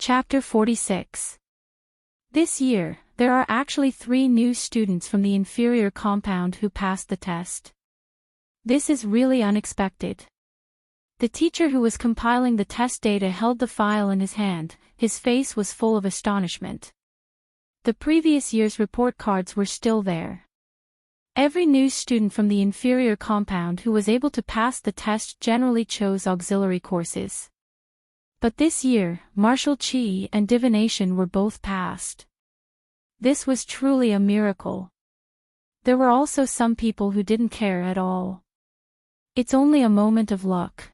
Chapter 46. This year, there are actually 3 new students from the inferior compound who passed the test. This is really unexpected. The teacher who was compiling the test data held the file in his hand. His face was full of astonishment. The previous year's report cards were still there. Every new student from the inferior compound who was able to pass the test generally chose auxiliary courses. But this year, martial chi and divination were both passed. This was truly a miracle. There were also some people who didn't care at all. It's only a moment of luck.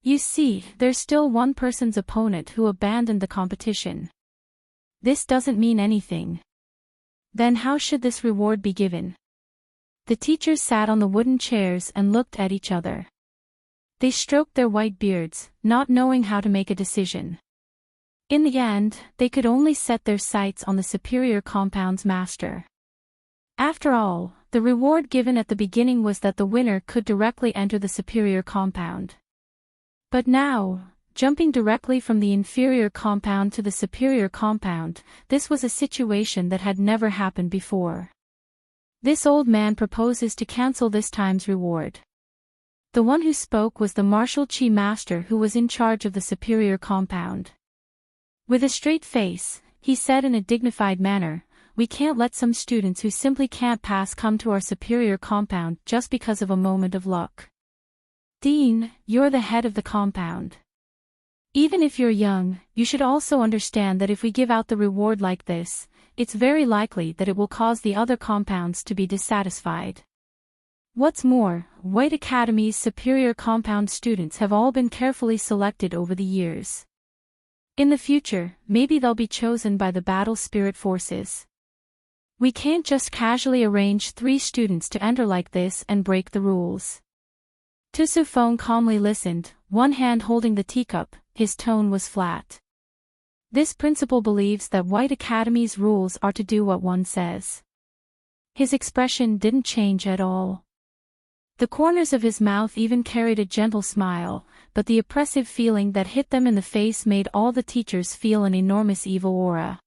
You see, there's still one person's opponent who abandoned the competition. This doesn't mean anything. Then how should this reward be given? The teachers sat on the wooden chairs and looked at each other. They stroked their white beards, not knowing how to make a decision. In the end, they could only set their sights on the superior compound's master. After all, the reward given at the beginning was that the winner could directly enter the superior compound. But now, jumping directly from the inferior compound to the superior compound, this was a situation that had never happened before. This old man proposes to cancel this time's reward. The one who spoke was the martial chi master who was in charge of the superior compound. With a straight face, he said in a dignified manner, "We can't let some students who simply can't pass come to our superior compound just because of a moment of luck. Dean, you're the head of the compound. Even if you're young, you should also understand that if we give out the reward like this, it's very likely that it will cause the other compounds to be dissatisfied. What's more, White Academy's superior compound students have all been carefully selected over the years. In the future, maybe they'll be chosen by the battle spirit forces. We can't just casually arrange 3 students to enter like this and break the rules." Tusufeng calmly listened, one hand holding the teacup. His tone was flat. This principal believes that White Academy's rules are to do what one says. His expression didn't change at all. The corners of his mouth even carried a gentle smile, but the oppressive feeling that hit them in the face made all the teachers feel an enormous evil aura.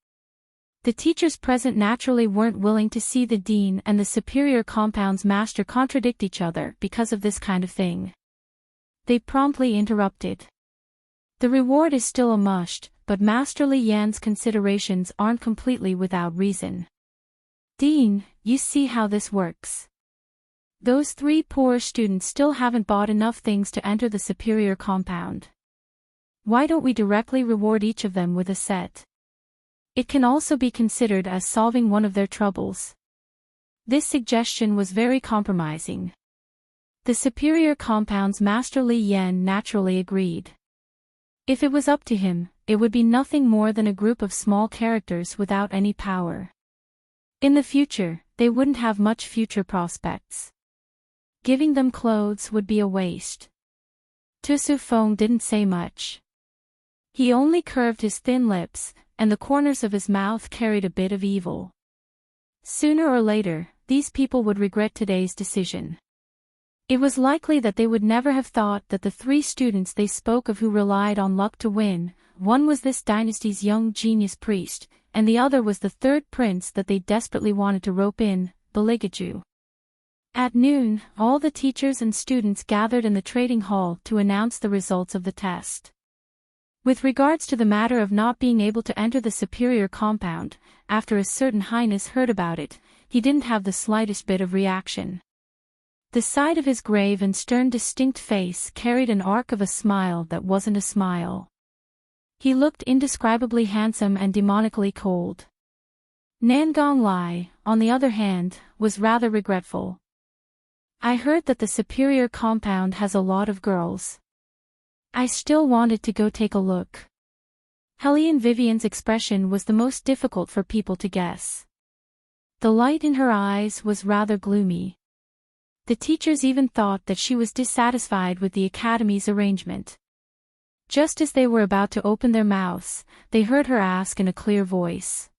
The teachers present naturally weren't willing to see the dean and the superior compound's master contradict each other because of this kind of thing. They promptly interrupted. The reward is still a must, but Master Li Yan's considerations aren't completely without reason. Dean, you see how this works. Those 3 poor students still haven't bought enough things to enter the superior compound. Why don't we directly reward each of them with a set? It can also be considered as solving one of their troubles. This suggestion was very compromising. The superior compound's Master Li Yan naturally agreed. If it was up to him, it would be nothing more than a group of small characters without any power. In the future, they wouldn't have much future prospects. Giving them clothes would be a waste. Tusufeng didn't say much. He only curved his thin lips, and the corners of his mouth carried a bit of evil. Sooner or later, these people would regret today's decision. It was likely that they would never have thought that the 3 students they spoke of who relied on luck to win, one was this dynasty's young genius priest, and the other was the 3rd prince that they desperately wanted to rope in, Beligaju. At noon, all the teachers and students gathered in the trading hall to announce the results of the test. With regards to the matter of not being able to enter the superior compound, after a certain highness heard about it, he didn't have the slightest bit of reaction. The side of his grave and stern distinct face carried an arc of a smile that wasn't a smile. He looked indescribably handsome and demonically cold. Nangong Lai, on the other hand, was rather regretful. "I heard that the superior compound has a lot of girls. I still wanted to go take a look." Helene Vivian's expression was the most difficult for people to guess. The light in her eyes was rather gloomy. The teachers even thought that she was dissatisfied with the academy's arrangement. Just as they were about to open their mouths, they heard her ask in a clear voice,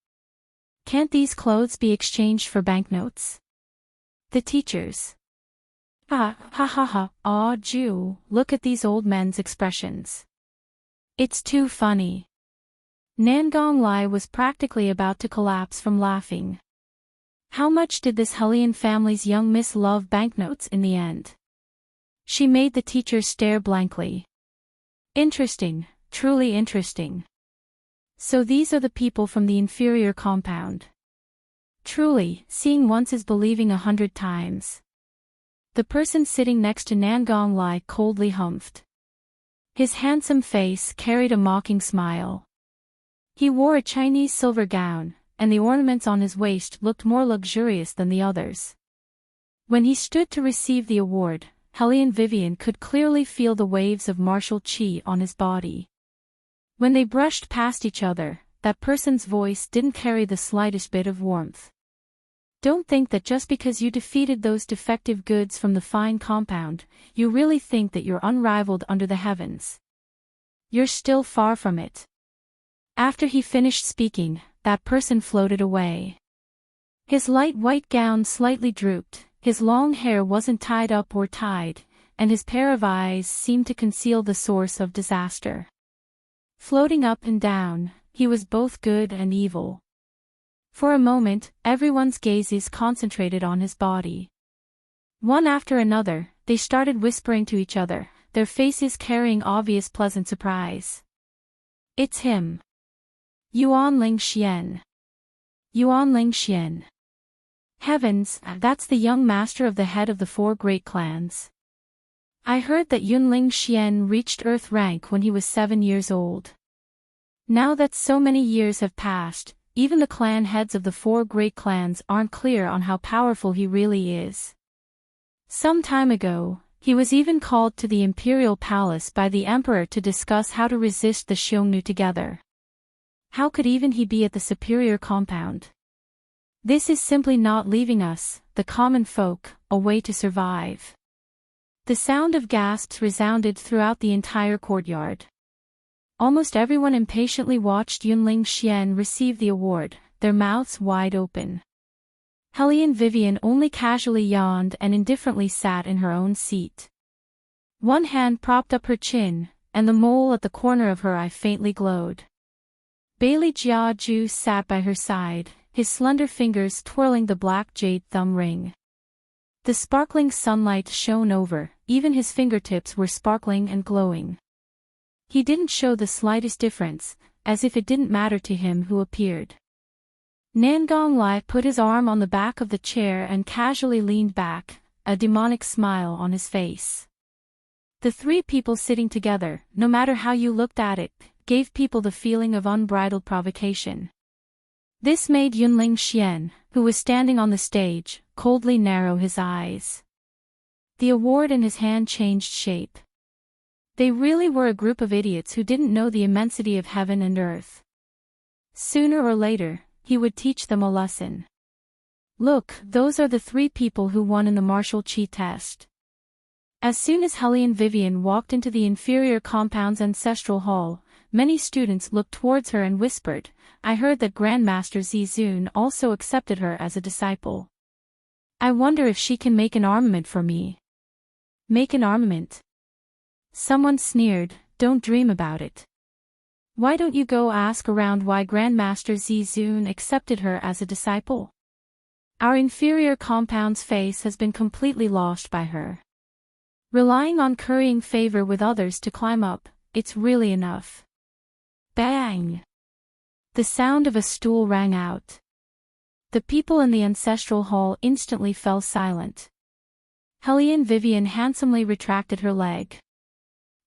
"Can't these clothes be exchanged for banknotes?" The teachers. Ha ha ha ha, aw Jew, look at these old men's expressions. It's too funny. Nangong Lai was practically about to collapse from laughing. How much did this Hellion family's young miss love banknotes in the end? She made the teacher stare blankly. Interesting, truly interesting. So these are the people from the inferior compound. Truly, seeing once is believing 100 times. The person sitting next to Nangong Lai coldly humphed. His handsome face carried a mocking smile. He wore a Chinese silver gown, and the ornaments on his waist looked more luxurious than the others. When he stood to receive the award, Hellion Vivian could clearly feel the waves of martial qi on his body. When they brushed past each other, that person's voice didn't carry the slightest bit of warmth. Don't think that just because you defeated those defective goods from the fine compound, you really think that you're unrivaled under the heavens. You're still far from it. After he finished speaking, that person floated away. His light white gown slightly drooped, his long hair wasn't tied up or tied, and his pair of eyes seemed to conceal the source of disaster. Floating up and down, he was both good and evil. For a moment, everyone's gazes concentrated on his body. One after another, they started whispering to each other, their faces carrying obvious pleasant surprise. It's him. Yuan Ling Xian. Yuan Ling Xian. Heavens, that's the young master of the head of the 4 great clans. I heard that Yun Ling Xian reached Earth rank when he was 7 years old. Now that so many years have passed, even the clan heads of the 4 great clans aren't clear on how powerful he really is. Some time ago, he was even called to the imperial palace by the emperor to discuss how to resist the Xiongnu together. How could even he be at the superior compound? This is simply not leaving us, the common folk, a way to survive. The sound of gasps resounded throughout the entire courtyard. Almost everyone impatiently watched Yunling Xian receive the award, their mouths wide open. Hellion Vivian only casually yawned and indifferently sat in her own seat. One hand propped up her chin, and the mole at the corner of her eye faintly glowed. Bailey Jiaju sat by her side, his slender fingers twirling the black jade thumb ring. The sparkling sunlight shone over, even his fingertips were sparkling and glowing. He didn't show the slightest difference, as if it didn't matter to him who appeared. Nangong Lai put his arm on the back of the chair and casually leaned back, a demonic smile on his face. The 3 people sitting together, no matter how you looked at it, gave people the feeling of unbridled provocation. This made Yunling Xian, who was standing on the stage, coldly narrow his eyes. The award in his hand changed shape. They really were a group of idiots who didn't know the immensity of heaven and earth. Sooner or later, he would teach them a lesson. Look, those are the 3 people who won in the martial qi test. As soon as Hellion Vivian walked into the inferior compound's ancestral hall, many students looked towards her and whispered, I heard that Grandmaster Zizun also accepted her as a disciple. I wonder if she can make an armament for me. Make an armament? Someone sneered, don't dream about it. Why don't you go ask around why Grandmaster Zizun accepted her as a disciple? Our inferior compound's face has been completely lost by her. Relying on currying favor with others to climb up, it's really enough. Bang! The sound of a stool rang out. The people in the ancestral hall instantly fell silent. Hellion Vivian handsomely retracted her leg.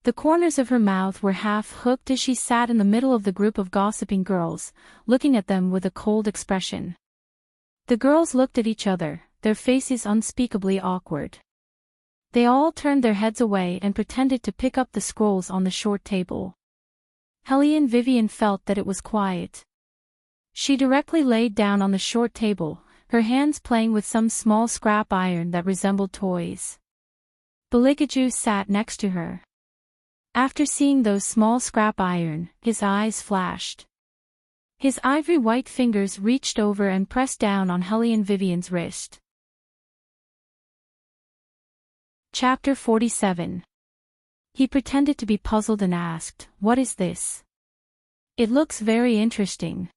The corners of her mouth were half-hooked as she sat in the middle of the group of gossiping girls, looking at them with a cold expression. The girls looked at each other, their faces unspeakably awkward. They all turned their heads away and pretended to pick up the scrolls on the short table. Hellion Vivian felt that it was quiet. She directly laid down on the short table, her hands playing with some small scrap iron that resembled toys. Beligaju sat next to her. After seeing those small scrap iron, his eyes flashed. His ivory white fingers reached over and pressed down on Hellion Vivian's wrist. Chapter 47. He pretended to be puzzled and asked, "What is this?" It looks very interesting.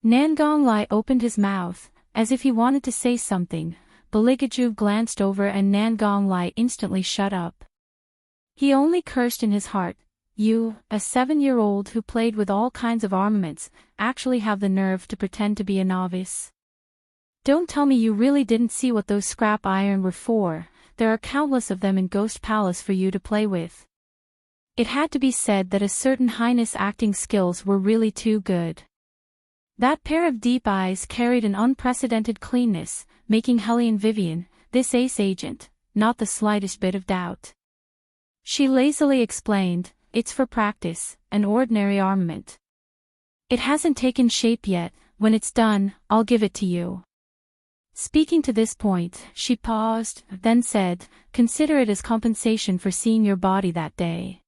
Nangong Lai opened his mouth, as if he wanted to say something. Baligaju glanced over and Nangong Lai instantly shut up. He only cursed in his heart. You, a 7-year-old who played with all kinds of armaments, actually have the nerve to pretend to be a novice. Don't tell me you really didn't see what those scrap iron were for. There are countless of them in Ghost Palace for you to play with. It had to be said that a certain highness acting skills were really too good. That pair of deep eyes carried an unprecedented cleanness, making Hellion Vivian, this ace agent, not the slightest bit of doubt. She lazily explained, it's for practice, an ordinary armament. It hasn't taken shape yet. When it's done, I'll give it to you. Speaking to this point, she paused, then said, consider it as compensation for seeing your body that day.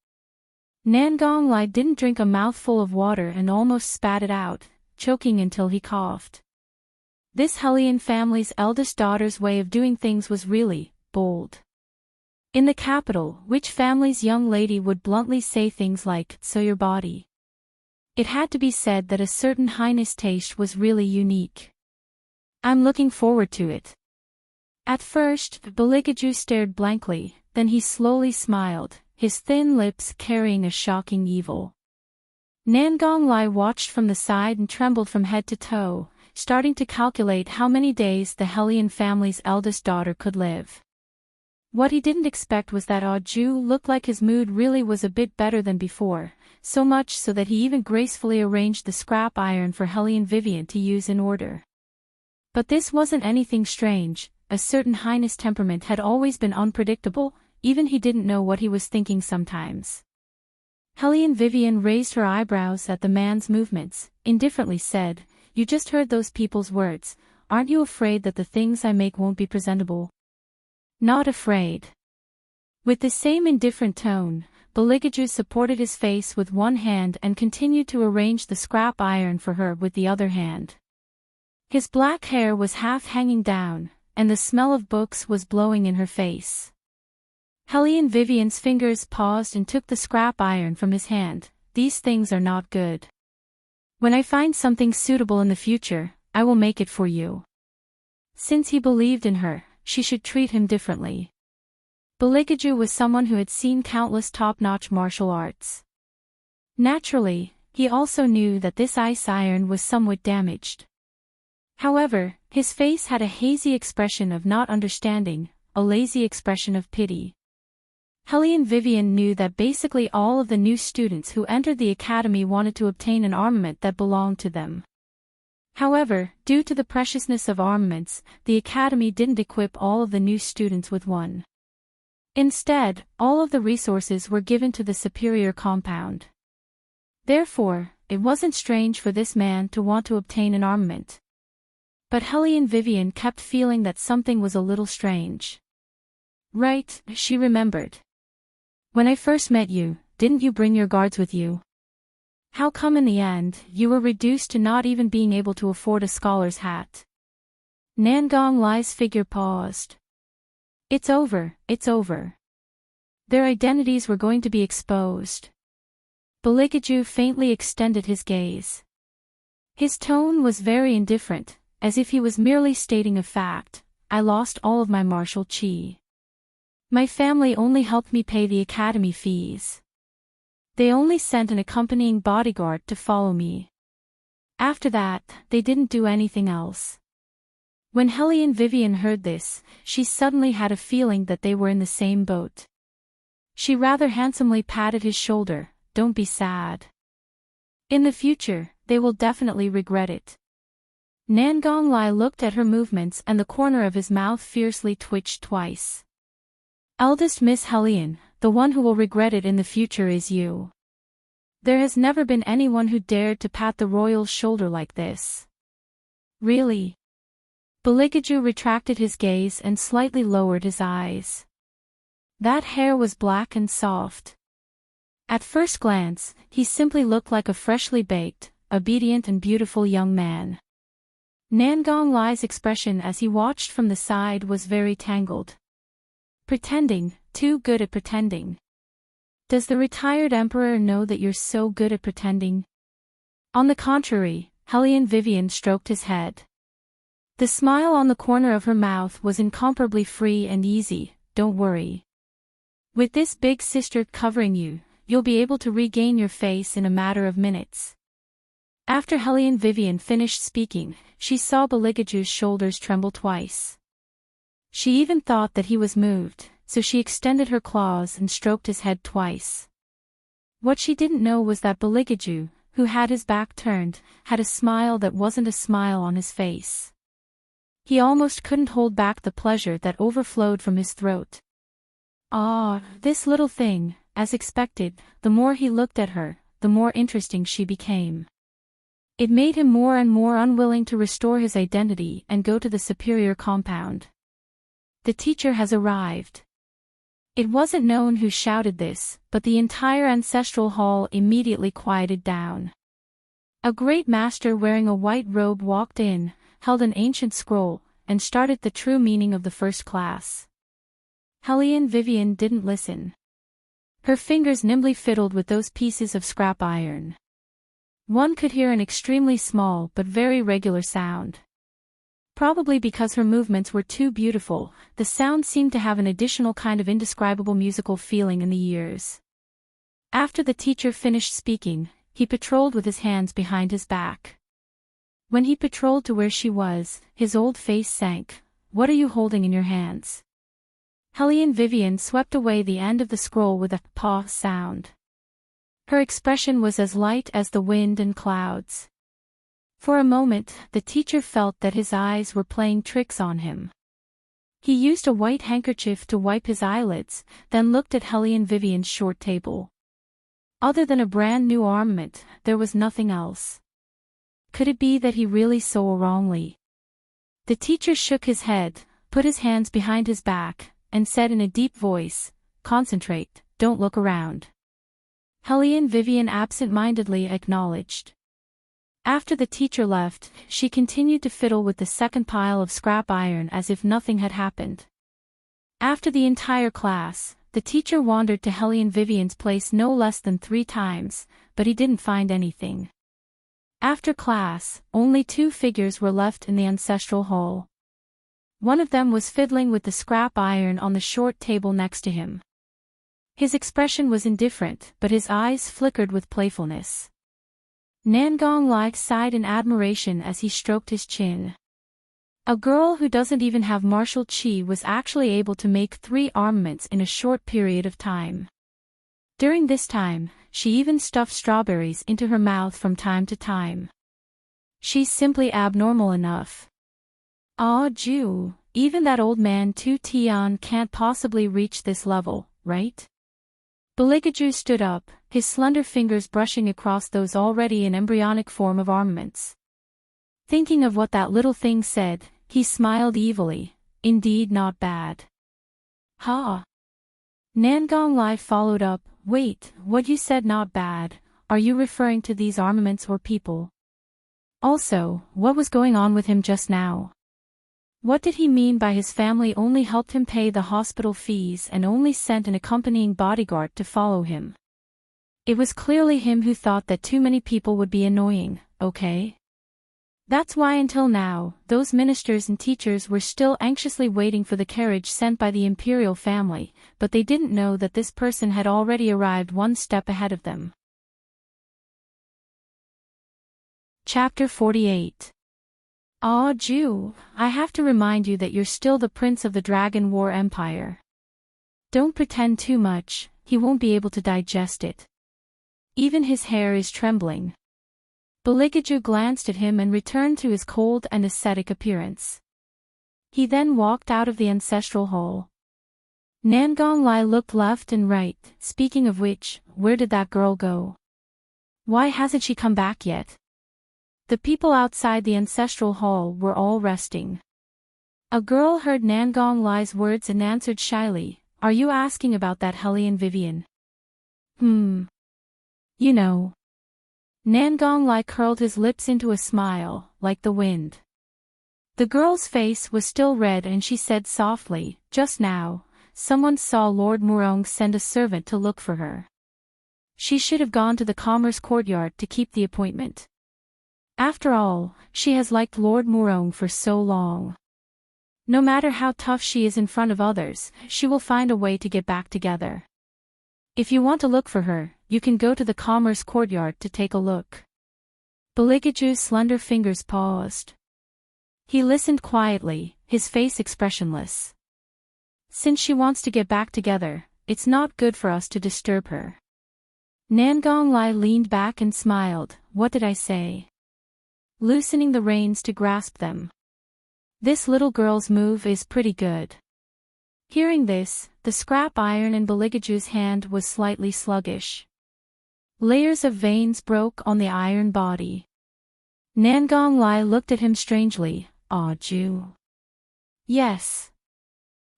Nangong Lai didn't drink a mouthful of water and almost spat it out, choking until he coughed. This Hellion family's eldest daughter's way of doing things was really bold. In the capital, which family's young lady would bluntly say things like, so your body? It had to be said that a certain highness taste was really unique. I'm looking forward to it. At first, Baligaju stared blankly, then he slowly smiled, his thin lips carrying a shocking evil. Nangong Lai watched from the side and trembled from head to toe, starting to calculate how many days the Hellion family's eldest daughter could live. What he didn't expect was that Ju looked like his mood really was a bit better than before, so much so that he even gracefully arranged the scrap iron for Hellion Vivian to use in order. But this wasn't anything strange. A certain highness temperament had always been unpredictable, even he didn't know what he was thinking sometimes. Hellion Vivian raised her eyebrows at the man's movements, indifferently said, you just heard those people's words, aren't you afraid that the things I make won't be presentable? Not afraid. With the same indifferent tone, Baligaju supported his face with one hand and continued to arrange the scrap iron for her with the other hand. His black hair was half hanging down, and the smell of books was blowing in her face. Hellion Vivian's fingers paused and took the scrap iron from his hand. These things are not good. When I find something suitable in the future, I will make it for you. Since he believed in her, she should treat him differently. Baligaju was someone who had seen countless top-notch martial arts. Naturally, he also knew that this ice iron was somewhat damaged. However, his face had a hazy expression of not understanding, a lazy expression of pity. Hellion Vivian knew that basically all of the new students who entered the academy wanted to obtain an armament that belonged to them. However, due to the preciousness of armaments, the academy didn't equip all of the new students with one. Instead, all of the resources were given to the superior compound. Therefore, it wasn't strange for this man to want to obtain an armament. But Hellion Vivian kept feeling that something was a little strange. Right, she remembered. When I first met you, didn't you bring your guards with you? How come in the end, you were reduced to not even being able to afford a scholar's hat? Nangong Lai's figure paused. It's over, it's over. Their identities were going to be exposed. Baligaju faintly extended his gaze. His tone was very indifferent, as if he was merely stating a fact. I lost all of my martial chi. My family only helped me pay the academy fees. They only sent an accompanying bodyguard to follow me. After that, they didn't do anything else. When Hellion Vivian heard this, she suddenly had a feeling that they were in the same boat. She rather handsomely patted his shoulder. Don't be sad. In the future, they will definitely regret it. Nangong Lai looked at her movements and the corner of his mouth fiercely twitched twice. Eldest Miss Hellion, the one who will regret it in the future is you. There has never been anyone who dared to pat the royal's shoulder like this. Really? Baligaju retracted his gaze and slightly lowered his eyes. That hair was black and soft. At first glance, he simply looked like a freshly baked, obedient and beautiful young man. Nangong Lai's expression as he watched from the side was very tangled. Pretending, too good at pretending. Does the retired emperor know that you're so good at pretending? On the contrary, Hellion Vivian stroked his head. The smile on the corner of her mouth was incomparably free and easy. Don't worry. With this big sister covering you, you'll be able to regain your face in a matter of minutes. After Hellion Vivian finished speaking, she saw Beligaju's shoulders tremble twice. She even thought that he was moved, so she extended her claws and stroked his head twice. What she didn't know was that Beligaju, who had his back turned, had a smile that wasn't a smile on his face. He almost couldn't hold back the pleasure that overflowed from his throat. Ah, this little thing, as expected, the more he looked at her, the more interesting she became. It made him more and more unwilling to restore his identity and go to the superior compound. The teacher has arrived. It wasn't known who shouted this, but the entire ancestral hall immediately quieted down. A great master wearing a white robe walked in, held an ancient scroll, and started the true meaning of the first class. Hellion Vivian didn't listen. Her fingers nimbly fiddled with those pieces of scrap iron. One could hear an extremely small but very regular sound. Probably because her movements were too beautiful, the sound seemed to have an additional kind of indescribable musical feeling in the ears. After the teacher finished speaking, he patrolled with his hands behind his back. When he patrolled to where she was, his old face sank. What are you holding in your hands? Hellion Vivian swept away the end of the scroll with a paw sound. Her expression was as light as the wind and clouds. For a moment, the teacher felt that his eyes were playing tricks on him. He used a white handkerchief to wipe his eyelids, then looked at Hellion Vivian's short table. Other than a brand new armament, there was nothing else. Could it be that he really saw wrongly? The teacher shook his head, put his hands behind his back, and said in a deep voice, "Concentrate, don't look around." Hellion Vivian absent-mindedly acknowledged. After the teacher left, she continued to fiddle with the second pile of scrap iron as if nothing had happened. After the entire class, the teacher wandered to Hellion Vivian's place no less than 3 times, but he didn't find anything. After class, only 2 figures were left in the ancestral hall. One of them was fiddling with the scrap iron on the short table next to him. His expression was indifferent, but his eyes flickered with playfulness. Nangong Lai sighed in admiration as he stroked his chin. A girl who doesn't even have martial chi was actually able to make 3 armaments in a short period of time. During this time, she even stuffed strawberries into her mouth from time to time. She's simply abnormal enough. Ah, Ju, even that old man Tu Tian can't possibly reach this level, right? Beligaju stood up, his slender fingers brushing across those already in embryonic form of armaments. Thinking of what that little thing said, he smiled evilly. Indeed not bad. Ha! Nangong Lai followed up, wait, what you said not bad, are you referring to these armaments or people? Also, what was going on with him just now? What did he mean by his family only helped him pay the hospital fees and only sent an accompanying bodyguard to follow him? It was clearly him who thought that too many people would be annoying, okay? That's why until now, those ministers and teachers were still anxiously waiting for the carriage sent by the imperial family, but they didn't know that this person had already arrived 1 step ahead of them. Chapter 48. Ah, Ju, I have to remind you that you're still the prince of the Dragon War Empire. Don't pretend too much, he won't be able to digest it. Even his hair is trembling. Beligaju glanced at him and returned to his cold and ascetic appearance. He then walked out of the ancestral hall. Nangong Lai looked left and right, speaking of which, where did that girl go? Why hasn't she come back yet? The people outside the ancestral hall were all resting. A girl heard Nangong Lai's words and answered shyly, "Are you asking about that Hellion Vivian?" You know. Nangong Lai curled his lips into a smile, like the wind. The girl's face was still red and she said softly, "Just now, someone saw Lord Murong send a servant to look for her. She should have gone to the Commerce Courtyard to keep the appointment." After all, she has liked Lord Murong for so long. No matter how tough she is in front of others, she will find a way to get back together. If you want to look for her, you can go to the Commerce Courtyard to take a look. Beligaju's slender fingers paused. He listened quietly, his face expressionless. Since she wants to get back together, it's not good for us to disturb her. Nangong Lai leaned back and smiled. What did I say? Loosening the reins to grasp them. This little girl's move is pretty good. Hearing this, the scrap iron in Beligaju's hand was slightly sluggish. Layers of veins broke on the iron body. Nangong Lai looked at him strangely. Ju. Yes.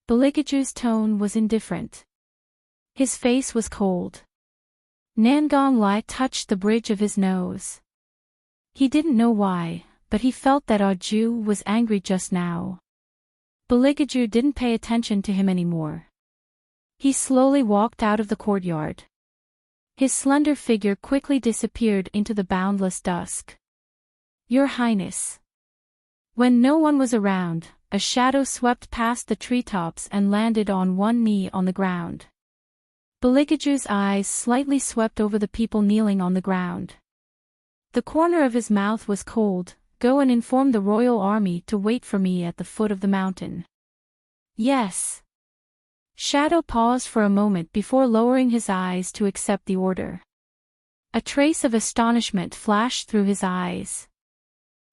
Beligaju's tone was indifferent. His face was cold. Nangong Lai touched the bridge of his nose. He didn't know why, but he felt that Ju was angry just now. Beligaju didn't pay attention to him anymore. He slowly walked out of the courtyard. His slender figure quickly disappeared into the boundless dusk. Your Highness. When no one was around, a shadow swept past the treetops and landed on one knee on the ground. Beligaju's eyes slightly swept over the people kneeling on the ground. The corner of his mouth was cold. Go and inform the royal army to wait for me at the foot of the mountain. Yes. Shadow paused for a moment before lowering his eyes to accept the order. A trace of astonishment flashed through his eyes.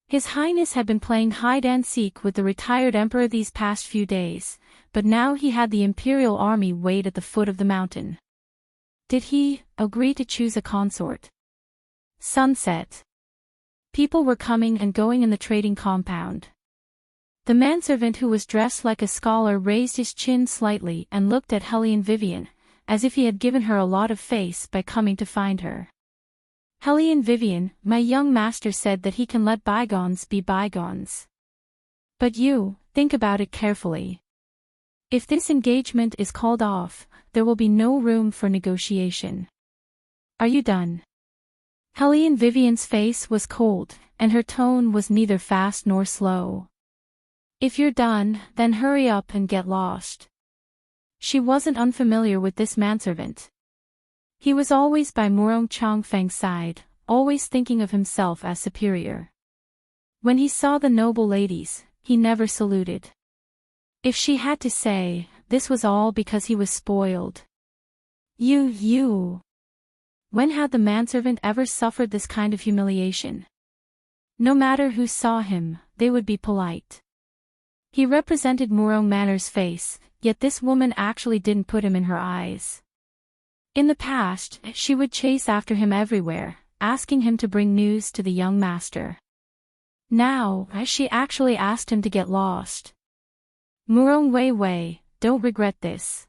His Highness had been playing hide-and-seek with the retired emperor these past few days, but now he had the imperial army wait at the foot of the mountain. Did he agree to choose a consort? Sunset. People were coming and going in the trading compound. The manservant who was dressed like a scholar raised his chin slightly and looked at Helene Vivian, as if he had given her a lot of face by coming to find her. Helene Vivian, my young master said that he can let bygones be bygones. But you, think about it carefully. If this engagement is called off, there will be no room for negotiation. Are you done? Helene Vivian's face was cold, and her tone was neither fast nor slow. If you're done, then hurry up and get lost. She wasn't unfamiliar with this manservant. He was always by Murong Chongfeng's side, always thinking of himself as superior. When he saw the noble ladies, he never saluted. If she had to say, this was all because he was spoiled. You. When had the manservant ever suffered this kind of humiliation? No matter who saw him, they would be polite. He represented Murong Manor's face, yet this woman actually didn't put him in her eyes. In the past, she would chase after him everywhere, asking him to bring news to the young master. Now, she actually asked him to get lost. Murong Wei, don't regret this.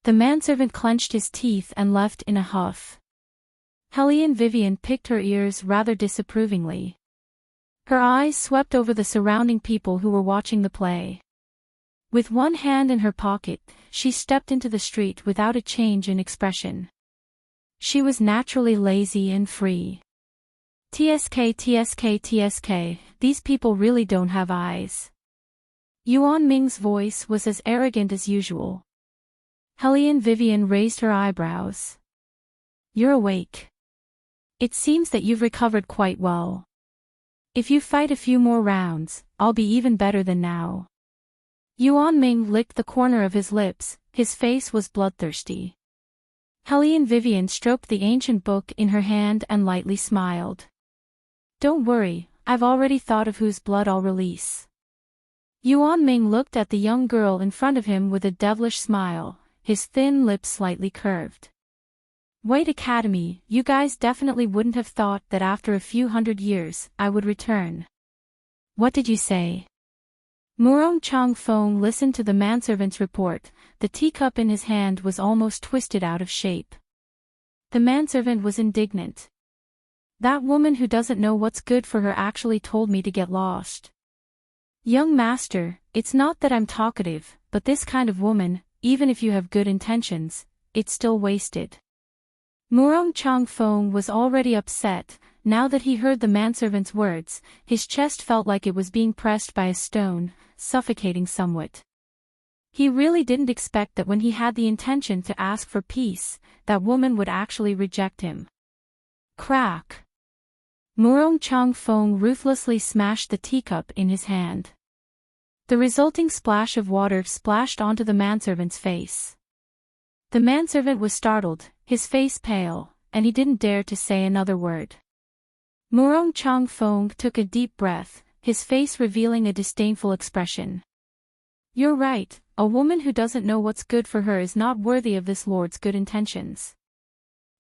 The manservant clenched his teeth and left in a huff. Helene Vivian picked her ears rather disapprovingly. Her eyes swept over the surrounding people who were watching the play. With one hand in her pocket, she stepped into the street without a change in expression. She was naturally lazy and free. TSK, these people really don't have eyes. Yuan Ming's voice was as arrogant as usual. Helene Vivian raised her eyebrows. You're awake. It seems that you've recovered quite well. If you fight a few more rounds, I'll be even better than now. Yuan Ming licked the corner of his lips, his face was bloodthirsty. Helene Vivian stroked the ancient book in her hand and lightly smiled. Don't worry, I've already thought of whose blood I'll release. Yuan Ming looked at the young girl in front of him with a devilish smile, his thin lips slightly curved. Wait Academy, you guys definitely wouldn't have thought that after a few hundred years, I would return. What did you say? Murong Chongfeng listened to the manservant's report, the teacup in his hand was almost twisted out of shape. The manservant was indignant. That woman who doesn't know what's good for her actually told me to get lost. Young master, it's not that I'm talkative, but this kind of woman, even if you have good intentions, it's still wasted. Murong Chongfeng was already upset, Now that he heard the manservant's words, his chest felt like it was being pressed by a stone, suffocating somewhat. He really didn't expect that when he had the intention to ask for peace, that woman would actually reject him. Crack! Murong Chang-fong ruthlessly smashed the teacup in his hand. The resulting splash of water splashed onto the manservant's face. The manservant was startled, his face pale, and he didn't dare to say another word. Murong Chang-fong took a deep breath, his face revealing a disdainful expression. You're right, a woman who doesn't know what's good for her is not worthy of this lord's good intentions.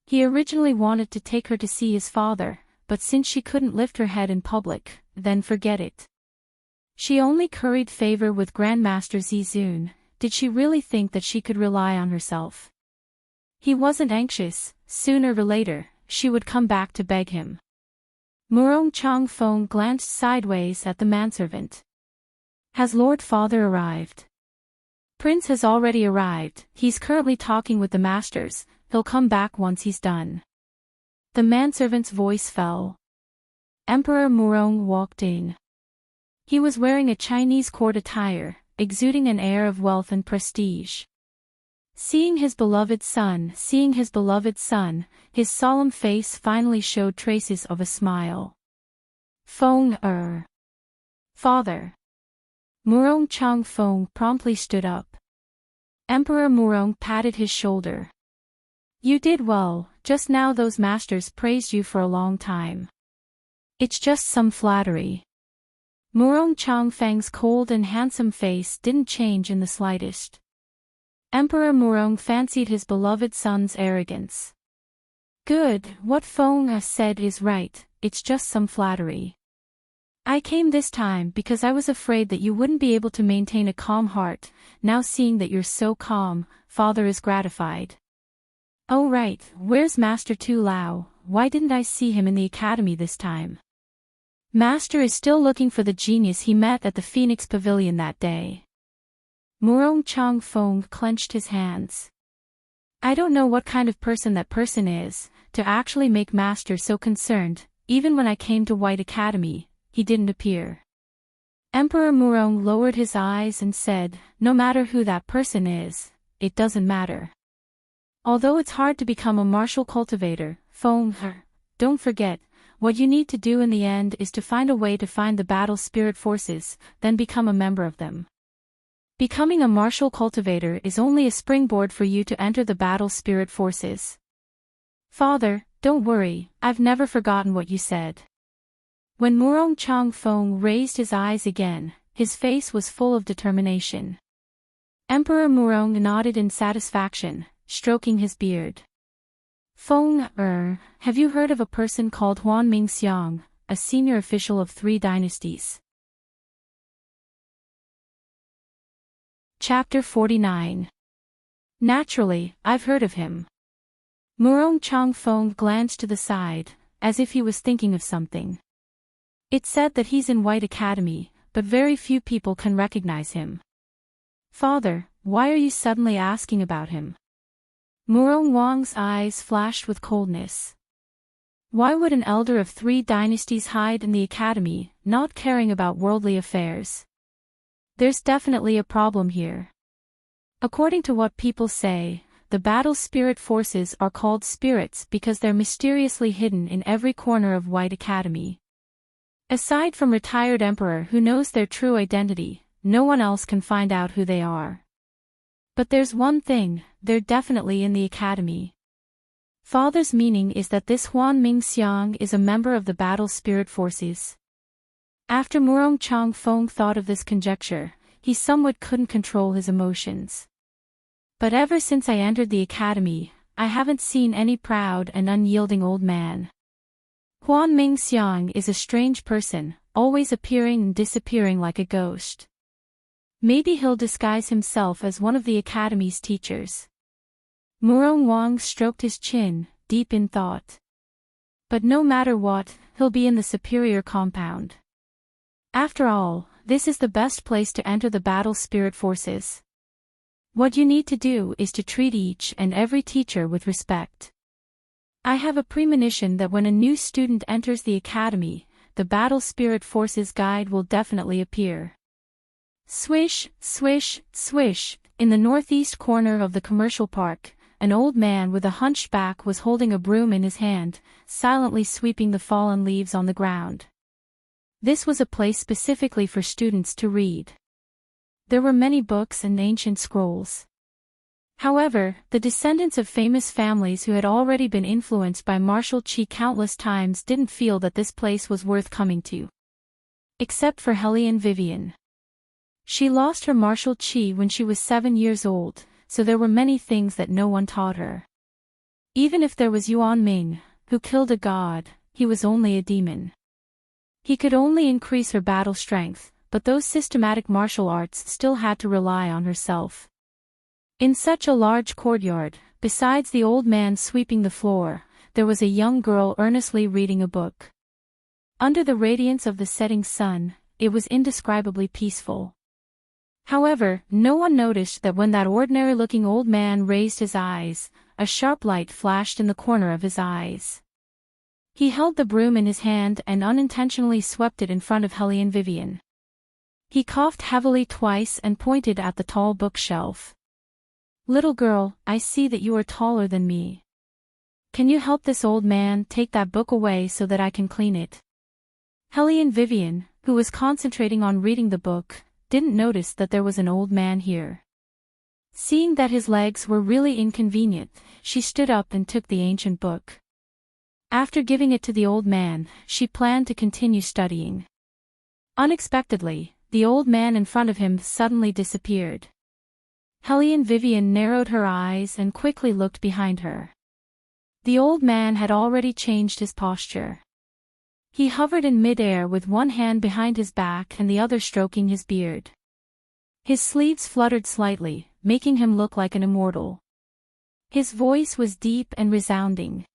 He originally wanted to take her to see his father, but since she couldn't lift her head in public, then forget it. She only curried favor with Grandmaster Zizun. Did she really think that she could rely on herself? He wasn't anxious, sooner or later, she would come back to beg him. Murong Chang-fong glanced sideways at the manservant. Has Lord Father arrived? Prince has already arrived, he's currently talking with the masters, he'll come back once he's done. The manservant's voice fell. Emperor Murong walked in. He was wearing a Chinese court attire, exuding an air of wealth and prestige. Seeing his beloved son, his solemn face finally showed traces of a smile. Father. Murong Chang-fong promptly stood up. Emperor Murong patted his shoulder. You did well, just now those masters praised you for a long time. It's just some flattery. Murong Chang-feng's cold and handsome face didn't change in the slightest. Emperor Murong fancied his beloved son's arrogance. Good, what Feng said is right, it's just some flattery. I came this time because I was afraid that you wouldn't be able to maintain a calm heart, now seeing that you're so calm, father is gratified. Oh right, where's Master Tu Lao, why didn't I see him in the academy this time? Master is still looking for the genius he met at the Phoenix Pavilion that day. Murong Chang-fong clenched his hands. I don't know what kind of person that person is, to actually make Master so concerned. Even when I came to White Academy, he didn't appear. Emperor Murong lowered his eyes and said, no matter who that person is, it doesn't matter. Although it's hard to become a martial cultivator, Feng, don't forget, what you need to do in the end is to find a way to find the battle spirit forces, then become a member of them. Becoming a martial cultivator is only a springboard for you to enter the battle spirit forces. Father, don't worry, I've never forgotten what you said. When Murong Chang-fong raised his eyes again, his face was full of determination. Emperor Murong nodded in satisfaction, stroking his beard. Feng, have you heard of a person called Huan Mingxiang, a senior official of 3 dynasties? Chapter 49. Naturally, I've heard of him. Murong Chang-fong glanced to the side, as if he was thinking of something. It's said that he's in White Academy, but very few people can recognize him. Father, why are you suddenly asking about him? Murong Wang's eyes flashed with coldness. Why would an elder of 3 dynasties hide in the academy, not caring about worldly affairs? There's definitely a problem here. According to what people say, the battle spirit forces are called spirits because they're mysteriously hidden in every corner of White Academy. Aside from retired emperor who knows their true identity, no one else can find out who they are. But there's one thing, they're definitely in the academy. Father's meaning is that this Huan Mingxiang is a member of the battle spirit forces. After Murong Chang-fong thought of this conjecture, he somewhat couldn't control his emotions. But ever since I entered the academy, I haven't seen any proud and unyielding old man. Huan Mingxiang is a strange person, always appearing and disappearing like a ghost. Maybe he'll disguise himself as one of the academy's teachers. Murong Wang stroked his chin, deep in thought. But no matter what, he'll be in the superior compound. After all, this is the best place to enter the battle spirit forces. What you need to do is to treat each and every teacher with respect. I have a premonition that when a new student enters the academy, the Battle Spirit Forces guide will definitely appear. Swish, swish, swish. In the northeast corner of the commercial park, an old man with a hunchback was holding a broom in his hand, silently sweeping the fallen leaves on the ground. This was a place specifically for students to read. There were many books and ancient scrolls. However, the descendants of famous families who had already been influenced by martial chi countless times didn't feel that this place was worth coming to. Except for Helene Vivian. She lost her martial chi when she was 7 years old, so there were many things that no one taught her. Even if there was Yuan Ming, who killed a god, he was only a demon. He could only increase her battle strength, but those systematic martial arts still had to rely on herself. In such a large courtyard, besides the old man sweeping the floor, there was a young girl earnestly reading a book. Under the radiance of the setting sun, it was indescribably peaceful. However, no one noticed that when that ordinary-looking old man raised his eyes, a sharp light flashed in the corner of his eyes. He held the broom in his hand and unintentionally swept it in front of Helene Vivian. He coughed heavily twice and pointed at the tall bookshelf. "Little girl, I see that you are taller than me. Can you help this old man take that book away so that I can clean it?" Helene Vivian, who was concentrating on reading the book, didn't notice that there was an old man here. Seeing that his legs were really inconvenient, she stood up and took the ancient book. After giving it to the old man, she planned to continue studying. Unexpectedly, the old man in front of him suddenly disappeared. Helene Vivian narrowed her eyes and quickly looked behind her. The old man had already changed his posture. He hovered in mid-air with one hand behind his back and the other stroking his beard. His sleeves fluttered slightly, making him look like an immortal. His voice was deep and resounding.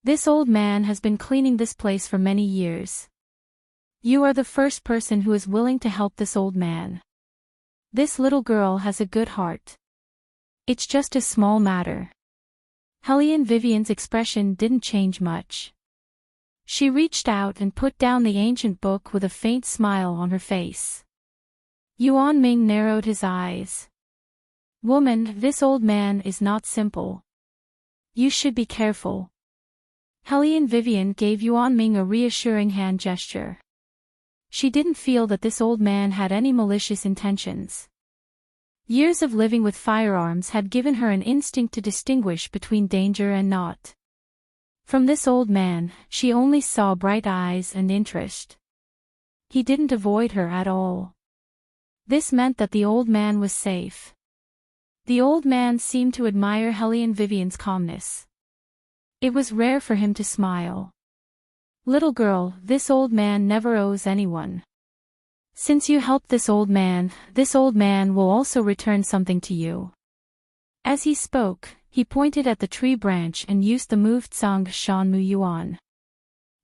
"This old man has been cleaning this place for many years. You are the first person who is willing to help this old man. This little girl has a good heart. It's just a small matter." Helene Vivian's expression didn't change much. She reached out and put down the ancient book with a faint smile on her face. Yuan Ming narrowed his eyes. "Woman, this old man is not simple. You should be careful." Helene Vivian gave Yuan Ming a reassuring hand gesture. She didn't feel that this old man had any malicious intentions. Years of living with firearms had given her an instinct to distinguish between danger and not. From this old man, she only saw bright eyes and interest. He didn't avoid her at all. This meant that the old man was safe. The old man seemed to admire Helene Vivian's calmness. It was rare for him to smile. "Little girl, this old man never owes anyone. Since you helped this old man will also return something to you." As he spoke, he pointed at the tree branch and used the moved Song Shan Mu Yuan.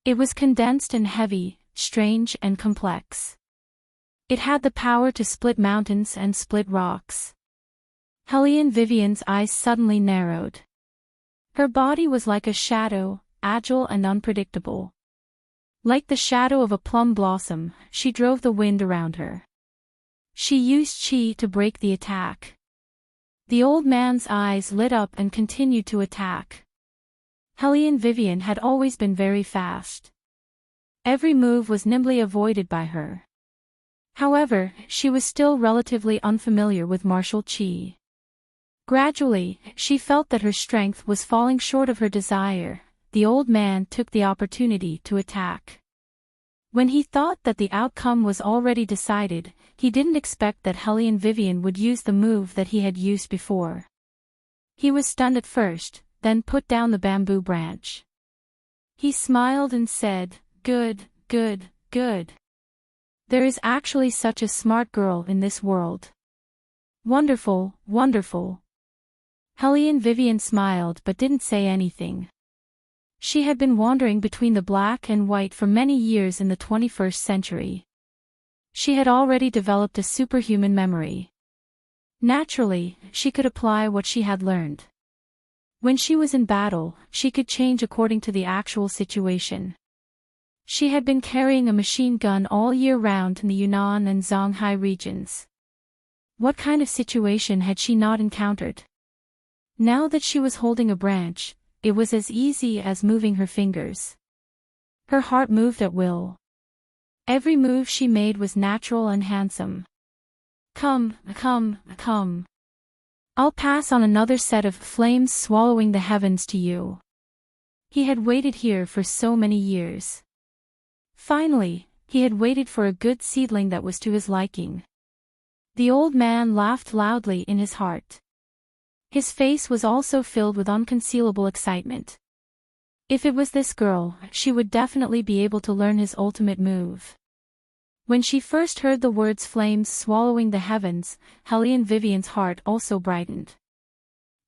It was condensed and heavy, strange and complex. It had the power to split mountains and split rocks. Helene Vivian's eyes suddenly narrowed. Her body was like a shadow, agile and unpredictable. Like the shadow of a plum blossom, she drove the wind around her. She used chi to break the attack. The old man's eyes lit up and continued to attack. Helene Vivian had always been very fast. Every move was nimbly avoided by her. However, she was still relatively unfamiliar with martial chi. Gradually, she felt that her strength was falling short of her desire. The old man took the opportunity to attack. When he thought that the outcome was already decided, he didn't expect that Helene Vivian would use the move that he had used before. He was stunned at first, then put down the bamboo branch. He smiled and said, "Good, good, good. There is actually such a smart girl in this world. Wonderful, wonderful." Helene Vivian smiled but didn't say anything. She had been wandering between the black and white for many years in the 21st century. She had already developed a superhuman memory. Naturally, she could apply what she had learned. When she was in battle, she could change according to the actual situation. She had been carrying a machine gun all year round in the Yunnan and Zhonghai regions. What kind of situation had she not encountered? Now that she was holding a branch, it was as easy as moving her fingers. Her heart moved at will. Every move she made was natural and handsome. Come. I'll pass on another set of flames swallowing the heavens to you. He had waited here for so many years. Finally, he had waited for a good seedling that was to his liking. The old man laughed loudly in his heart. His face was also filled with unconcealable excitement. If it was this girl, she would definitely be able to learn his ultimate move. When she first heard the words flames swallowing the heavens, Hellion Vivian's heart also brightened.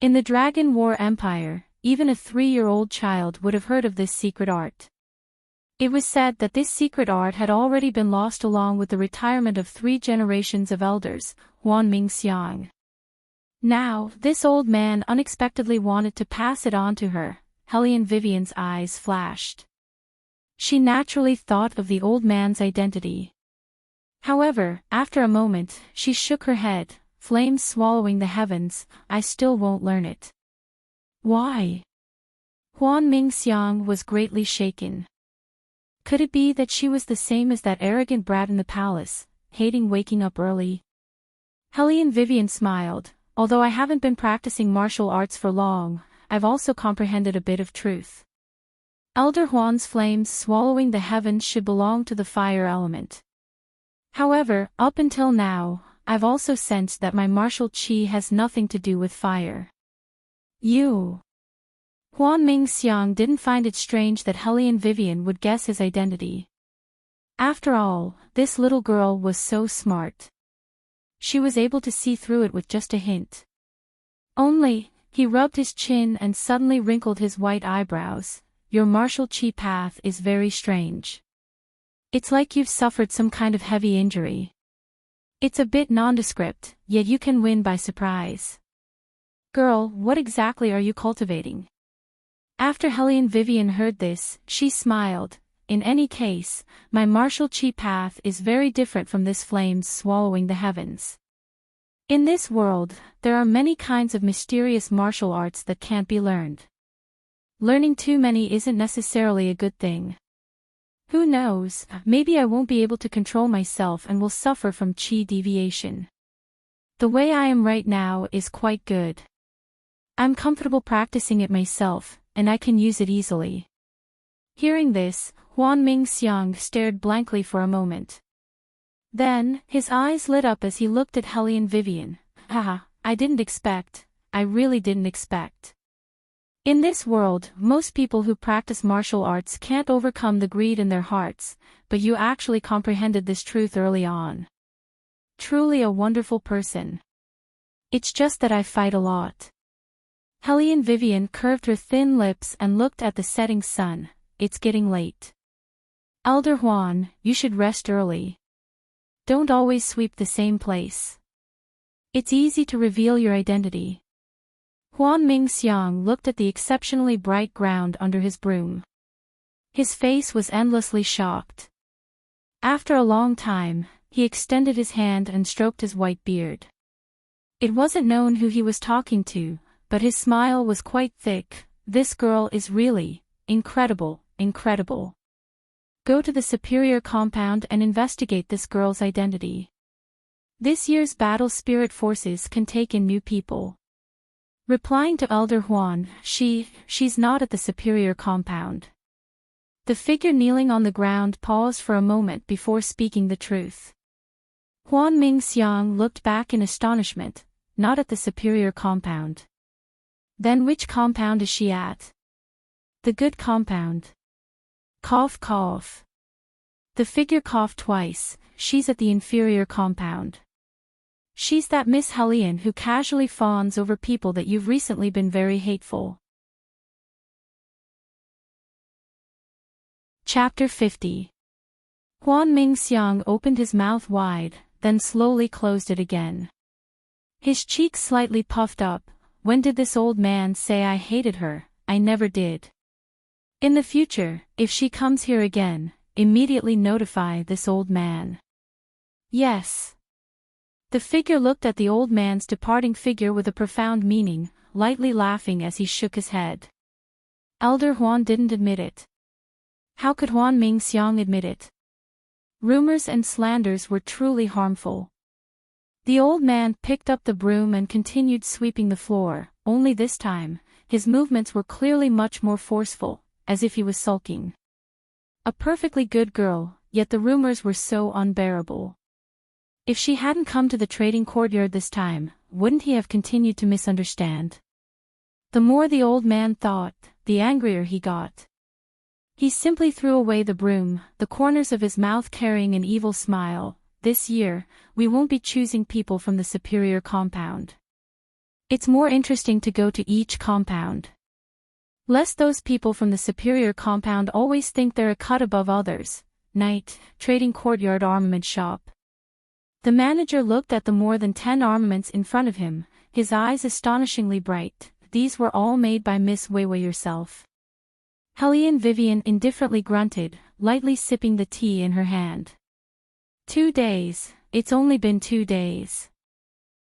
In the Dragon War Empire, even a 3-year-old child would have heard of this secret art. It was said that this secret art had already been lost along with the retirement of 3 generations of elders, Huanming Xiang. Now, this old man unexpectedly wanted to pass it on to her. Hellion Vivian's eyes flashed. She naturally thought of the old man's identity. Huever, after a moment, she shook her head. Flames swallowing the heavens, I still won't learn it. Why? Huanming Xiang was greatly shaken. Could it be that she was the same as that arrogant brat in the palace, hating waking up early? Hellion Vivian smiled. Although I haven't been practicing martial arts for long, I've also comprehended a bit of truth. Elder Huan's flames swallowing the heavens should belong to the fire element. However, up until now, I've also sensed that my martial qi has nothing to do with fire. You. Huanming Xiang didn't find it strange that Hellion Vivian would guess his identity. After all, this little girl was so smart. She was able to see through it with just a hint. Only, he rubbed his chin and suddenly wrinkled his white eyebrows. Your martial qi path is very strange. It's like you've suffered some kind of heavy injury. It's a bit nondescript, yet you can win by surprise. Girl, what exactly are you cultivating? After Hellion Vivian heard this, she smiled. In any case, my martial qi path is very different from this flames swallowing the heavens. In this world, there are many kinds of mysterious martial arts that can't be learned. Learning too many isn't necessarily a good thing. Who knows, maybe I won't be able to control myself and will suffer from qi deviation. The way I am right now is quite good. I'm comfortable practicing it myself, and I can use it easily. Hearing this, Huanming Xiang stared blankly for a moment. Then, his eyes lit up as he looked at Hellion Vivian. Haha, I really didn't expect. In this world, most people who practice martial arts can't overcome the greed in their hearts, but you actually comprehended this truth early on. Truly a wonderful person. It's just that I fight a lot. Hellion Vivian curved her thin lips and looked at the setting sun. It's getting late. Elder Huan, you should rest early. Don't always sweep the same place. It's easy to reveal your identity. Huanming Xiang looked at the exceptionally bright ground under his broom. His face was endlessly shocked. After a long time, he extended his hand and stroked his white beard. It wasn't known who he was talking to, but his smile was quite thick. This girl is really incredible. Go to the superior compound and investigate this girl's identity. This year's battle spirit forces can take in new people. Replying to Elder Huan, she's not at the superior compound. The figure kneeling on the ground paused for a moment before speaking the truth. Huanming Xiang looked back in astonishment. Not at the superior compound. Then which compound is she at? The good compound. Cough cough. The figure coughed twice. She's at the inferior compound. She's that Miss Hellion who casually fawns over people that you've recently been very hateful. Chapter 50. Huanming Xiang opened his mouth wide, then slowly closed it again. His cheeks slightly puffed up. when did this old man say I hated her? I never did. In the future, if she comes here again, immediately notify this old man. Yes. The figure looked at the old man's departing figure with a profound meaning, lightly laughing as he shook his head. Elder Huan didn't admit it. How could Huan Mingxiang admit it? Rumors and slanders were truly harmful. The old man picked up the broom and continued sweeping the floor, only this time, his movements were clearly much more forceful, as if he was sulking. A perfectly good girl, yet the rumors were so unbearable. If she hadn't come to the trading courtyard this time, wouldn't he have continued to misunderstand? The more the old man thought, the angrier he got. He simply threw away the broom, the corners of his mouth carrying an evil smile. This year, we won't be choosing people from the superior compound. It's more interesting to go to each compound. Lest those people from the superior compound always think they're a cut above others. Night, trading courtyard armament shop. The manager looked at the more than 10 armaments in front of him, his eyes astonishingly bright. These were all made by Miss Weiwei yourself. Hellion Vivian indifferently grunted, lightly sipping the tea in her hand. 2 days, it's only been 2 days.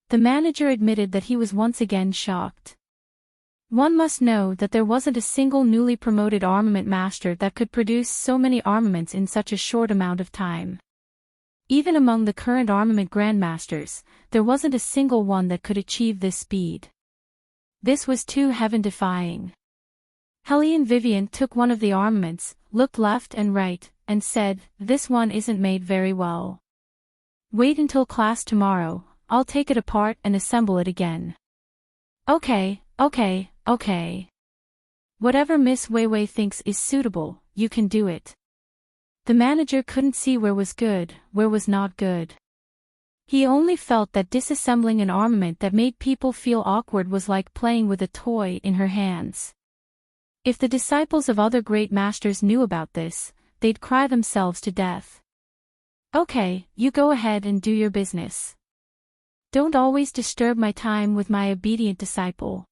The manager admitted that he was once again shocked. One must know that there wasn't a single newly promoted armament master that could produce so many armaments in such a short amount of time. Even among the current armament grandmasters, there wasn't a single one that could achieve this speed. This was too heaven-defying. Hellion Vivian took one of the armaments, looked left and right, and said, "This one isn't made very well. Wait until class tomorrow, I'll take it apart and assemble it again." Okay. Whatever Miss Weiwei thinks is suitable, you can do it. The manager couldn't see where was good, where was not good. He only felt that disassembling an armament that made people feel awkward was like playing with a toy in her hands. If the disciples of other great masters knew about this, they'd cry themselves to death. Okay, you go ahead and do your business. Don't always disturb my time with my obedient disciple.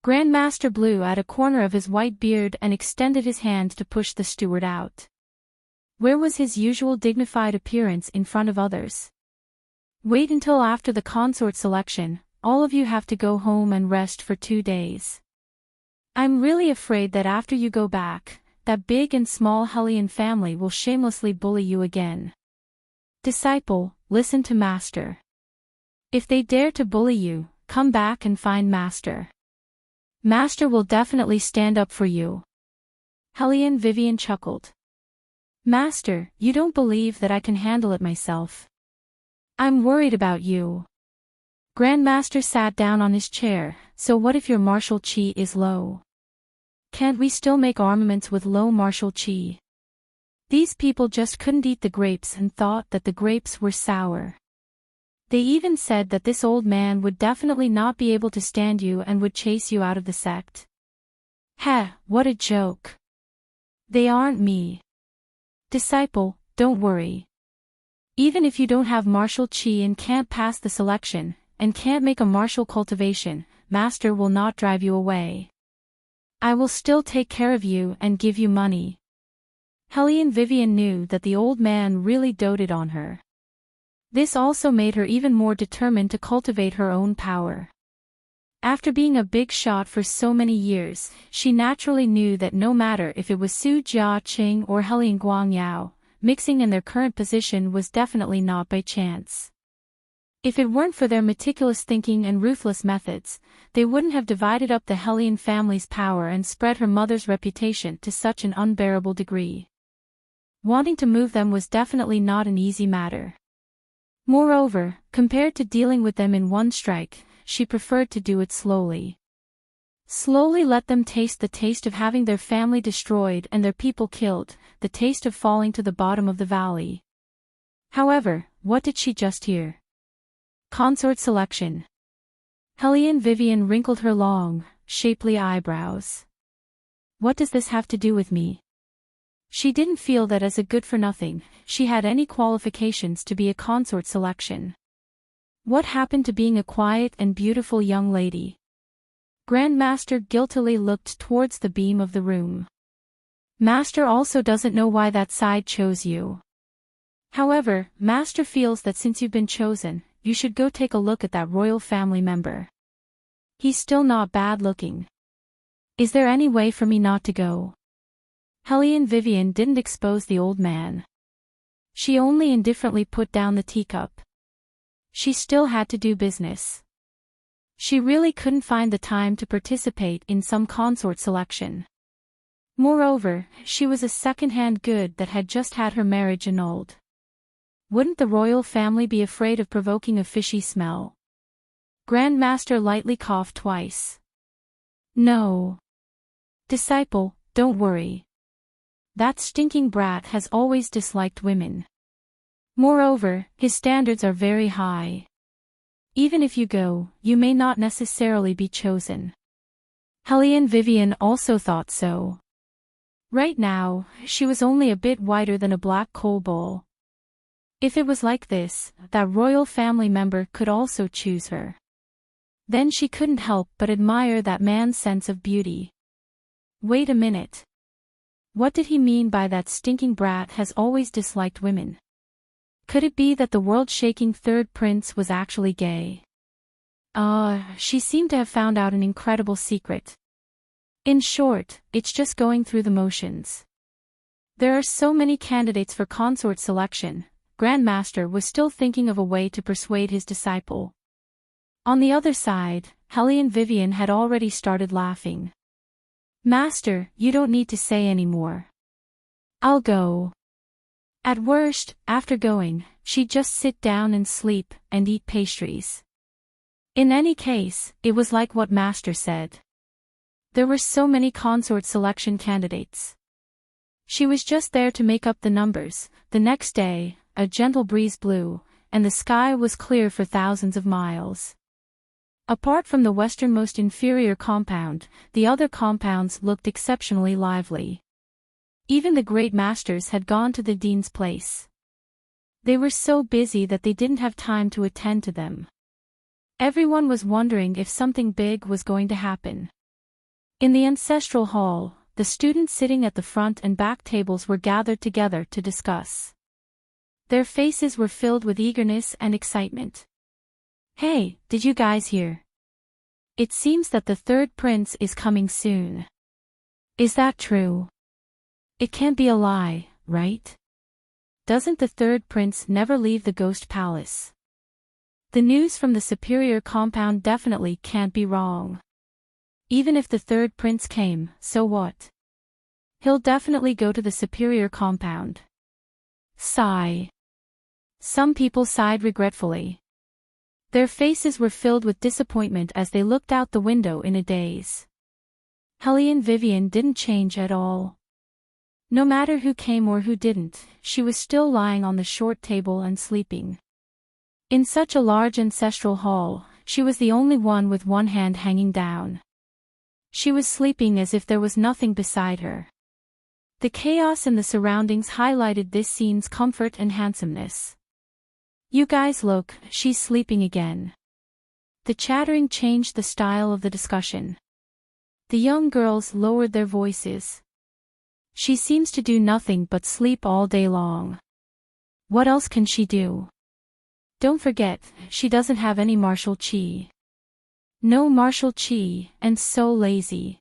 Grandmaster blew at a corner of his white beard and extended his hand to push the steward out. Where was his usual dignified appearance in front of others? Wait until after the consort selection, all of you have to go home and rest for 2 days. I'm really afraid that after you go back, that big and small Hellion family will shamelessly bully you again. Disciple, listen to Master. If they dare to bully you, come back and find Master. Master will definitely stand up for you. Hellion Vivian chuckled. Master, you don't believe that I can handle it myself. I'm worried about you. Grandmaster sat down on his chair. So what if your martial chi is low? Can't we still make armaments with low martial chi? These people just couldn't eat the grapes and thought that the grapes were sour. They even said that this old man would definitely not be able to stand you and would chase you out of the sect. Heh, what a joke. They aren't me. Disciple, don't worry. Even if you don't have martial chi and can't pass the selection, and can't make a martial cultivation, Master will not drive you away. I will still take care of you and give you money. Hellion Vivian knew that the old man really doted on her. This also made her even more determined to cultivate her own power. After being a big shot for so many years, she naturally knew that no matter if it was Su Jia Qing or Hellion Guangyao, mixing in their current position was definitely not by chance. If it weren't for their meticulous thinking and ruthless methods, they wouldn't have divided up the Hellion family's power and spread her mother's reputation to such an unbearable degree. Wanting to move them was definitely not an easy matter. Moreover, compared to dealing with them in one strike, she preferred to do it slowly. Slowly let them taste the taste of having their family destroyed and their people killed, the taste of falling to the bottom of the valley. However, what did she just hear? Consort selection. Hellion Vivian wrinkled her long, shapely eyebrows. What does this have to do with me? She didn't feel that as a good-for-nothing, she had any qualifications to be a consort selection. What happened to being a quiet and beautiful young lady? Grandmaster guiltily looked towards the beam of the room. Master also doesn't know why that side chose you. However, Master feels that since you've been chosen, you should go take a look at that royal family member. He's still not bad looking. Is there any way for me not to go? Helene Vivian didn't expose the old man. She only indifferently put down the teacup. She still had to do business. She really couldn't find the time to participate in some consort selection. Moreover, she was a second-hand good that had just had her marriage annulled. Wouldn't the royal family be afraid of provoking a fishy smell? Grandmaster lightly coughed twice. No. Disciple, don't worry. That stinking brat has always disliked women. Moreover, his standards are very high. Even if you go, you may not necessarily be chosen. Helene Vivian also thought so. Right now, she was only a bit whiter than a black coal bowl. If it was like this, that royal family member could also choose her. Then she couldn't help but admire that man's sense of beauty. Wait a minute. What did he mean by that stinking brat has always disliked women? Could it be that the world-shaking third prince was actually gay? She seemed to have found out an incredible secret. In short, it's just going through the motions. There are so many candidates for consort selection. Grandmaster was still thinking of a way to persuade his disciple. On the other side, Helene Vivian had already started laughing. Master, you don't need to say any more. I'll go. At worst, after going, she'd just sit down and sleep, and eat pastries. In any case, it was like what Master said. There were so many consort selection candidates. She was just there to make up the numbers. The next day, a gentle breeze blew, and the sky was clear for thousands of miles. Apart from the westernmost inferior compound, the other compounds looked exceptionally lively. Even the great masters had gone to the dean's place. They were so busy that they didn't have time to attend to them. Everyone was wondering if something big was going to happen. In the ancestral hall, the students sitting at the front and back tables were gathered together to discuss. Their faces were filled with eagerness and excitement. Hey, did you guys hear? It seems that the third prince is coming soon. Is that true? It can't be a lie, right? Doesn't the third prince never leave the ghost palace? The news from the superior compound definitely can't be wrong. Even if the third prince came, so what? He'll definitely go to the superior compound. Sigh. Some people sighed regretfully. Their faces were filled with disappointment as they looked out the window in a daze. Helene Vivian didn't change at all. No matter who came or who didn't, she was still lying on the short table and sleeping. In such a large ancestral hall, she was the only one with one hand hanging down. She was sleeping as if there was nothing beside her. The chaos in the surroundings highlighted this scene's comfort and handsomeness. You guys look, she's sleeping again. The chattering changed the style of the discussion. The young girls lowered their voices. She seems to do nothing but sleep all day long. What else can she do? Don't forget, she doesn't have any martial chi. No martial chi, and so lazy.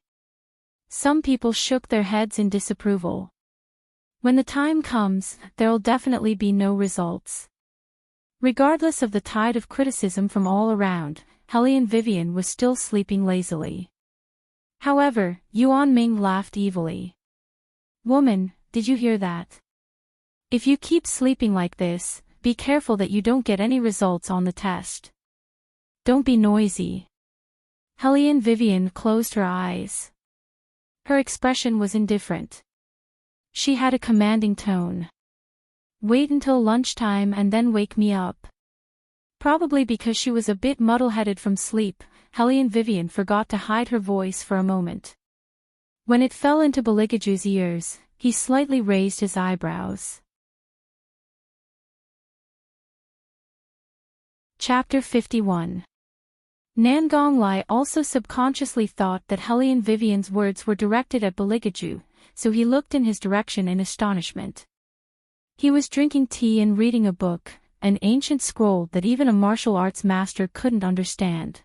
Some people shook their heads in disapproval. When the time comes, there'll definitely be no results. Regardless of the tide of criticism from all around, Helene Vivian was still sleeping lazily. However, Yuan Ming laughed evilly. Woman, did you hear that? If you keep sleeping like this, be careful that you don't get any results on the test. Don't be noisy. Helene Vivian closed her eyes. Her expression was indifferent. She had a commanding tone. Wait until lunchtime and then wake me up. Probably because she was a bit muddle-headed from sleep, Helene Vivian forgot to hide her voice for a moment. When it fell into Beligaju's ears, he slightly raised his eyebrows. Chapter 51. Nangonglai also subconsciously thought that Hellion Vivian's words were directed at Beligaju, so he looked in his direction in astonishment. He was drinking tea and reading a book, an ancient scroll that even a martial arts master couldn't understand.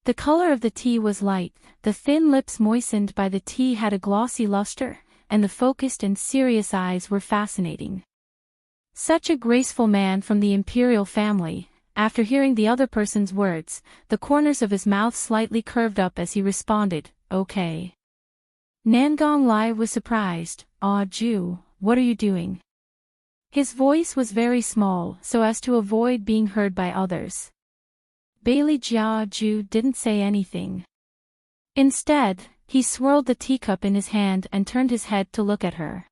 The color of the tea was light, the thin lips moistened by the tea had a glossy luster, and the focused and serious eyes were fascinating. Such a graceful man from the imperial family. After hearing the other person's words, the corners of his mouth slightly curved up as he responded, "Okay." Nangonglai was surprised. "Ah, Ju, what are you doing?" His voice was very small so as to avoid being heard by others. Bailey Jia Ju didn't say anything. Instead, he swirled the teacup in his hand and turned his head to look at her.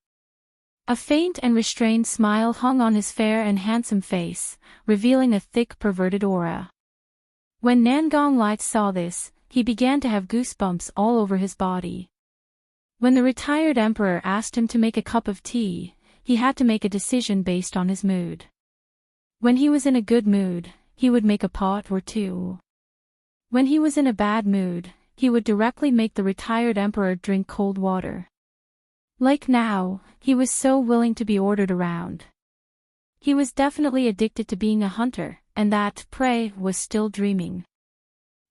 A faint and restrained smile hung on his fair and handsome face, revealing a thick perverted aura. When Nangonglai saw this, he began to have goosebumps all over his body. When the retired emperor asked him to make a cup of tea, he had to make a decision based on his mood. When he was in a good mood, he would make a pot or two. When he was in a bad mood, he would directly make the retired emperor drink cold water. Like now, he was so willing to be ordered around. He was definitely addicted to being a hunter, and that prey was still dreaming.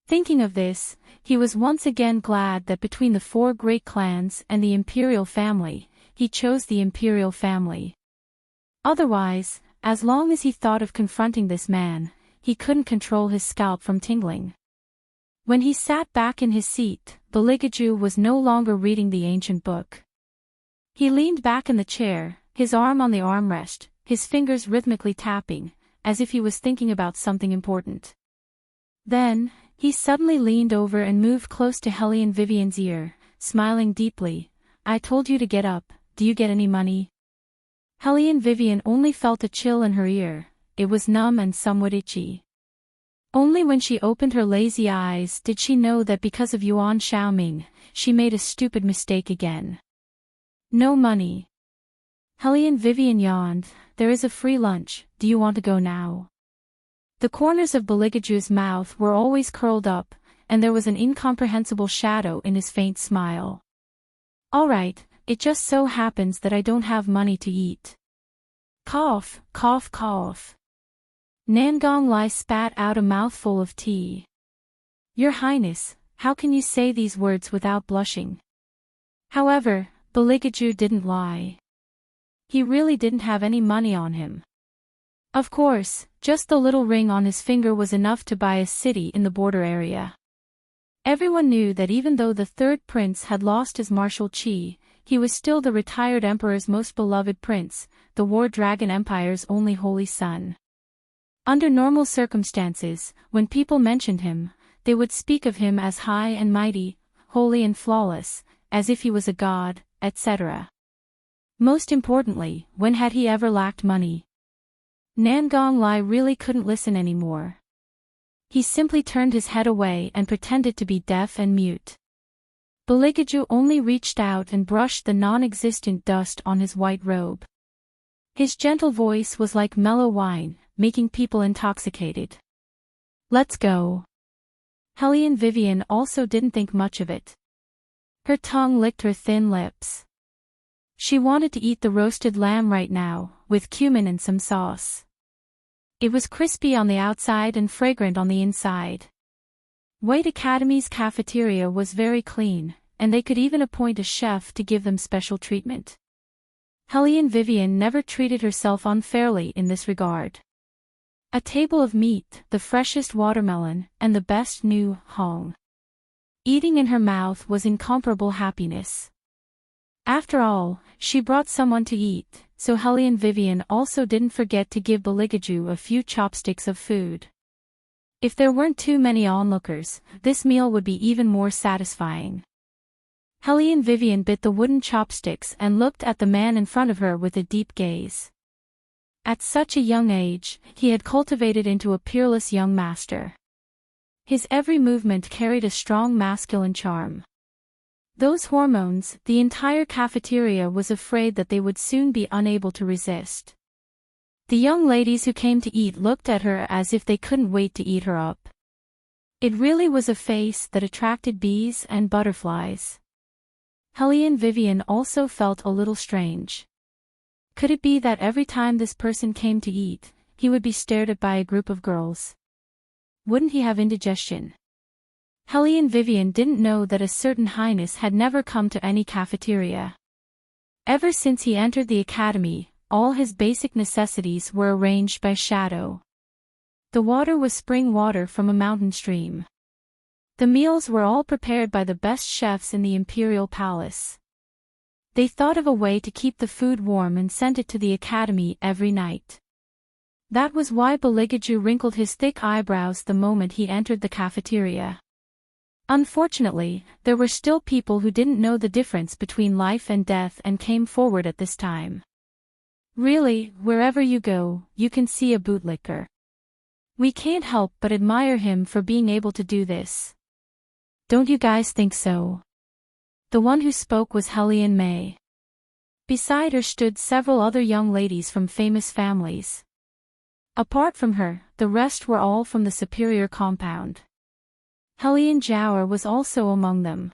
Thinking of this, he was once again glad that between the 4 great clans and the imperial family, he chose the imperial family. Otherwise, as long as he thought of confronting this man, he couldn't control his scalp from tingling. When he sat back in his seat, Beligaju was no longer reading the ancient book. He leaned back in the chair, his arm on the armrest, his fingers rhythmically tapping, as if he was thinking about something important. Then, he suddenly leaned over and moved close to Hellion Vivian's ear, smiling deeply. "I told you to get up, do you get any money?" Hellion Vivian only felt a chill in her ear, it was numb and somewhat itchy. Only when she opened her lazy eyes did she know that because of Yuan Xiaoming, she made a stupid mistake again. "No money." Hellion Vivian yawned. "There is a free lunch, do you want to go now?" The corners of Beligaju's mouth were always curled up, and there was an incomprehensible shadow in his faint smile. "All right, it just so happens that I don't have money to eat." Cough, cough, cough. Nangonglai spat out a mouthful of tea. "Your Highness, how can you say these words without blushing?" However, Beligaju didn't lie. He really didn't have any money on him. Of course, just the little ring on his finger was enough to buy a city in the border area. Everyone knew that even though the 3rd prince had lost his martial chi, he was still the retired emperor's most beloved prince, the War Dragon Empire's only holy son. Under normal circumstances, when people mentioned him, they would speak of him as high and mighty, holy and flawless, as if he was a god, etc. Most importantly, when had he ever lacked money? Nangonglai really couldn't listen anymore. He simply turned his head away and pretended to be deaf and mute. Beligaju only reached out and brushed the non-existent dust on his white robe. His gentle voice was like mellow wine, making people intoxicated. "Let's go." Hellion Vivian also didn't think much of it. Her tongue licked her thin lips. She wanted to eat the roasted lamb right now, with cumin and some sauce. It was crispy on the outside and fragrant on the inside. White Academy's cafeteria was very clean, and they could even appoint a chef to give them special treatment. Hellion Vivian never treated herself unfairly in this regard. A table of meat, the freshest watermelon, and the best new hong. Eating in her mouth was incomparable happiness. After all, she brought someone to eat, so Hellion Vivian also didn't forget to give Beligaju a few chopsticks of food. If there weren't too many onlookers, this meal would be even more satisfying. Hellion Vivian bit the wooden chopsticks and looked at the man in front of her with a deep gaze. At such a young age, he had cultivated into a peerless young master. His every movement carried a strong masculine charm. Those hormones, the entire cafeteria was afraid that they would soon be unable to resist. The young ladies who came to eat looked at her as if they couldn't wait to eat her up. It really was a face that attracted bees and butterflies. Hellion Vivian also felt a little strange. Could it be that every time this person came to eat, he would be stared at by a group of girls? Wouldn't he have indigestion? Hellion Vivian didn't know that a certain highness had never come to any cafeteria. Ever since he entered the academy, all his basic necessities were arranged by shadow. The water was spring water from a mountain stream. The meals were all prepared by the best chefs in the imperial palace. They thought of a way to keep the food warm and sent it to the academy every night. That was why Beligaju wrinkled his thick eyebrows the moment he entered the cafeteria. Unfortunately, there were still people who didn't know the difference between life and death and came forward at this time. Really, wherever you go, you can see a bootlicker. We can't help but admire him for being able to do this. Don't you guys think so? The one who spoke was Hellion May. Beside her stood several other young ladies from famous families. Apart from her, the rest were all from the superior compound. Hellion Jower was also among them.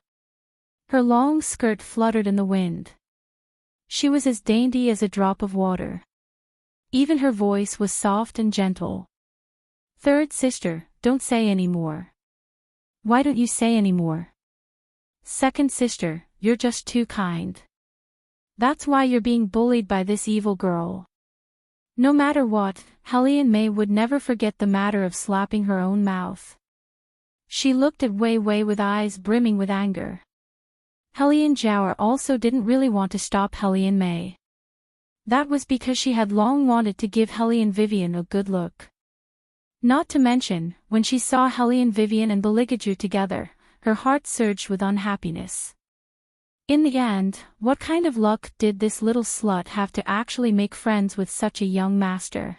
Her long skirt fluttered in the wind. She was as dainty as a drop of water. Even her voice was soft and gentle. Third sister, don't say any more. Why don't you say any more? Second sister, you're just too kind. That's why you're being bullied by this evil girl. No matter what, Hellion May would never forget the matter of slapping her own mouth. She looked at Wei Wei with eyes brimming with anger. Hellion Jower also didn't really want to stop Hellion May. That was because she had long wanted to give Hellion Vivian a good look. Not to mention, when she saw Hellion Vivian and Beligaju together, her heart surged with unhappiness. In the end, what kind of luck did this little slut have to actually make friends with such a young master?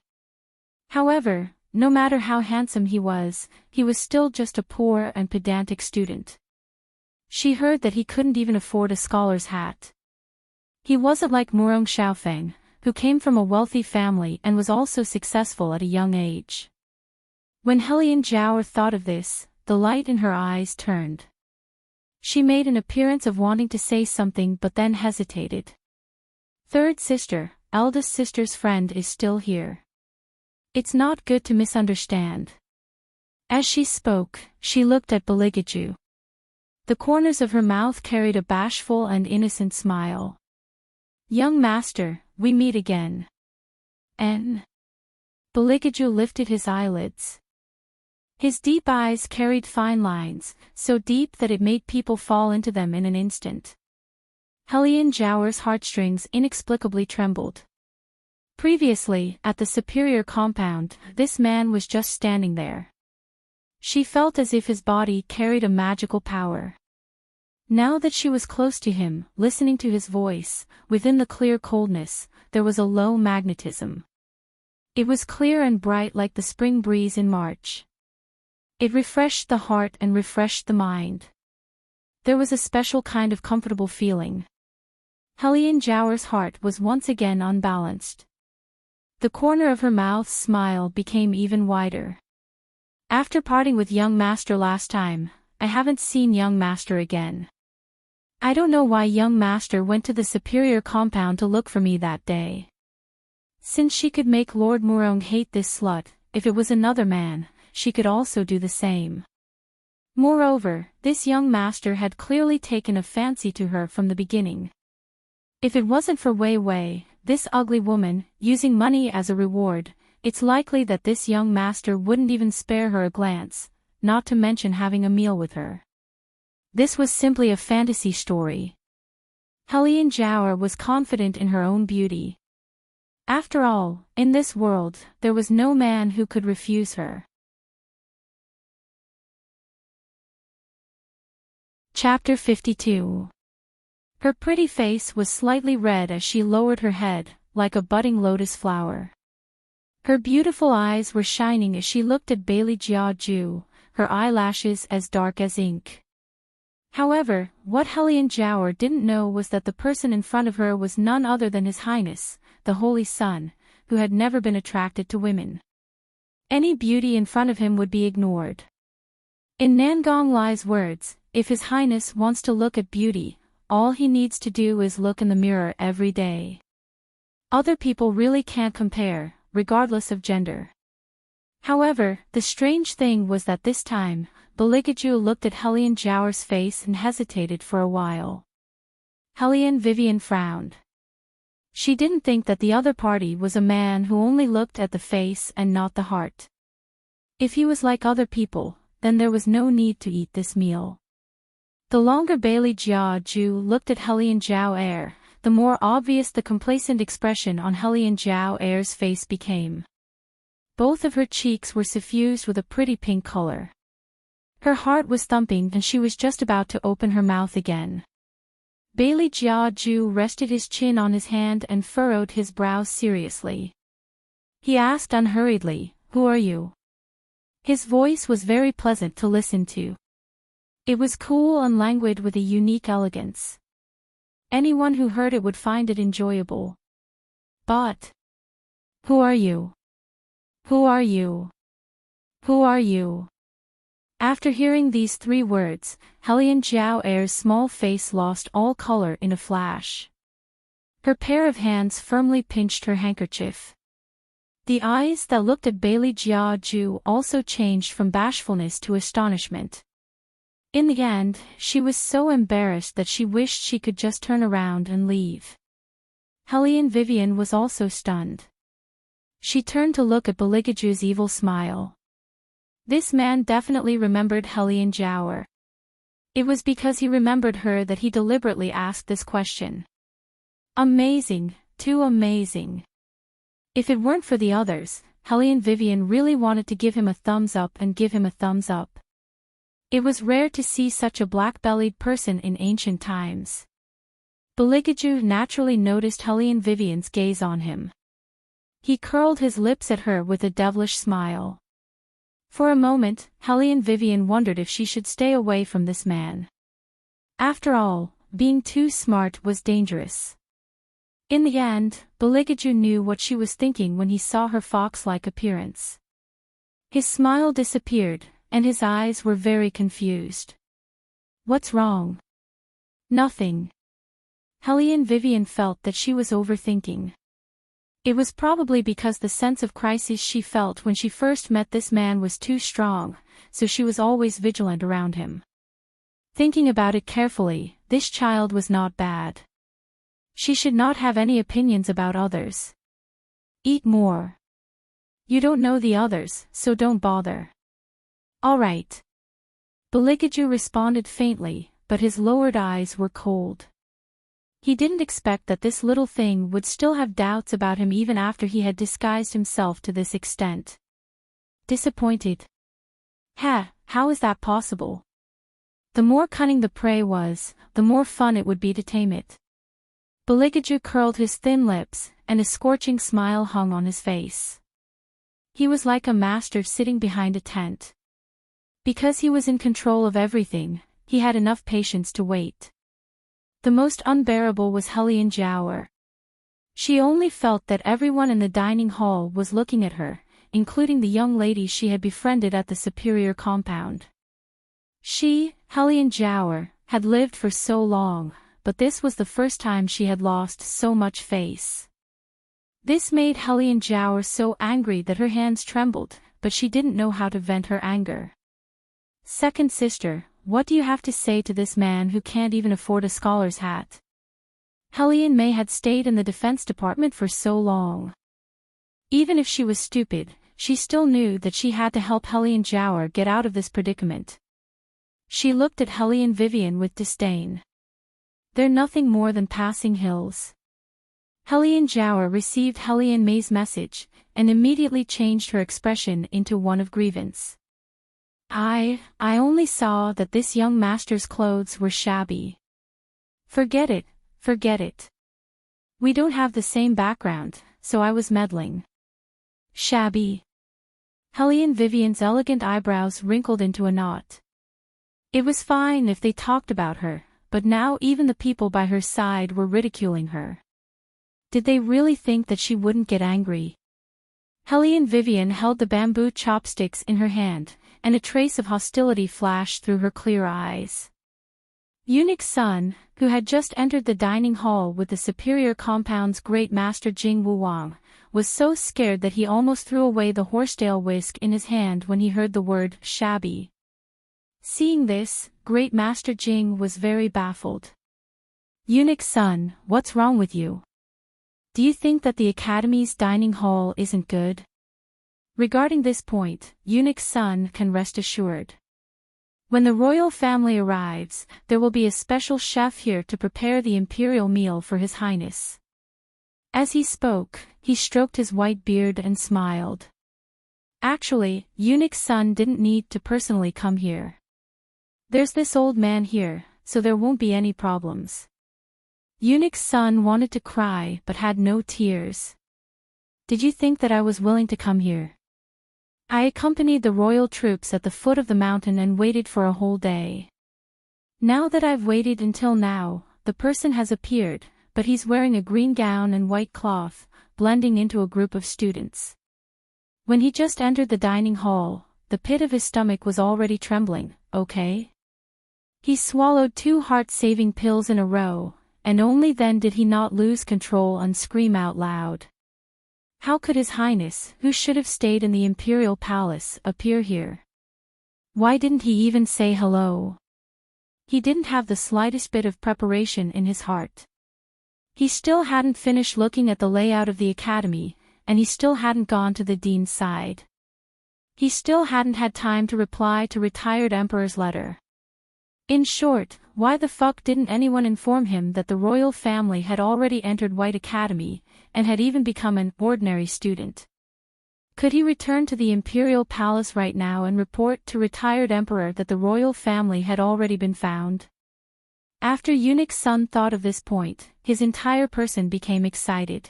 However, no matter how handsome he was still just a poor and pedantic student. She heard that he couldn't even afford a scholar's hat. He wasn't like Murong Xiaofeng, who came from a wealthy family and was also successful at a young age. When Hellion Jower thought of this, the light in her eyes turned. She made an appearance of wanting to say something but then hesitated. Third sister, eldest sister's friend is still here. It's not good to misunderstand. As she spoke, she looked at Beligaju. The corners of her mouth carried a bashful and innocent smile. Young master, we meet again. Beligaju lifted his eyelids. His deep eyes carried fine lines, so deep that it made people fall into them in an instant. Hellion Jower's heartstrings inexplicably trembled. Previously, at the superior compound, this man was just standing there. She felt as if his body carried a magical power. Now that she was close to him, listening to his voice, within the clear coldness, there was a low magnetism. It was clear and bright like the spring breeze in March. It refreshed the heart and refreshed the mind. There was a special kind of comfortable feeling. Hellion Jower's heart was once again unbalanced. The corner of her mouth's smile became even wider. After parting with young master last time, I haven't seen young master again. I don't know why young master went to the superior compound to look for me that day. Since she could make Lord Murong hate this slut, if it was another man, she could also do the same. Moreover, this young master had clearly taken a fancy to her from the beginning. If it wasn't for Wei Wei, this ugly woman, using money as a reward, it's likely that this young master wouldn't even spare her a glance, not to mention having a meal with her. This was simply a fantasy story. Hellion Jower was confident in her own beauty. After all, in this world, there was no man who could refuse her. Chapter 52. Her pretty face was slightly red as she lowered her head, like a budding lotus flower. Her beautiful eyes were shining as she looked at Bailey Jiaju, her eyelashes as dark as ink. However, what Hellion Jower didn't know was that the person in front of her was none other than His Highness, the Holy Sun, who had never been attracted to women. Any beauty in front of him would be ignored. In Nangong Lai's words, if His Highness wants to look at beauty, all he needs to do is look in the mirror every day. Other people really can't compare, regardless of gender. However, the strange thing was that this time, Beligaju looked at Hellion Jiao's face and hesitated for a while. Hellion Vivian frowned. She didn't think that the other party was a man who only looked at the face and not the heart. If he was like other people, then there was no need to eat this meal. The longer Bailey Jia Ju looked at Hellion Jiao Air, the more obvious the complacent expression on Hellion Jiao Air's face became. Both of her cheeks were suffused with a pretty pink color. Her heart was thumping and she was just about to open her mouth again. Bailey Jia Ju rested his chin on his hand and furrowed his brows seriously. He asked unhurriedly, "Who are you?" His voice was very pleasant to listen to. It was cool and languid with a unique elegance. Anyone who heard it would find it enjoyable. But, "Who are you? Who are you? Who are you?" After hearing these 3 words, Hellion Jiao Air's small face lost all color in a flash. Her pair of hands firmly pinched her handkerchief. The eyes that looked at Bailey Jia Ju also changed from bashfulness to astonishment. In the end, she was so embarrassed that she wished she could just turn around and leave. Hellion Vivian was also stunned. She turned to look at Beligaju's evil smile. This man definitely remembered Hellion Jiao. It was because he remembered her that he deliberately asked this question. Amazing, too amazing. If it weren't for the others, Hellion Vivian really wanted to give him a thumbs up and give him a thumbs up. It was rare to see such a black-bellied person in ancient times. Beligaju naturally noticed Hellion Vivian's gaze on him. He curled his lips at her with a devilish smile. For a moment, Hellion Vivian wondered if she should stay away from this man. After all, being too smart was dangerous. In the end, Beligaju knew what she was thinking when he saw her fox-like appearance. His smile disappeared, and his eyes were very confused. "What's wrong?" "Nothing." Hellion Vivian felt that she was overthinking. It was probably because the sense of crisis she felt when she first met this man was too strong, so she was always vigilant around him. Thinking about it carefully, this child was not bad. She should not have any opinions about others. Eat more. You don't know the others, so don't bother. All right. Beligaju responded faintly, but his lowered eyes were cold. He didn't expect that this little thing would still have doubts about him even after he had disguised himself to this extent. Disappointed. How is that possible? The more cunning the prey was, the more fun it would be to tame it. Beligaju curled his thin lips, and a scorching smile hung on his face. He was like a master sitting behind a tent. Because he was in control of everything, he had enough patience to wait. The most unbearable was Hellion Jiao. She only felt that everyone in the dining hall was looking at her, including the young lady she had befriended at the superior compound. She, Hellion Jiao, had lived for so long, but this was the first time she had lost so much face. This made Hellion Jiao so angry that her hands trembled, but she didn't know how to vent her anger. "Second sister, what do you have to say to this man who can't even afford a scholar's hat?" Hellion May had stayed in the defense department for so long. Even if she was stupid, she still knew that she had to help Hellion Jiao get out of this predicament. She looked at Hellion Vivian with disdain. "They're nothing more than passing hills." Hellion Jiao received Hellion May's message, and immediately changed her expression into one of grievance. I only saw that this young master's clothes were shabby." Forget it. We don't have the same background, so I was meddling." "Shabby?" Hellion Vivian's elegant eyebrows wrinkled into a knot. It was fine if they talked about her, but now even the people by her side were ridiculing her. Did they really think that she wouldn't get angry? Hellion Vivian held the bamboo chopsticks in her hand, and a trace of hostility flashed through her clear eyes. Eunuch Sun, who had just entered the dining hall with the superior compound's great master Jing Wuwang, was so scared that he almost threw away the horsetail whisk in his hand when he heard the word shabby. Seeing this, Great Master Jing was very baffled. Eunuch Sun, what's wrong with you? Do you think that the Academy's dining hall isn't good? Regarding this point, Eunuch Sun can rest assured. When the royal family arrives, there will be a special chef here to prepare the imperial meal for His Highness. As he spoke, he stroked his white beard and smiled. Actually, Eunuch Sun didn't need to personally come here. There's this old man here, so there won't be any problems. Eunuch Sun wanted to cry but had no tears. Did you think that I was willing to come here? I accompanied the royal troops at the foot of the mountain and waited for a whole day. Now that I've waited until now, the person has appeared, but he's wearing a green gown and white cloth, blending into a group of students. When he just entered the dining hall, the pit of his stomach was already trembling, okay? He swallowed 2 heart-saving pills in a row, and only then did he not lose control and scream out loud. How could His Highness, who should have stayed in the Imperial Palace, appear here? Why didn't he even say hello? He didn't have the slightest bit of preparation in his heart. He still hadn't finished looking at the layout of the academy, and he still hadn't gone to the dean's side. He still hadn't had time to reply to retired Emperor's letter. In short, why the fuck didn't anyone inform him that the royal family had already entered White Academy, and had even become an ordinary student? Could he return to the Imperial Palace right now and report to retired Emperor that the royal family had already been found? After Eunuch Sun thought of this point, his entire person became excited.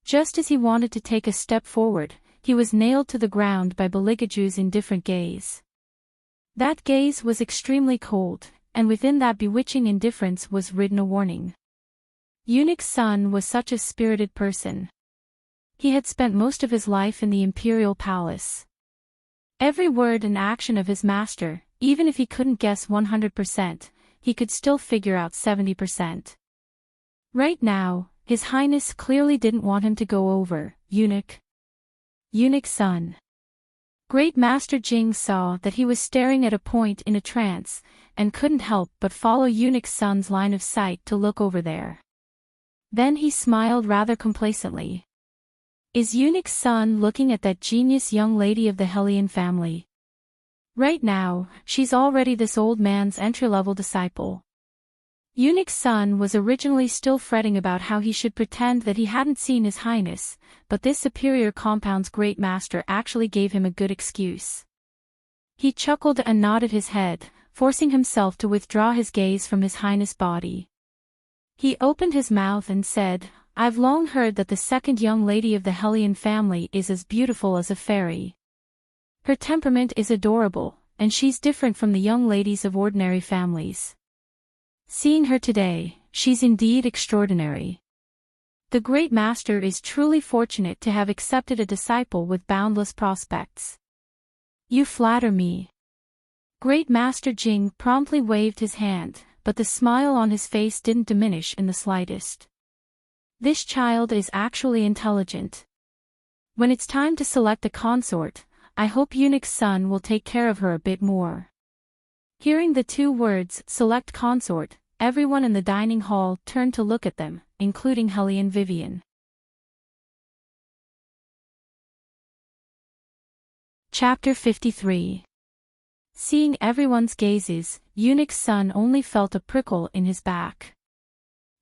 Just as he wanted to take a step forward, he was nailed to the ground by Beligaju's indifferent gaze. That gaze was extremely cold, and within that bewitching indifference was written a warning. Eunuch Sun was such a spirited person. He had spent most of his life in the Imperial Palace. Every word and action of his master, even if he couldn't guess 100%, he could still figure out 70%. Right now, His Highness clearly didn't want him to go over, Eunuch Sun. Great Master Jing saw that he was staring at a point in a trance, and couldn't help but follow Eunuch Sun's line of sight to look over there. Then he smiled rather complacently. Is Eunuch Sun looking at that genius young lady of the Hellion family? Right now, she's already this old man's entry-level disciple. Eunuch Sun was originally still fretting about how he should pretend that he hadn't seen His Highness, but this superior compound's great master actually gave him a good excuse. He chuckled and nodded his head, forcing himself to withdraw his gaze from His Highness' body. He opened his mouth and said, I've long heard that the second young lady of the Hellion family is as beautiful as a fairy. Her temperament is adorable, and she's different from the young ladies of ordinary families. Seeing her today, she's indeed extraordinary. The great master is truly fortunate to have accepted a disciple with boundless prospects. You flatter me. Great Master Jing promptly waved his hand, but the smile on his face didn't diminish in the slightest. This child is actually intelligent. When it's time to select a consort, I hope Eunuch Sun will take care of her a bit more. Hearing the 2 words, select consort, everyone in the dining hall turned to look at them, including Hellion Vivian. Chapter 53. Seeing everyone's gazes, Eunuch Sun only felt a prickle in his back.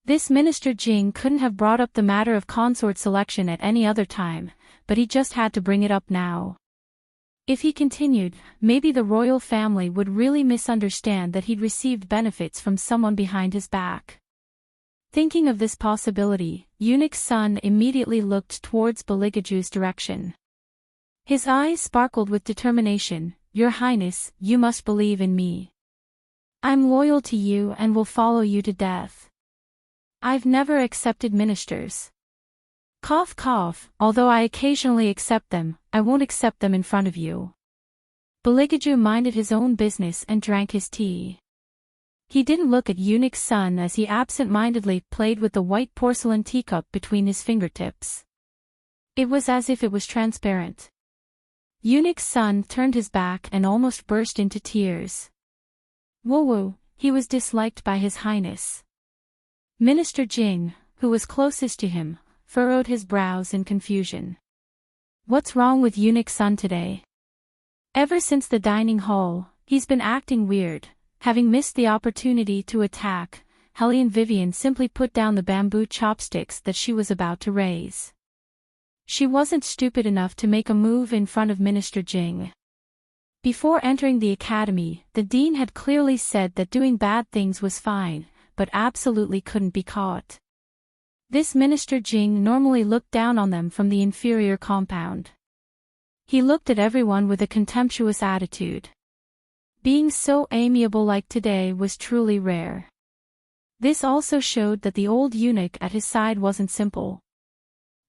This Minister Jing couldn't have brought up the matter of consort selection at any other time, but he just had to bring it up now. If he continued, maybe the royal family would really misunderstand that he'd received benefits from someone behind his back. Thinking of this possibility, Eunuch Sun immediately looked towards Beligaju's direction. His eyes sparkled with determination. Your Highness, you must believe in me. I'm loyal to you and will follow you to death. I've never accepted ministers. Cough cough, although I occasionally accept them, I won't accept them in front of you. Beligaju minded his own business and drank his tea. He didn't look at Eunuch's son as he absent-mindedly played with the white porcelain teacup between his fingertips. It was as if it was transparent. Eunuch's son turned his back and almost burst into tears. Woo, he was disliked by His Highness. Minister Jing, who was closest to him, furrowed his brows in confusion. What's wrong with Eunuch's son today? Ever since the dining hall, he's been acting weird. Having missed the opportunity to attack, Hellion Vivian simply put down the bamboo chopsticks that she was about to raise. She wasn't stupid enough to make a move in front of Minister Jing. Before entering the academy, the dean had clearly said that doing bad things was fine, but absolutely couldn't be caught. This Minister Jing normally looked down on them from the inferior compound. He looked at everyone with a contemptuous attitude. Being so amiable like today was truly rare. This also showed that the old eunuch at his side wasn't simple.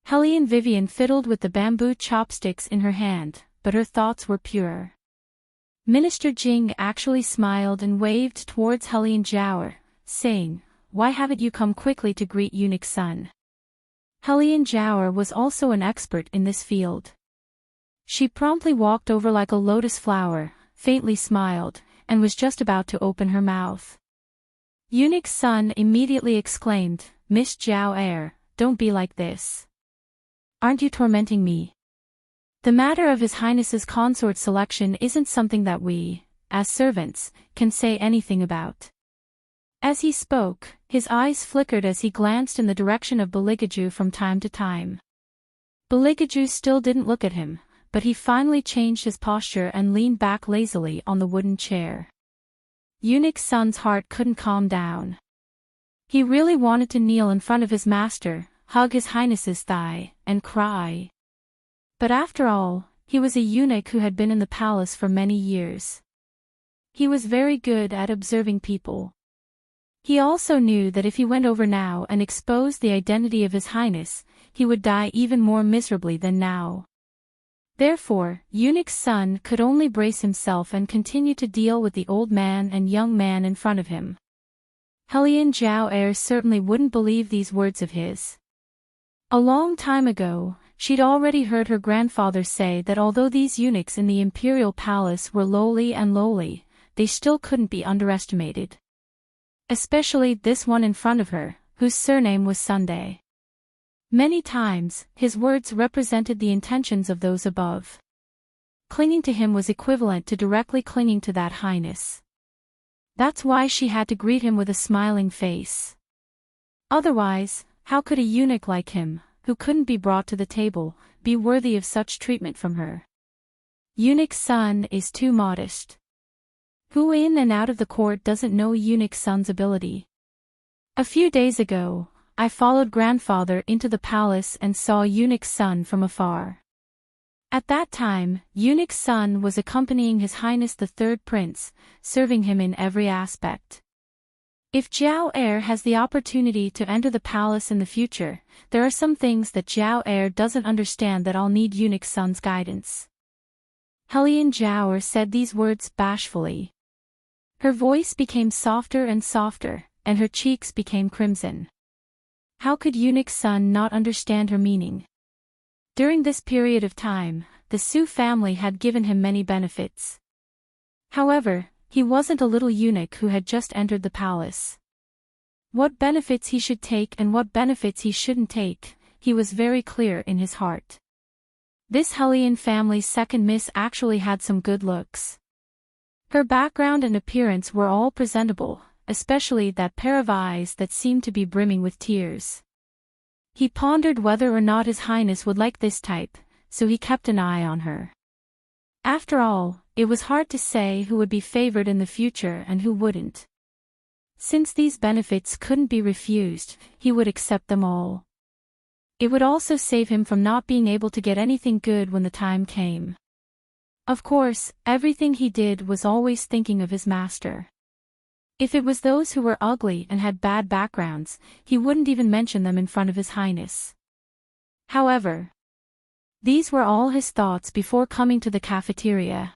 Hellion Vivian fiddled with the bamboo chopsticks in her hand, but her thoughts were pure. Minister Jing actually smiled and waved towards Hellion Jiao, saying, "Why haven't you come quickly to greet Eunuch's son?" Hellion Jiao was also an expert in this field. She promptly walked over like a lotus flower, faintly smiled, and was just about to open her mouth. Eunuch's son immediately exclaimed, "Miss Jiao, don't be like this. Aren't you tormenting me? The matter of His Highness's consort selection isn't something that we, as servants, can say anything about." As he spoke, his eyes flickered as he glanced in the direction of Beligaju from time to time. Beligaju still didn't look at him, but he finally changed his posture and leaned back lazily on the wooden chair. Eunuch's son's heart couldn't calm down. He really wanted to kneel in front of his master, hug His Highness's thigh, and cry. But after all, he was a eunuch who had been in the palace for many years. He was very good at observing people. He also knew that if he went over now and exposed the identity of His Highness, he would die even more miserably than now. Therefore, Eunuch's son could only brace himself and continue to deal with the old man and young man in front of him. Hellion Jiao certainly wouldn't believe these words of his. A long time ago, she'd already heard her grandfather say that although these eunuchs in the imperial palace were lowly, they still couldn't be underestimated. Especially this one in front of her, whose surname was Sunday. Many times, his words represented the intentions of those above. Clinging to him was equivalent to directly clinging to that highness. That's why she had to greet him with a smiling face. Otherwise, how could a eunuch like him, who couldn't be brought to the table, be worthy of such treatment from her? Eunuch's son is too modest. Who in and out of the court doesn't know Eunuch's son's ability? A few days ago, I followed grandfather into the palace and saw Eunuch's son from afar. At that time, Eunuch's son was accompanying His Highness the Third Prince, serving him in every aspect. If Jiao has the opportunity to enter the palace in the future, there are some things that Jiao doesn't understand that I'll need Eunuch's son's guidance. Hellion Jiao said these words bashfully. Her voice became softer and softer, and her cheeks became crimson. How could Eunuch's son not understand her meaning? During this period of time, the Su family had given him many benefits. However, he wasn't a little eunuch who had just entered the palace. What benefits he should take and what benefits he shouldn't take, he was very clear in his heart. This Hellion family's second miss actually had some good looks. Her background and appearance were all presentable, especially that pair of eyes that seemed to be brimming with tears. He pondered whether or not His Highness would like this type, so he kept an eye on her. After all, it was hard to say who would be favored in the future and who wouldn't. Since these benefits couldn't be refused, he would accept them all. It would also save him from not being able to get anything good when the time came. Of course, everything he did was always thinking of his master. If it was those who were ugly and had bad backgrounds, he wouldn't even mention them in front of His Highness. However, these were all his thoughts before coming to the cafeteria.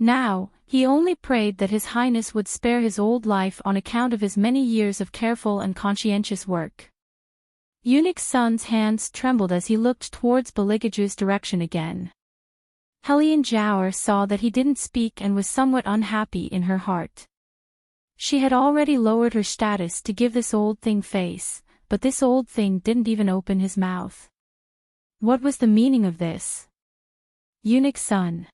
Now, he only prayed that His Highness would spare his old life on account of his many years of careful and conscientious work. Eunuch Sun's hands trembled as he looked towards Beligaju's direction again. Hellion Jower saw that he didn't speak and was somewhat unhappy in her heart. She had already lowered her status to give this old thing face, but this old thing didn't even open his mouth. What was the meaning of this? Eunuch Sun.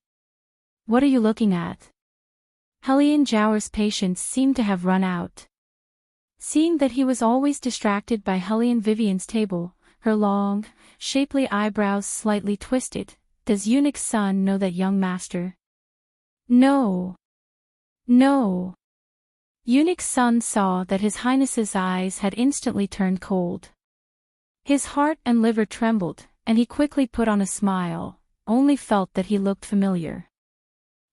What are you looking at? Hellion Jower's patience seemed to have run out. Seeing that he was always distracted by Hellion Vivian's table, her long, shapely eyebrows slightly twisted, does Eunuch Sun know that young master? No. No. Eunuch Sun saw that His Highness's eyes had instantly turned cold. His heart and liver trembled, and he quickly put on a smile, only felt that he looked familiar.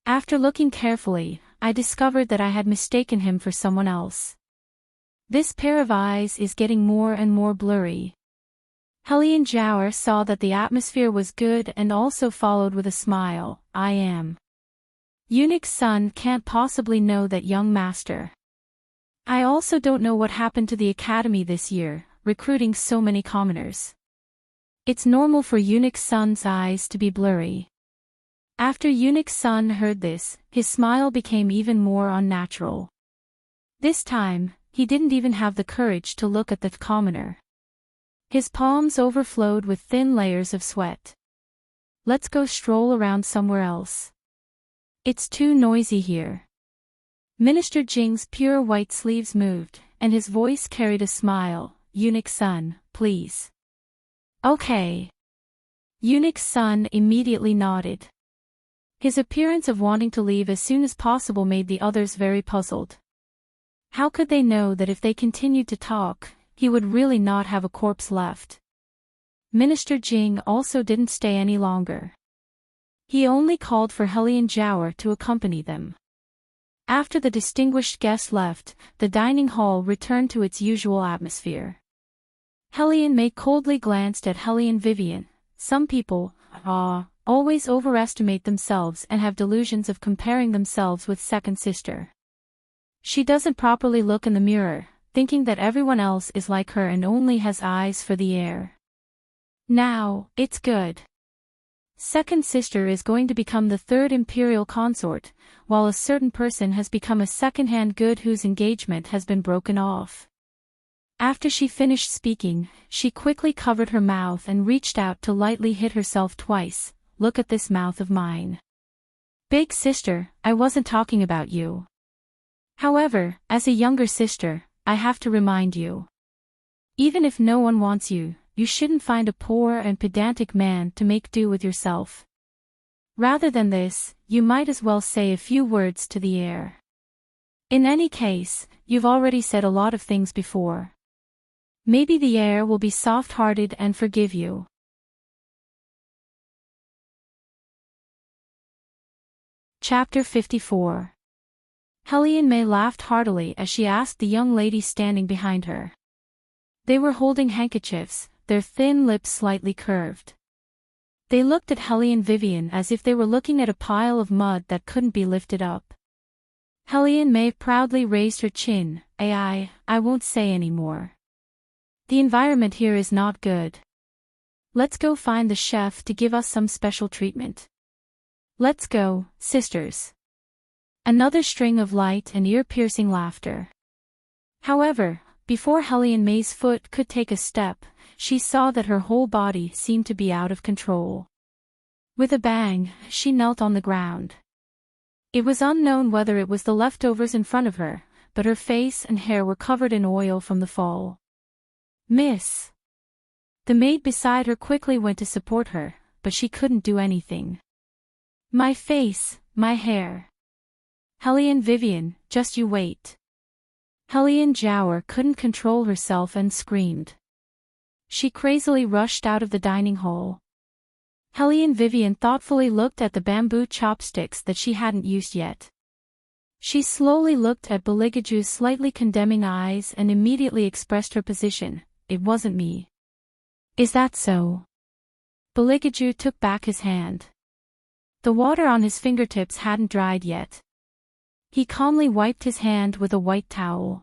After looking carefully, I discovered that I had mistaken him for someone else. This pair of eyes is getting more and more blurry. Hellion Jower saw that the atmosphere was good and also followed with a smile, I am. Eunuch Sun can't possibly know that young master. I also don't know what happened to the academy this year, recruiting so many commoners. It's normal for Eunuch Sun's eyes to be blurry. After Eunuch Sun heard this, his smile became even more unnatural. This time, he didn't even have the courage to look at the commoner. His palms overflowed with thin layers of sweat. Let's go stroll around somewhere else. It's too noisy here. Minister Jing's pure white sleeves moved, and his voice carried a smile. Eunuch Sun, please. Okay. Eunuch Sun immediately nodded. His appearance of wanting to leave as soon as possible made the others very puzzled. How could they know that if they continued to talk, he would really not have a corpse left? Minister Jing also didn't stay any longer. He only called for Hellion Jower to accompany them. After the distinguished guest left, the dining hall returned to its usual atmosphere. Hellion May coldly glanced at Hellion Vivian. Some people, always overestimate themselves and have delusions of comparing themselves with second sister. She doesn't properly look in the mirror, thinking that everyone else is like her and only has eyes for the air. Now, it's good. Second sister is going to become the third imperial consort, while a certain person has become a second-hand good whose engagement has been broken off. After she finished speaking, she quickly covered her mouth and reached out to lightly hit herself twice. Look at this mouth of mine. Big sister, I wasn't talking about you. However, as a younger sister, I have to remind you. Even if no one wants you, you shouldn't find a poor and pedantic man to make do with yourself. Rather than this, you might as well say a few words to the air. In any case, you've already said a lot of things before. Maybe the air will be soft-hearted and forgive you. Chapter 54. Hellion May laughed heartily as she asked the young lady standing behind her. They were holding handkerchiefs, their thin lips slightly curved. They looked at Hellion Vivian as if they were looking at a pile of mud that couldn't be lifted up. Hellion May proudly raised her chin. I won't say any more. The environment here is not good. Let's go find the chef to give us some special treatment. Let's go, sisters. Another string of light and ear-piercing laughter. However, before Hellion May's foot could take a step, she saw that her whole body seemed to be out of control. With a bang, she knelt on the ground. It was unknown whether it was the leftovers in front of her, but her face and hair were covered in oil from the fall. Miss! The maid beside her quickly went to support her, but she couldn't do anything. My face, my hair. Hellion Vivian, just you wait. Hellion Jower couldn't control herself and screamed. She crazily rushed out of the dining hall. Hellion Vivian thoughtfully looked at the bamboo chopsticks that she hadn't used yet. She slowly looked at Beligaju's slightly condemning eyes and immediately expressed her position. It wasn't me. Is that so? Beligaju took back his hand. The water on his fingertips hadn't dried yet. He calmly wiped his hand with a white towel.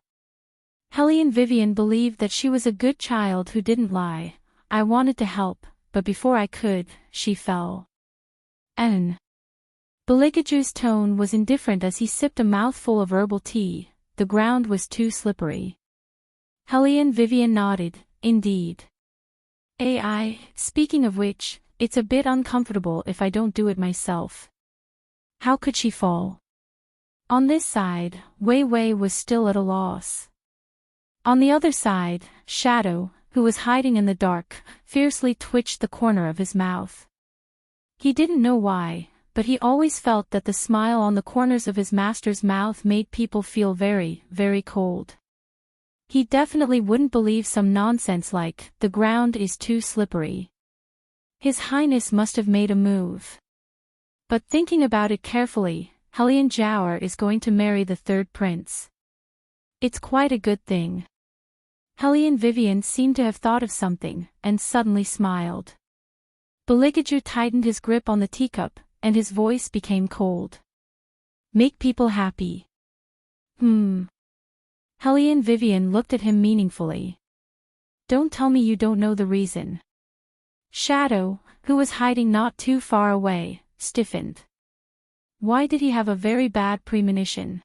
Helene Vivian believed that she was a good child who didn't lie. I wanted to help, but before I could, she fell. Beligaju's tone was indifferent as he sipped a mouthful of herbal tea. The ground was too slippery. Helene Vivian nodded, indeed. Speaking of which, it's a bit uncomfortable if I don't do it myself. How could she fall? On this side, Wei Wei was still at a loss. On the other side, Shadow, who was hiding in the dark, fiercely twitched the corner of his mouth. He didn't know why, but he always felt that the smile on the corners of his master's mouth made people feel very, very cold. He definitely wouldn't believe some nonsense like, the ground is too slippery. His Highness must have made a move. But thinking about it carefully, Helian Jiaoer is going to marry the third prince. It's quite a good thing. Helene Vivian seemed to have thought of something, and suddenly smiled. Beligaju tightened his grip on the teacup, and his voice became cold. Make people happy. Helene Vivian looked at him meaningfully. Don't tell me you don't know the reason. Shadow, who was hiding not too far away, stiffened. Why did he have a very bad premonition?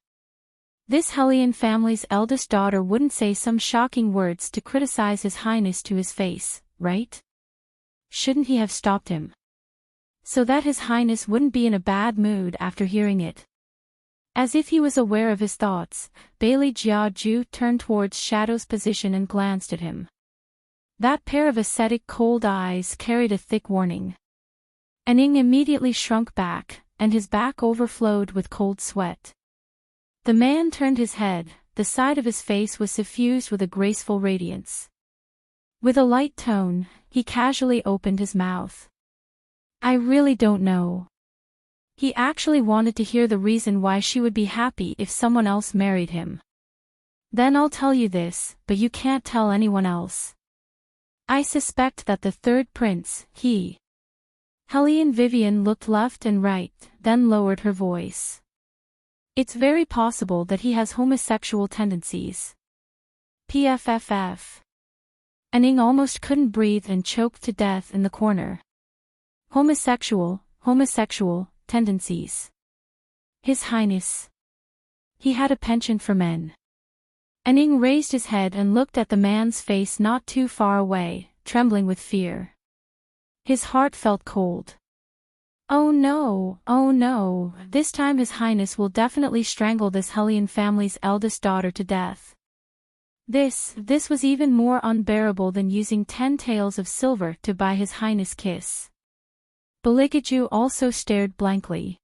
This Hellion family's eldest daughter wouldn't say some shocking words to criticize His Highness to his face, right? Shouldn't he have stopped him? So that His Highness wouldn't be in a bad mood after hearing it. As if he was aware of his thoughts, Bailey Jiaju turned towards Shadow's position and glanced at him. That pair of ascetic cold eyes carried a thick warning. Aning immediately shrunk back, and his back overflowed with cold sweat. The man turned his head, the side of his face was suffused with a graceful radiance. With a light tone, he casually opened his mouth. I really don't know. He actually wanted to hear the reason why she would be happy if someone else married him. Then I'll tell you this, but you can't tell anyone else. I suspect that the third prince, Helene Vivian looked left and right, then lowered her voice. It's very possible that he has homosexual tendencies. PFFF. Aning almost couldn't breathe and choked to death in the corner. Homosexual tendencies. His Highness. He had a penchant for men. Aning raised his head and looked at the man's face not too far away, trembling with fear. His heart felt cold. Oh no, this time His Highness will definitely strangle this Hellion family's eldest daughter to death. This was even more unbearable than using 10 taels of silver to buy His Highness kiss. Beligaju also stared blankly.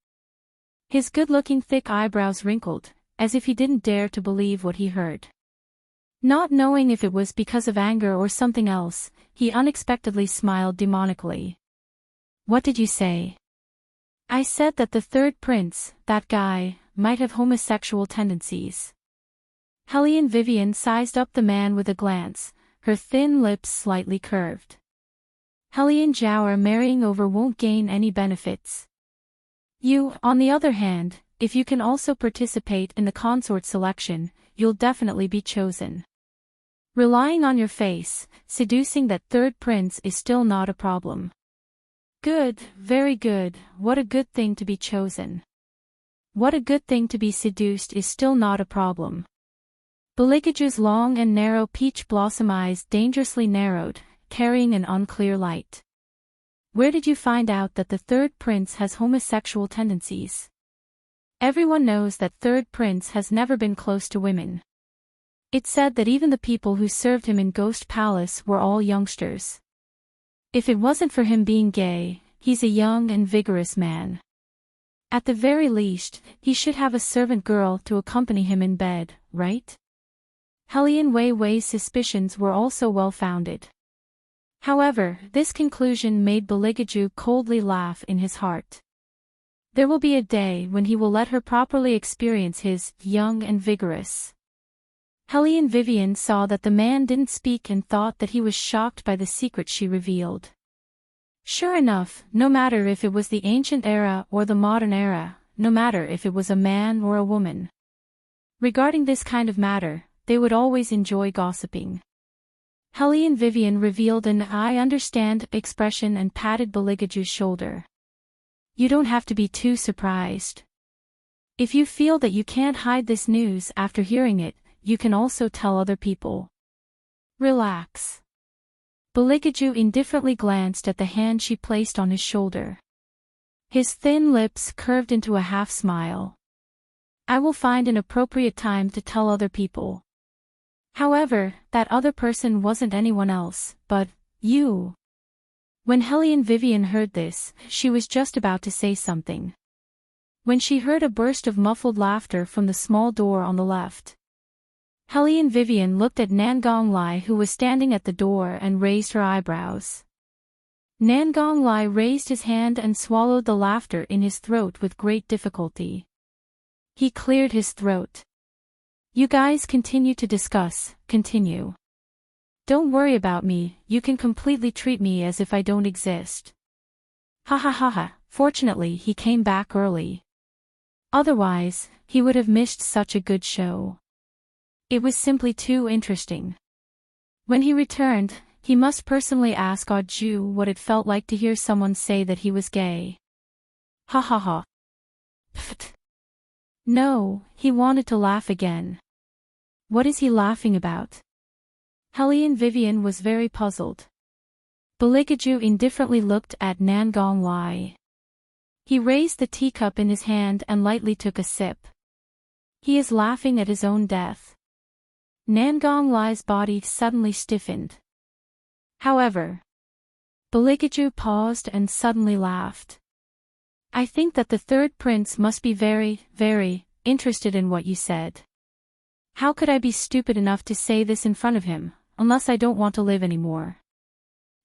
His good-looking thick eyebrows wrinkled, as if he didn't dare to believe what he heard. Not knowing if it was because of anger or something else, he unexpectedly smiled demonically. What did you say? I said that the third prince, that guy, might have homosexual tendencies. Helene Vivian sized up the man with a glance, her thin lips slightly curved. Helian Jiaoer marrying over won't gain any benefits. You, on the other hand, if you can also participate in the consort selection, you'll definitely be chosen. Relying on your face, seducing that third prince is still not a problem. Good, very good, what a good thing to be chosen. What a good thing to be seduced is still not a problem. Beligaju's long and narrow peach blossom eyes dangerously narrowed, carrying an unclear light. Where did you find out that the third prince has homosexual tendencies? Everyone knows that third prince has never been close to women. It's said that even the people who served him in Ghost Palace were all youngsters. If it wasn't for him being gay, he's a young and vigorous man. At the very least, he should have a servant girl to accompany him in bed, right? Hellion Wei Wei's suspicions were also well-founded. However, this conclusion made Beligaju coldly laugh in his heart. There will be a day when he will let her properly experience his young and vigorous. Helene Vivian saw that the man didn't speak and thought that he was shocked by the secret she revealed. Sure enough, no matter if it was the ancient era or the modern era, no matter if it was a man or a woman. Regarding this kind of matter, they would always enjoy gossiping. Helene Vivian revealed an "I understand" expression and patted Beligaju's shoulder. You don't have to be too surprised. If you feel that you can't hide this news after hearing it, you can also tell other people. Relax. Beligaju indifferently glanced at the hand she placed on his shoulder. His thin lips curved into a half-smile. I will find an appropriate time to tell other people. However, that other person wasn't anyone else, but you. When Helene Vivian heard this, she was just about to say something, when she heard a burst of muffled laughter from the small door on the left. Helene Vivian looked at Nangong Lai, who was standing at the door, and raised her eyebrows. Nangong Lai raised his hand and swallowed the laughter in his throat with great difficulty. He cleared his throat. You guys continue to discuss, continue. Don't worry about me, you can completely treat me as if I don't exist. Ha ha ha ha, fortunately he came back early. Otherwise, he would have missed such a good show. It was simply too interesting. When he returned, he must personally ask Audju what it felt like to hear someone say that he was gay. Ha ha ha. Pfft. No, he wanted to laugh again. What is he laughing about? Helene Vivian was very puzzled. Beligaju indifferently looked at Nangong Lai. He raised the teacup in his hand and lightly took a sip. He is laughing at his own death. Nangong Lai's body suddenly stiffened. However, Beligaju paused and suddenly laughed. I think that the third prince must be very, very interested in what you said. How could I be stupid enough to say this in front of him, unless I don't want to live anymore?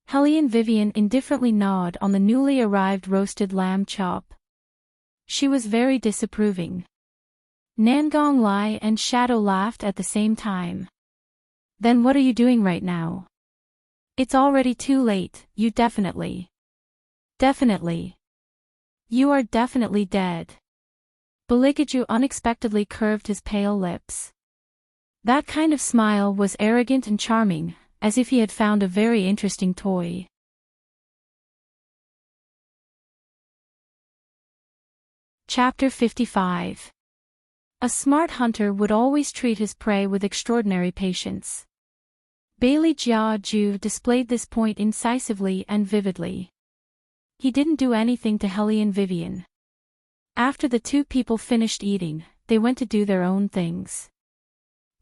Helene Vivian indifferently gnawed on the newly arrived roasted lamb chop. She was very disapproving. Nangong Lai and Shadow laughed at the same time. Then what are you doing right now? It's already too late, you definitely. Definitely. You are definitely dead. Beligaju unexpectedly curved his pale lips. That kind of smile was arrogant and charming, as if he had found a very interesting toy. Chapter 55. A smart hunter would always treat his prey with extraordinary patience. Bailey Jia Ju displayed this point incisively and vividly. He didn't do anything to Helene Vivian. After the two people finished eating, they went to do their own things.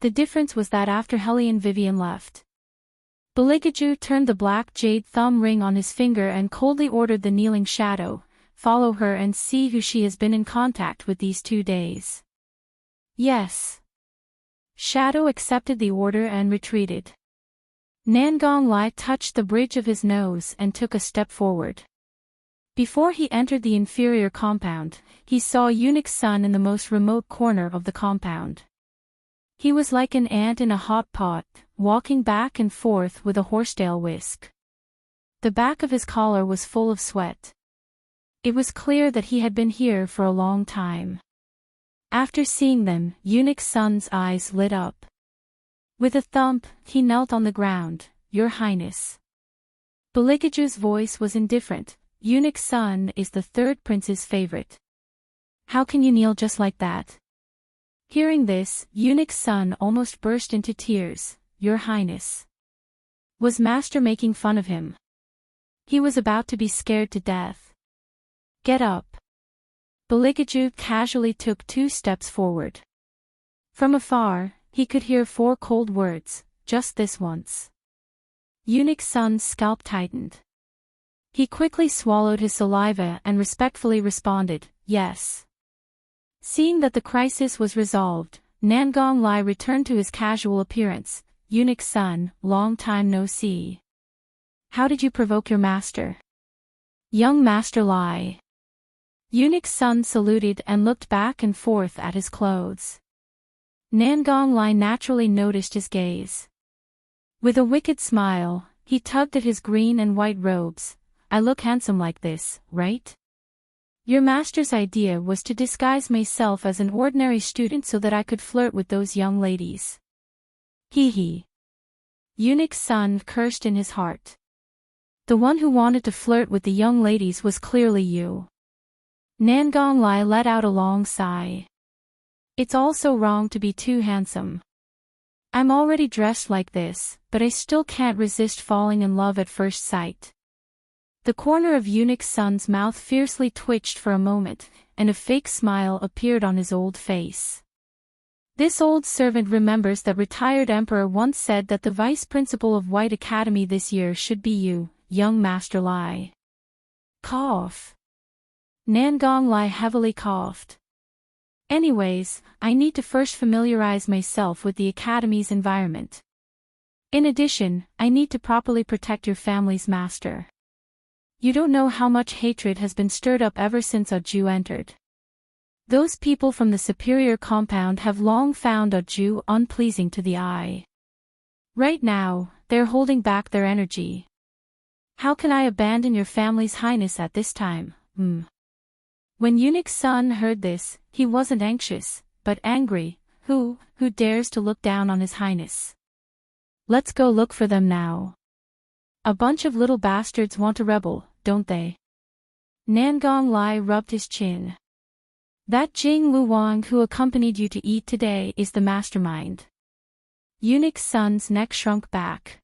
The difference was that after Helene Vivian left, Beligaju turned the black jade thumb ring on his finger and coldly ordered the kneeling Shadow, follow her and see who she has been in contact with these 2 days. Yes. Shadow accepted the order and retreated. Nangong Lai touched the bridge of his nose and took a step forward. Before he entered the inferior compound, he saw Eunuch Sun in the most remote corner of the compound. He was like an ant in a hot pot, walking back and forth with a horsetail whisk. The back of his collar was full of sweat. It was clear that he had been here for a long time. After seeing them, Eunuch Sun's eyes lit up. With a thump, he knelt on the ground. Your Highness. Beligaju's voice was indifferent. Eunuch Sun is the third prince's favorite. How can you kneel just like that? Hearing this, Eunuch Sun almost burst into tears. Your Highness. Was Master making fun of him? He was about to be scared to death. Get up. Beligaju casually took 2 steps forward. From afar, he could hear 4 cold words, just this once. Eunuch Sun's scalp tightened. He quickly swallowed his saliva and respectfully responded, yes. Seeing that the crisis was resolved, Nangong Lai returned to his casual appearance. Eunuch Sun, long time no see. How did you provoke your master? Young Master Lai. Eunuch Sun saluted and looked back and forth at his clothes. Nangong Lai naturally noticed his gaze. With a wicked smile, he tugged at his green and white robes. I look handsome like this, right? Your master's idea was to disguise myself as an ordinary student so that I could flirt with those young ladies. Hee hee. Eunuch's son cursed in his heart. The one who wanted to flirt with the young ladies was clearly you. Nangong Lai let out a long sigh. It's also wrong to be too handsome. I'm already dressed like this, but I still can't resist falling in love at first sight. The corner of Eunuch's son's mouth fiercely twitched for a moment, and a fake smile appeared on his old face. This old servant remembers that retired emperor once said that the vice principal of White Academy this year should be you, young Master Lai. Cough. Nangong Lai heavily coughed. Anyways, I need to first familiarize myself with the Academy's environment. In addition, I need to properly protect your family's master. You don't know how much hatred has been stirred up ever since Ju entered. Those people from the superior compound have long found Ju unpleasing to the eye. Right now, they're holding back their energy. How can I abandon your family's highness at this time? When Eunuch's son heard this, he wasn't anxious, but angry. Who dares to look down on his highness? Let's go look for them now. A bunch of little bastards want to rebel, don't they? Nangong Lai rubbed his chin. That Jing Luwang who accompanied you to eat today is the mastermind. Eunuch's son's neck shrunk back.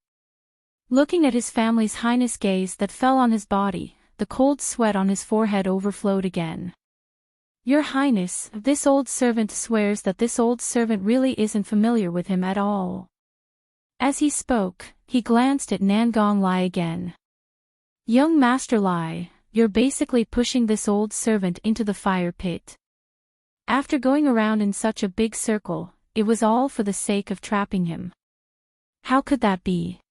Looking at his family's highness gaze that fell on his body, the cold sweat on his forehead overflowed again. Your highness, this old servant swears that this old servant really isn't familiar with him at all. As he spoke, he glanced at Nangong Lai again. Young Master Lai, you're basically pushing this old servant into the fire pit. After going around in such a big circle, it was all for the sake of trapping him. How could that be?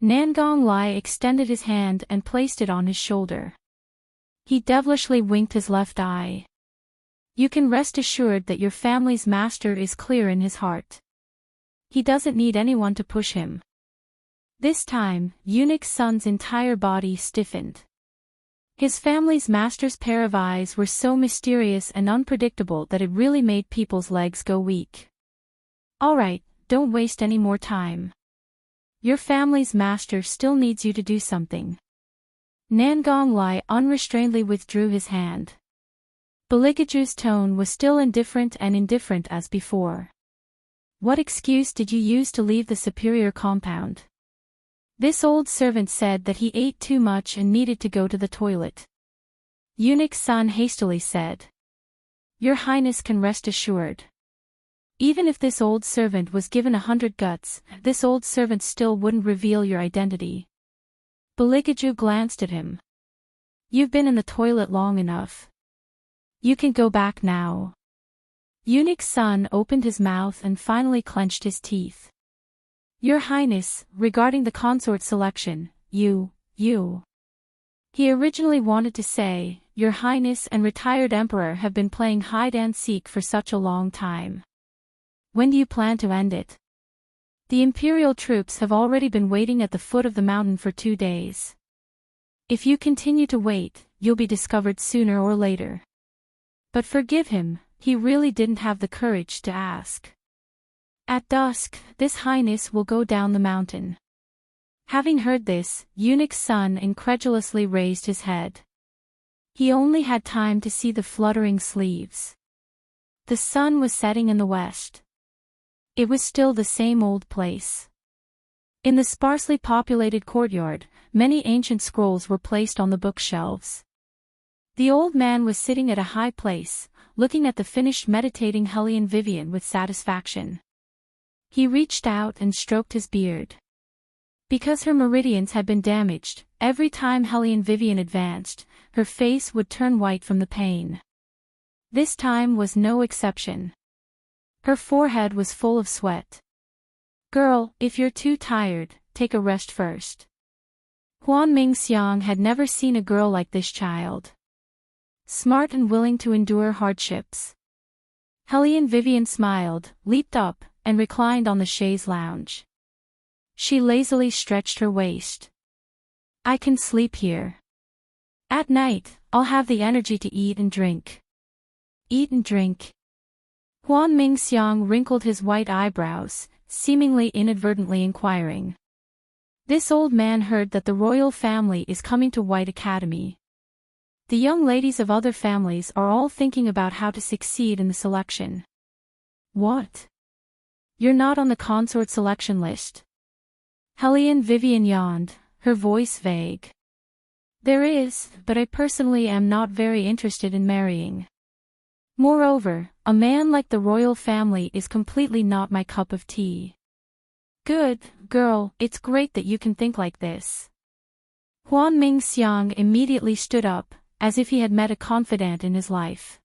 Nangong Lai extended his hand and placed it on his shoulder. He devilishly winked his left eye. You can rest assured that your family's master is clear in his heart. He doesn't need anyone to push him. This time, Eunuch's son's entire body stiffened. His family's master's pair of eyes were so mysterious and unpredictable that it really made people's legs go weak. Alright, don't waste any more time. Your family's master still needs you to do something. Nangong Lai unrestrainedly withdrew his hand. Beligaju's tone was still indifferent as before. What excuse did you use to leave the superior compound? This old servant said that he ate too much and needed to go to the toilet. Eunuch's son hastily said. Your highness can rest assured. Even if this old servant was given 100 guts, this old servant still wouldn't reveal your identity. Beligaju glanced at him. You've been in the toilet long enough. You can go back now. Eunuch's son opened his mouth and finally clenched his teeth. Your highness, regarding the consort selection, you. He originally wanted to say, Your highness and retired emperor have been playing hide and seek for such a long time. When do you plan to end it? The imperial troops have already been waiting at the foot of the mountain for 2 days. If you continue to wait, you'll be discovered sooner or later. But forgive him, he really didn't have the courage to ask. At dusk, this highness will go down the mountain. Having heard this, Eunuch's son incredulously raised his head. He only had time to see the fluttering sleeves. The sun was setting in the west. It was still the same old place. In the sparsely populated courtyard, many ancient scrolls were placed on the bookshelves. The old man was sitting at a high place, looking at the finished meditating Hellion Vivian with satisfaction. He reached out and stroked his beard. Because her meridians had been damaged, every time Hellion Vivian advanced, her face would turn white from the pain. This time was no exception. Her forehead was full of sweat. Girl, if you're too tired, take a rest first. Huan Mingxiang had never seen a girl like this child. Smart and willing to endure hardships. Hellion Vivian smiled, leaped up, and reclined on the chaise lounge. She lazily stretched her waist. I can sleep here. At night, I'll have the energy to eat and drink. Eat and drink. Huan Mingxiang wrinkled his white eyebrows, seemingly inadvertently inquiring. This old man heard that the royal family is coming to White Academy. The young ladies of other families are all thinking about how to succeed in the selection. What? You're not on the consort selection list? Hellion Vivian yawned, her voice vague. There is, but I personally am not very interested in marrying. Moreover, a man like the royal family is completely not my cup of tea. Good, girl, it's great that you can think like this. Huan Mingxiang immediately stood up, as if he had met a confidant in his life.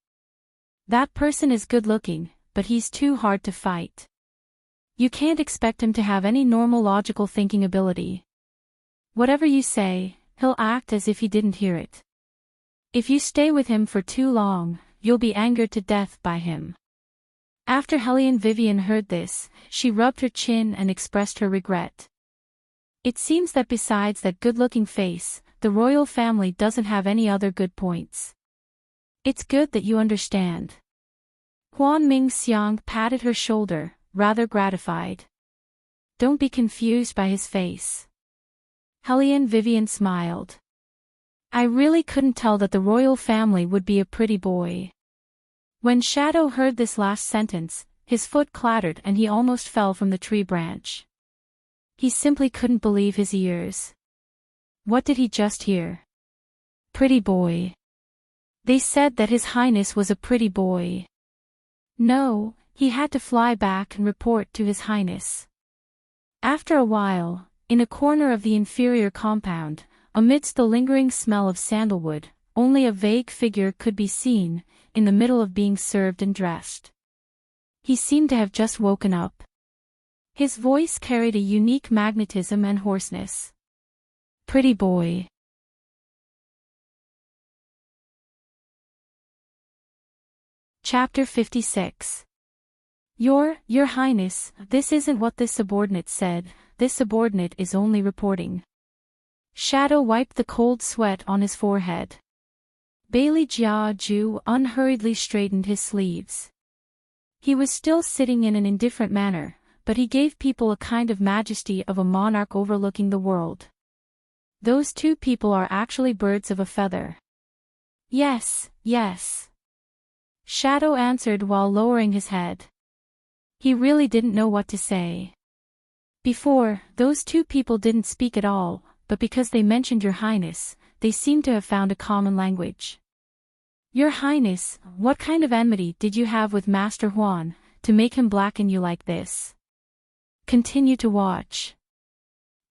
That person is good-looking, but he's too hard to fight. You can't expect him to have any normal logical thinking ability. Whatever you say, he'll act as if he didn't hear it. If you stay with him for too long, you'll be angered to death by him. After Hellion Vivian heard this, she rubbed her chin and expressed her regret. It seems that besides that good-looking face, the royal family doesn't have any other good points. It's good that you understand. Huan Mingxiang patted her shoulder, rather gratified. Don't be confused by his face. Hellion Vivian smiled. I really couldn't tell that the royal family would be a pretty boy. When Shadow heard this last sentence, his foot clattered and he almost fell from the tree branch. He simply couldn't believe his ears. What did he just hear? Pretty boy. They said that His Highness was a pretty boy. No, he had to fly back and report to His Highness. After a while, in a corner of the inferior compound, amidst the lingering smell of sandalwood, only a vague figure could be seen, in the middle of being served and dressed. He seemed to have just woken up. His voice carried a unique magnetism and hoarseness. Pretty boy. Chapter 56. Your Highness, this isn't what this subordinate said, this subordinate is only reporting. Shadow wiped the cold sweat on his forehead. Bailey Jiaju unhurriedly straightened his sleeves. He was still sitting in an indifferent manner, but he gave people a kind of majesty of a monarch overlooking the world. Those two people are actually birds of a feather. Yes, yes. Shadow answered while lowering his head. He really didn't know what to say. Before, those two people didn't speak at all, but because they mentioned Your Highness, they seemed to have found a common language. Your Highness, what kind of enmity did you have with Master Huan, to make him blacken you like this? Continue to watch.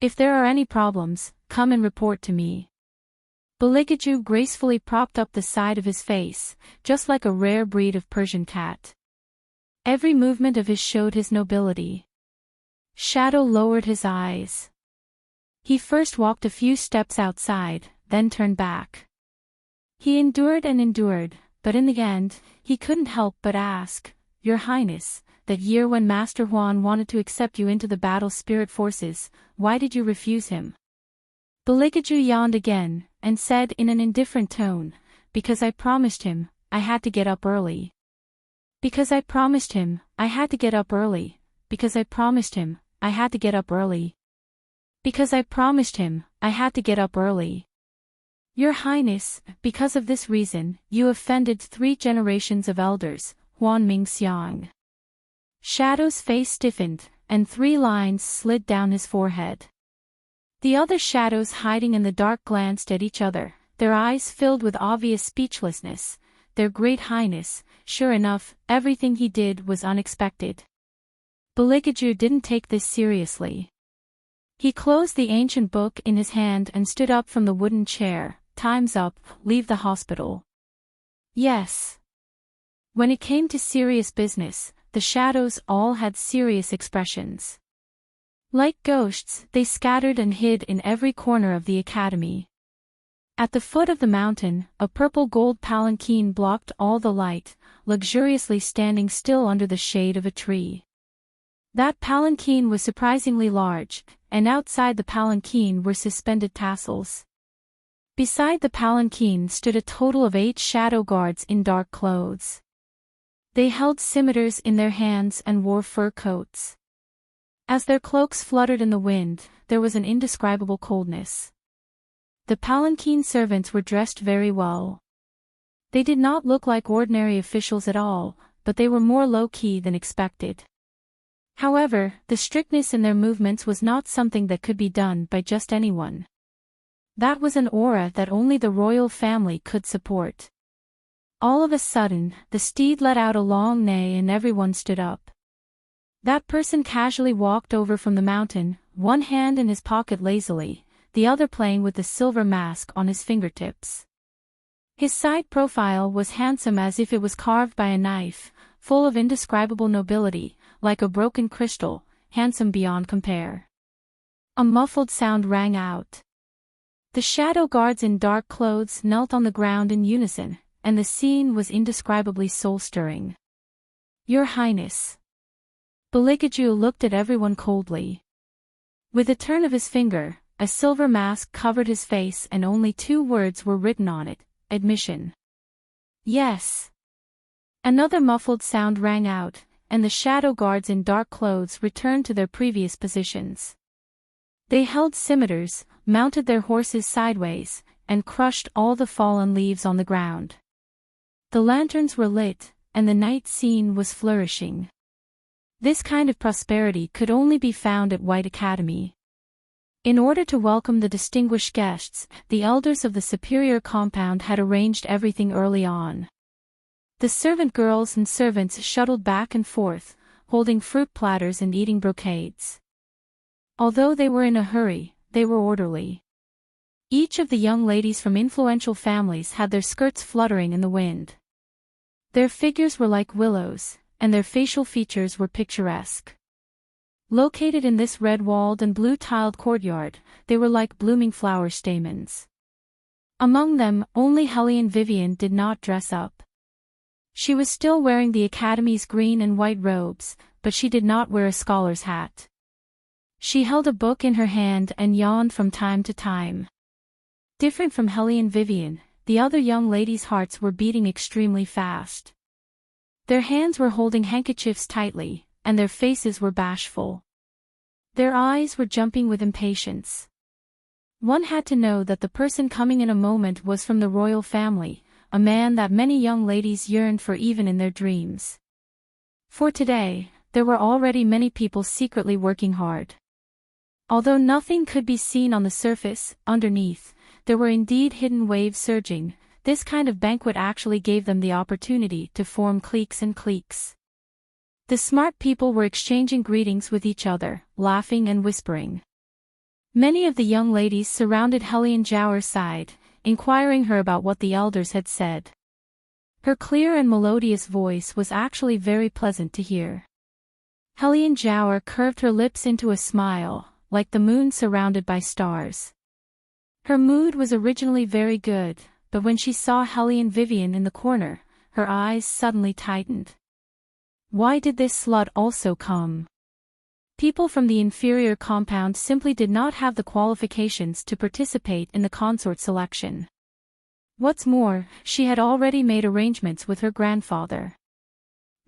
If there are any problems, come and report to me. Baligaju gracefully propped up the side of his face, just like a rare breed of Persian cat. Every movement of his showed his nobility. Shadow lowered his eyes. He first walked a few steps outside, then turned back. He endured and endured, but in the end, he couldn't help but ask, Your Highness, that year when Master Huan wanted to accept you into the battle spirit forces, why did you refuse him? Baligaju yawned again, and said in an indifferent tone, Because I promised him, I had to get up early. Because I promised him, I had to get up early. Because I promised him, I had to get up early. Because I promised him, I had to get up early. Your Highness, because of this reason, you offended 3 generations of elders, Huan Mingxiang. Shadow's face stiffened, and 3 lines slid down his forehead. The other shadows hiding in the dark glanced at each other, their eyes filled with obvious speechlessness. Their Great Highness, sure enough, everything he did was unexpected. Baligaju didn't take this seriously. He closed the ancient book in his hand and stood up from the wooden chair. Time's up, leave the hospital. Yes. When it came to serious business, the shadows all had serious expressions. Like ghosts, they scattered and hid in every corner of the academy. At the foot of the mountain, a purple-gold palanquin blocked all the light, luxuriously standing still under the shade of a tree. That palanquin was surprisingly large, and outside the palanquin were suspended tassels. Beside the palanquin stood a total of 8 shadow guards in dark clothes. They held scimitars in their hands and wore fur coats. As their cloaks fluttered in the wind, there was an indescribable coldness. The palanquin servants were dressed very well. They did not look like ordinary officials at all, but they were more low-key than expected. However, the strictness in their movements was not something that could be done by just anyone. That was an aura that only the royal family could support. All of a sudden, the steed let out a long neigh and everyone stood up. That person casually walked over from the mountain, one hand in his pocket lazily, the other playing with the silver mask on his fingertips. His side profile was handsome as if it was carved by a knife, full of indescribable nobility, like a broken crystal, handsome beyond compare. A muffled sound rang out. The shadow guards in dark clothes knelt on the ground in unison, and the scene was indescribably soul-stirring. "Your Highness." Beligaju looked at everyone coldly. With a turn of his finger, a silver mask covered his face and only 2 words were written on it: admission. "Yes." Another muffled sound rang out, and the shadow guards in dark clothes returned to their previous positions. They held scimitars, mounted their horses sideways, and crushed all the fallen leaves on the ground. The lanterns were lit, and the night scene was flourishing. This kind of prosperity could only be found at White Academy. In order to welcome the distinguished guests, the elders of the superior compound had arranged everything early on. The servant girls and servants shuttled back and forth, holding fruit platters and eating brocades. Although they were in a hurry, they were orderly. Each of the young ladies from influential families had their skirts fluttering in the wind. Their figures were like willows, and their facial features were picturesque. Located in this red-walled and blue-tiled courtyard, they were like blooming flower stamens. Among them, only Helene Vivian did not dress up. She was still wearing the Academy's green and white robes, but she did not wear a scholar's hat. She held a book in her hand and yawned from time to time. Different from Helene Vivian, the other young ladies' hearts were beating extremely fast. Their hands were holding handkerchiefs tightly, and their faces were bashful. Their eyes were jumping with impatience. One had to know that the person coming in a moment was from the royal family, a man that many young ladies yearned for even in their dreams. For today, there were already many people secretly working hard. Although nothing could be seen on the surface, underneath, there were indeed hidden waves surging. This kind of banquet actually gave them the opportunity to form cliques and cliques. The smart people were exchanging greetings with each other, laughing and whispering. Many of the young ladies surrounded Helene Jower's side, inquiring her about what the elders had said. Her clear and melodious voice was actually very pleasant to hear. Helene Jower curved her lips into a smile, like the moon surrounded by stars. Her mood was originally very good, but when she saw Helene Vivian in the corner, her eyes suddenly tightened. Why did this slut also come? People from the inferior compound simply did not have the qualifications to participate in the consort selection. What's more, she had already made arrangements with her grandfather.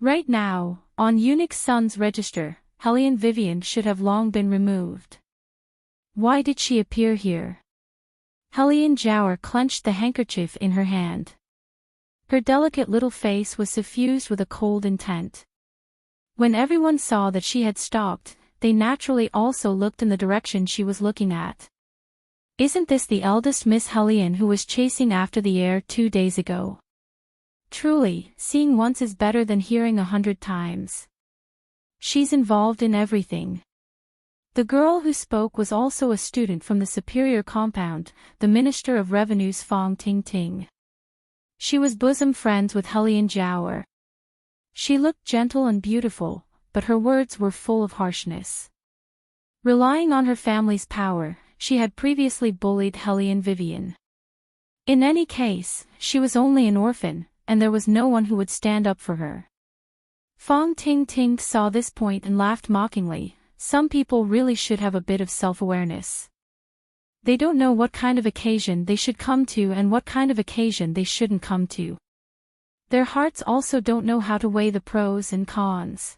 Right now, on Eunuch's son's register, Helene Vivian should have long been removed. Why did she appear here? Helene Jower clenched the handkerchief in her hand. Her delicate little face was suffused with a cold intent. When everyone saw that she had stopped, they naturally also looked in the direction she was looking at. Isn't this the eldest Miss Helene who was chasing after the heir 2 days ago? Truly, seeing once is better than hearing 100 times. She's involved in everything. The girl who spoke was also a student from the superior compound, the Minister of Revenue's Fong Ting Ting. She was bosom friends with Helene Jower. She looked gentle and beautiful, but her words were full of harshness. Relying on her family's power, she had previously bullied Helene Vivian. In any case, she was only an orphan, and there was no one who would stand up for her. Fong Ting Ting saw this point and laughed mockingly. Some people really should have a bit of self-awareness. They don't know what kind of occasion they should come to and what kind of occasion they shouldn't come to. Their hearts also don't know how to weigh the pros and cons.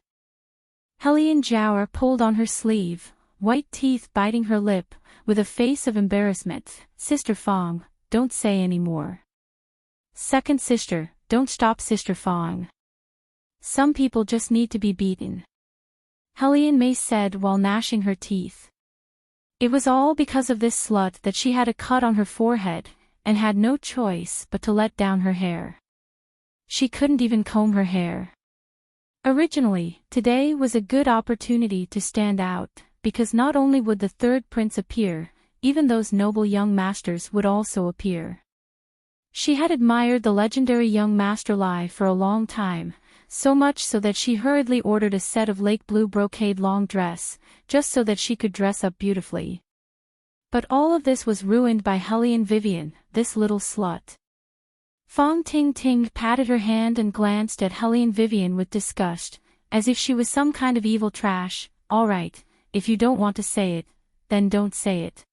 Hellion Jower pulled on her sleeve, white teeth biting her lip, with a face of embarrassment. Sister Fong, don't say any more. Second sister, don't stop Sister Fong. Some people just need to be beaten. Hellion May said while gnashing her teeth. It was all because of this slut that she had a cut on her forehead, and had no choice but to let down her hair. She couldn't even comb her hair. Originally, today was a good opportunity to stand out, because not only would the third prince appear, even those noble young masters would also appear. She had admired the legendary young master Lai for a long time, so much so that she hurriedly ordered a set of lake blue brocade long dress, just so that she could dress up beautifully. But all of this was ruined by Hellion Vivian, this little slut. Fong Ting Ting patted her hand and glanced at Hellion Vivian with disgust, as if she was some kind of evil trash. All right, if you don't want to say it, then don't say it.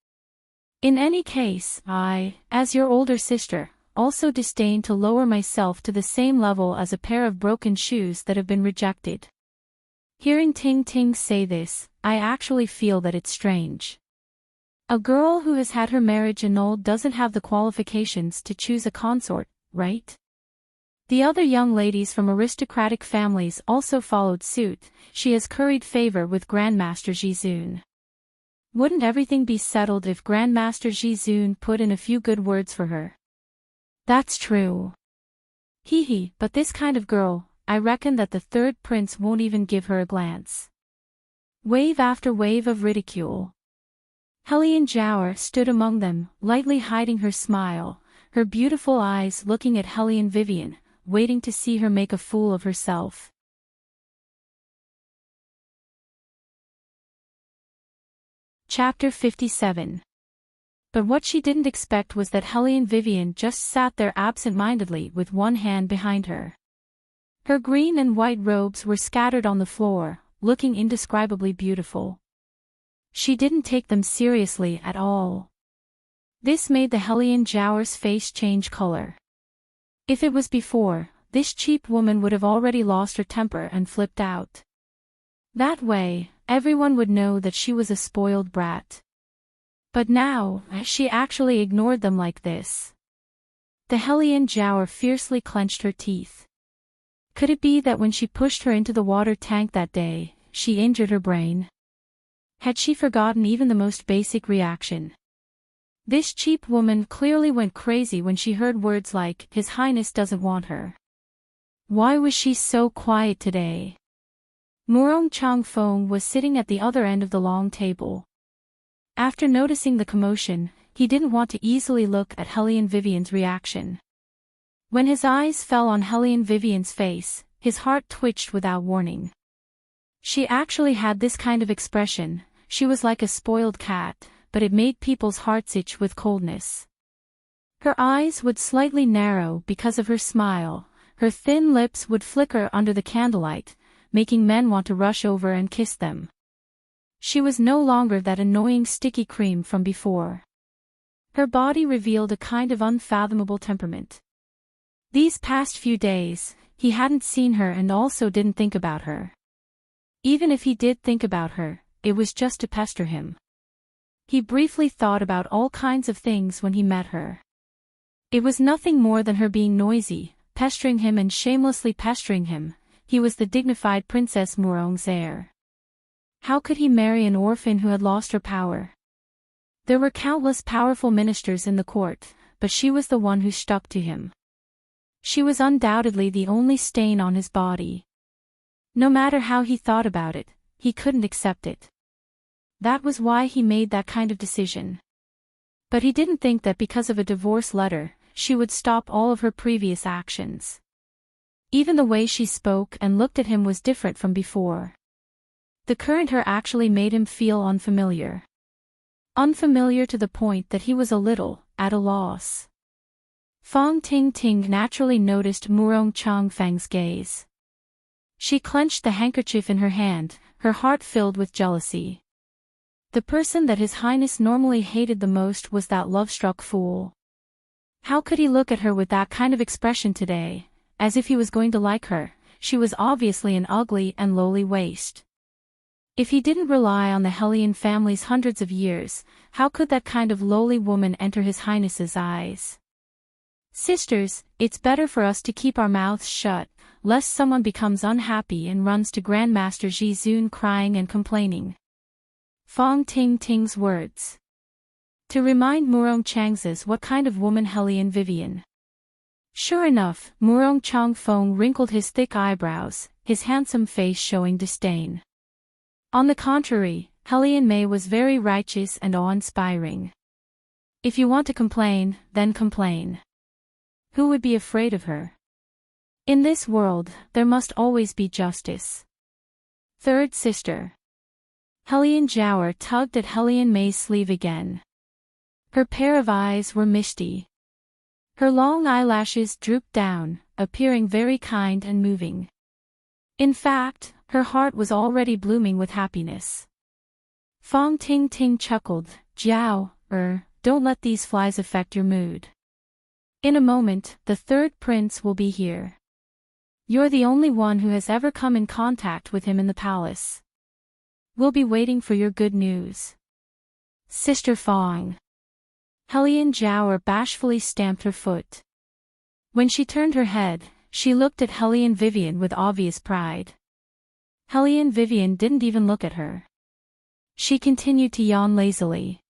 In any case, I, as your older sister, also disdain to lower myself to the same level as a pair of broken shoes that have been rejected. Hearing Ting Ting say this, I actually feel that it's strange. A girl who has had her marriage annulled doesn't have the qualifications to choose a consort, right? The other young ladies from aristocratic families also followed suit. She has curried favor with Grandmaster Jizun. Wouldn't everything be settled if Grandmaster Jizun put in a few good words for her? That's true. Hee, but this kind of girl, I reckon that the third prince won't even give her a glance. Wave after wave of ridicule. Hellion Jower stood among them, lightly hiding her smile, her beautiful eyes looking at Hellion Vivian, waiting to see her make a fool of herself. Chapter 57. But what she didn't expect was that Hellion Vivian just sat there absent-mindedly with one hand behind her. Her green and white robes were scattered on the floor, looking indescribably beautiful. She didn't take them seriously at all. This made the Hellion Jower's face change color. If it was before, this cheap woman would have already lost her temper and flipped out. That way, everyone would know that she was a spoiled brat. But now, she actually ignored them like this. The Hellion Jower fiercely clenched her teeth. Could it be that when she pushed her into the water tank that day, she injured her brain? Had she forgotten even the most basic reaction? This cheap woman clearly went crazy when she heard words like, His Highness doesn't want her. Why was she so quiet today? Murong Chang Fong was sitting at the other end of the long table. After noticing the commotion, he didn't want to easily look at Hellion Vivian's reaction. When his eyes fell on Hellion Vivian's face, his heart twitched without warning. She actually had this kind of expression. She was like a spoiled cat, but it made people's hearts itch with coldness. Her eyes would slightly narrow because of her smile, her thin lips would flicker under the candlelight, making men want to rush over and kiss them. She was no longer that annoying sticky cream from before. Her body revealed a kind of unfathomable temperament. These past few days, he hadn't seen her and also didn't think about her. Even if he did think about her, it was just to pester him. He briefly thought about all kinds of things when he met her. It was nothing more than her being noisy, pestering him and shamelessly pestering him. He was the dignified Princess Murong's heir. How could he marry an orphan who had lost her power? There were countless powerful ministers in the court, but she was the one who stuck to him. She was undoubtedly the only stain on his body. No matter how he thought about it, he couldn't accept it. That was why he made that kind of decision. But he didn't think that because of a divorce letter, she would stop all of her previous actions. Even the way she spoke and looked at him was different from before. The current her actually made him feel unfamiliar. Unfamiliar to the point that he was a little at a loss. Fong Ting Ting naturally noticed Murong Chang Fang's gaze. She clenched the handkerchief in her hand, her heart filled with jealousy. The person that His Highness normally hated the most was that love-struck fool. How could he look at her with that kind of expression today, as if he was going to like her? She was obviously an ugly and lowly waste. If he didn't rely on the Hellion family's hundreds of years, how could that kind of lowly woman enter His Highness's eyes? Sisters, it's better for us to keep our mouths shut, lest someone becomes unhappy and runs to Grandmaster Ji Zun crying and complaining. Fong Ting Ting's words. To remind Murong Chang's what kind of woman Hellion Vivian. Sure enough, Murong Chang Fong wrinkled his thick eyebrows, his handsome face showing disdain. On the contrary, Hellion Mei was very righteous and awe-inspiring. If you want to complain, then complain. Who would be afraid of her? In this world, there must always be justice. Third sister. Hellion Jiaoer tugged at Hellion Mei's sleeve again. Her pair of eyes were misty. Her long eyelashes drooped down, appearing very kind and moving. In fact, her heart was already blooming with happiness. Fong Ting Ting chuckled, Jiao, don't let these flies affect your mood. In a moment, the third prince will be here. You're the only one who has ever come in contact with him in the palace. We'll be waiting for your good news. Sister Fong. Hellion Jiaoer bashfully stamped her foot. When she turned her head, she looked at Hellion Vivian with obvious pride. Hellion Vivian didn't even look at her. She continued to yawn lazily.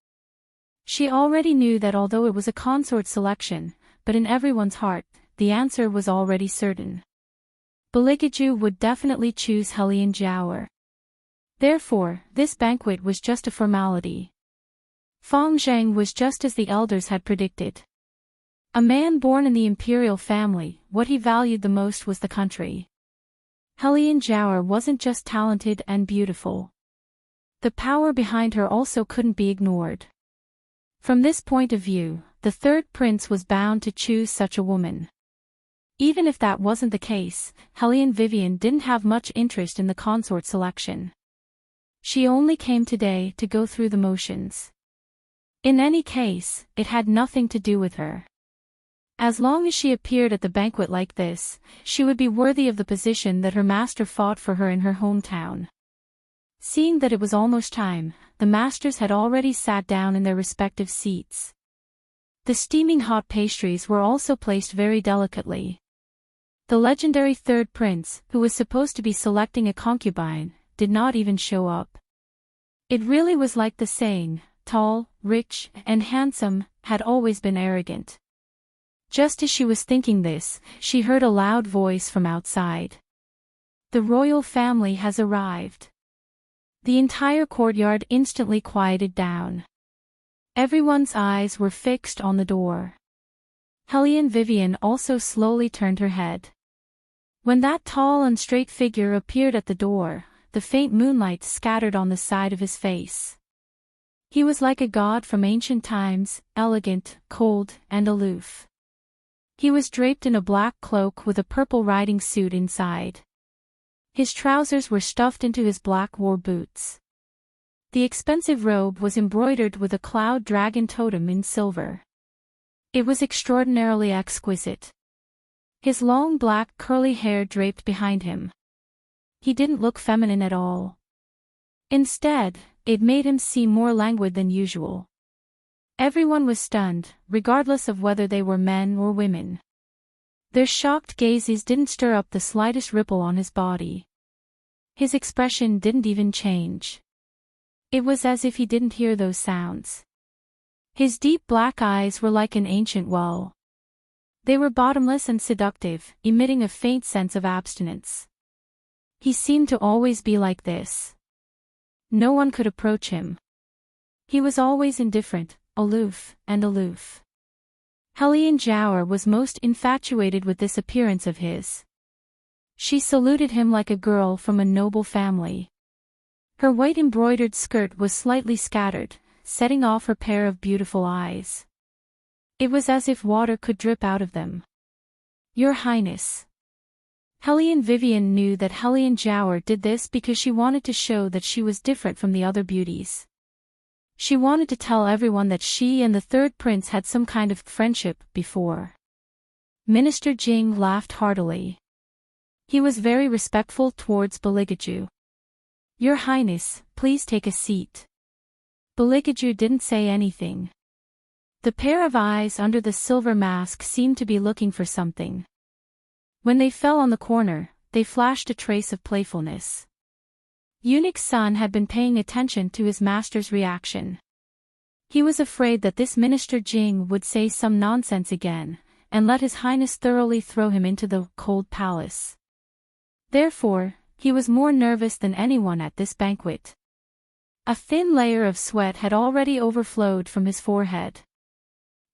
She already knew that although it was a consort selection, but in everyone's heart, the answer was already certain. Beligaju would definitely choose Hellion Jiaoer. Therefore, this banquet was just a formality. Fong Zhang was just as the elders had predicted. A man born in the imperial family, what he valued the most was the country. Hellion Jiaoer wasn't just talented and beautiful. The power behind her also couldn't be ignored. From this point of view, the third prince was bound to choose such a woman. Even if that wasn't the case, Hellion Vivian didn't have much interest in the consort selection. She only came today to go through the motions. In any case, it had nothing to do with her. As long as she appeared at the banquet like this, she would be worthy of the position that her master fought for her in her hometown. Seeing that it was almost time, the masters had already sat down in their respective seats. The steaming hot pastries were also placed very delicately. The legendary third prince, who was supposed to be selecting a concubine, did not even show up. It really was like the saying, tall, rich, and handsome, had always been arrogant. Just as she was thinking this, she heard a loud voice from outside. The royal family has arrived. The entire courtyard instantly quieted down. Everyone's eyes were fixed on the door. Hellion Vivian also slowly turned her head. When that tall and straight figure appeared at the door, the faint moonlight scattered on the side of his face. He was like a god from ancient times, elegant, cold, and aloof. He was draped in a black cloak with a purple riding suit inside. His trousers were stuffed into his black war boots. The expensive robe was embroidered with a cloud dragon totem in silver. It was extraordinarily exquisite. His long black curly hair draped behind him. He didn't look feminine at all. Instead, it made him seem more languid than usual. Everyone was stunned, regardless of whether they were men or women. Their shocked gazes didn't stir up the slightest ripple on his body. His expression didn't even change. It was as if he didn't hear those sounds. His deep black eyes were like an ancient well. They were bottomless and seductive, emitting a faint sense of abstinence. He seemed to always be like this. No one could approach him. He was always indifferent, aloof, and aloof. Hellion Jiaoer was most infatuated with this appearance of his. She saluted him like a girl from a noble family. Her white embroidered skirt was slightly scattered, setting off her pair of beautiful eyes. It was as if water could drip out of them. Your Highness. Hellion Vivian knew that Hellion Jiaoer did this because she wanted to show that she was different from the other beauties. She wanted to tell everyone that she and the third prince had some kind of friendship before. Minister Jing laughed heartily. He was very respectful towards Beligaju. "Your Highness, please take a seat." Beligaju didn't say anything. The pair of eyes under the silver mask seemed to be looking for something. When they fell on the corner, they flashed a trace of playfulness. Eunuch's son had been paying attention to his master's reaction. He was afraid that this Minister Jing would say some nonsense again, and let His Highness thoroughly throw him into the cold palace. Therefore, he was more nervous than anyone at this banquet. A thin layer of sweat had already overflowed from his forehead.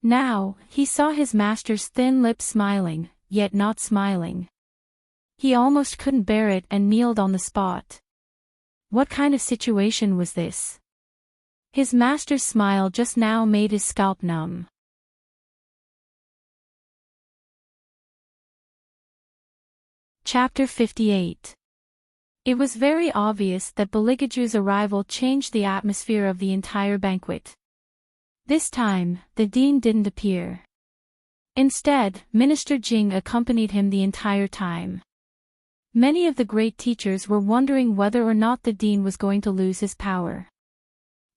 Now, he saw his master's thin lips smiling, yet not smiling. He almost couldn't bear it and kneeled on the spot. What kind of situation was this? His master's smile just now made his scalp numb. Chapter 58. It was very obvious that Beligaju's arrival changed the atmosphere of the entire banquet. This time, the dean didn't appear. Instead, Minister Jing accompanied him the entire time. Many of the great teachers were wondering whether or not the dean was going to lose his power.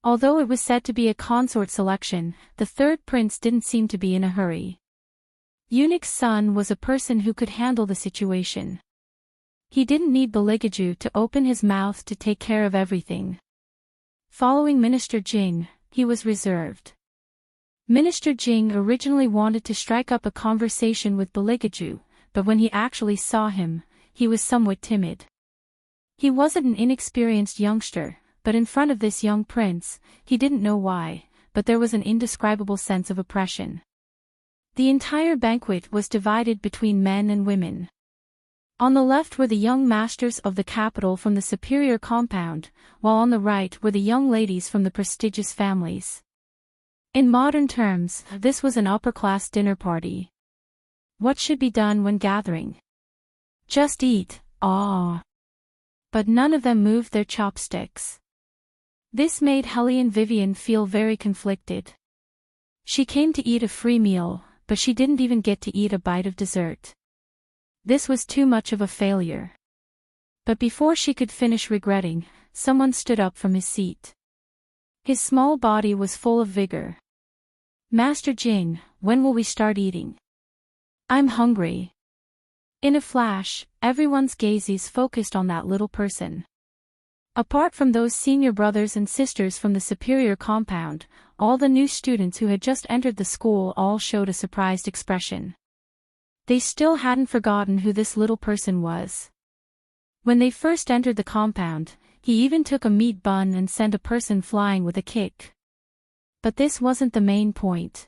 Although it was said to be a consort selection, the third prince didn't seem to be in a hurry. Eunuch's son was a person who could handle the situation. He didn't need Beligaju to open his mouth to take care of everything. Following Minister Jing, he was reserved. Minister Jing originally wanted to strike up a conversation with Beligaju, but when he actually saw him, he was somewhat timid. He wasn't an inexperienced youngster, but in front of this young prince, he didn't know why, but there was an indescribable sense of oppression. The entire banquet was divided between men and women. On the left were the young masters of the capital from the superior compound, while on the right were the young ladies from the prestigious families. In modern terms, this was an upper-class dinner party. What should be done when gathering? Just eat, ah. But none of them moved their chopsticks. This made Helene Vivian feel very conflicted. She came to eat a free meal, but she didn't even get to eat a bite of dessert. This was too much of a failure. But before she could finish regretting, someone stood up from his seat. His small body was full of vigor. "Master Jing, when will we start eating? I'm hungry." In a flash, everyone's gazes focused on that little person. Apart from those senior brothers and sisters from the superior compound, all the new students who had just entered the school all showed a surprised expression. They still hadn't forgotten who this little person was. When they first entered the compound, he even took a meat bun and sent a person flying with a kick. But this wasn't the main point.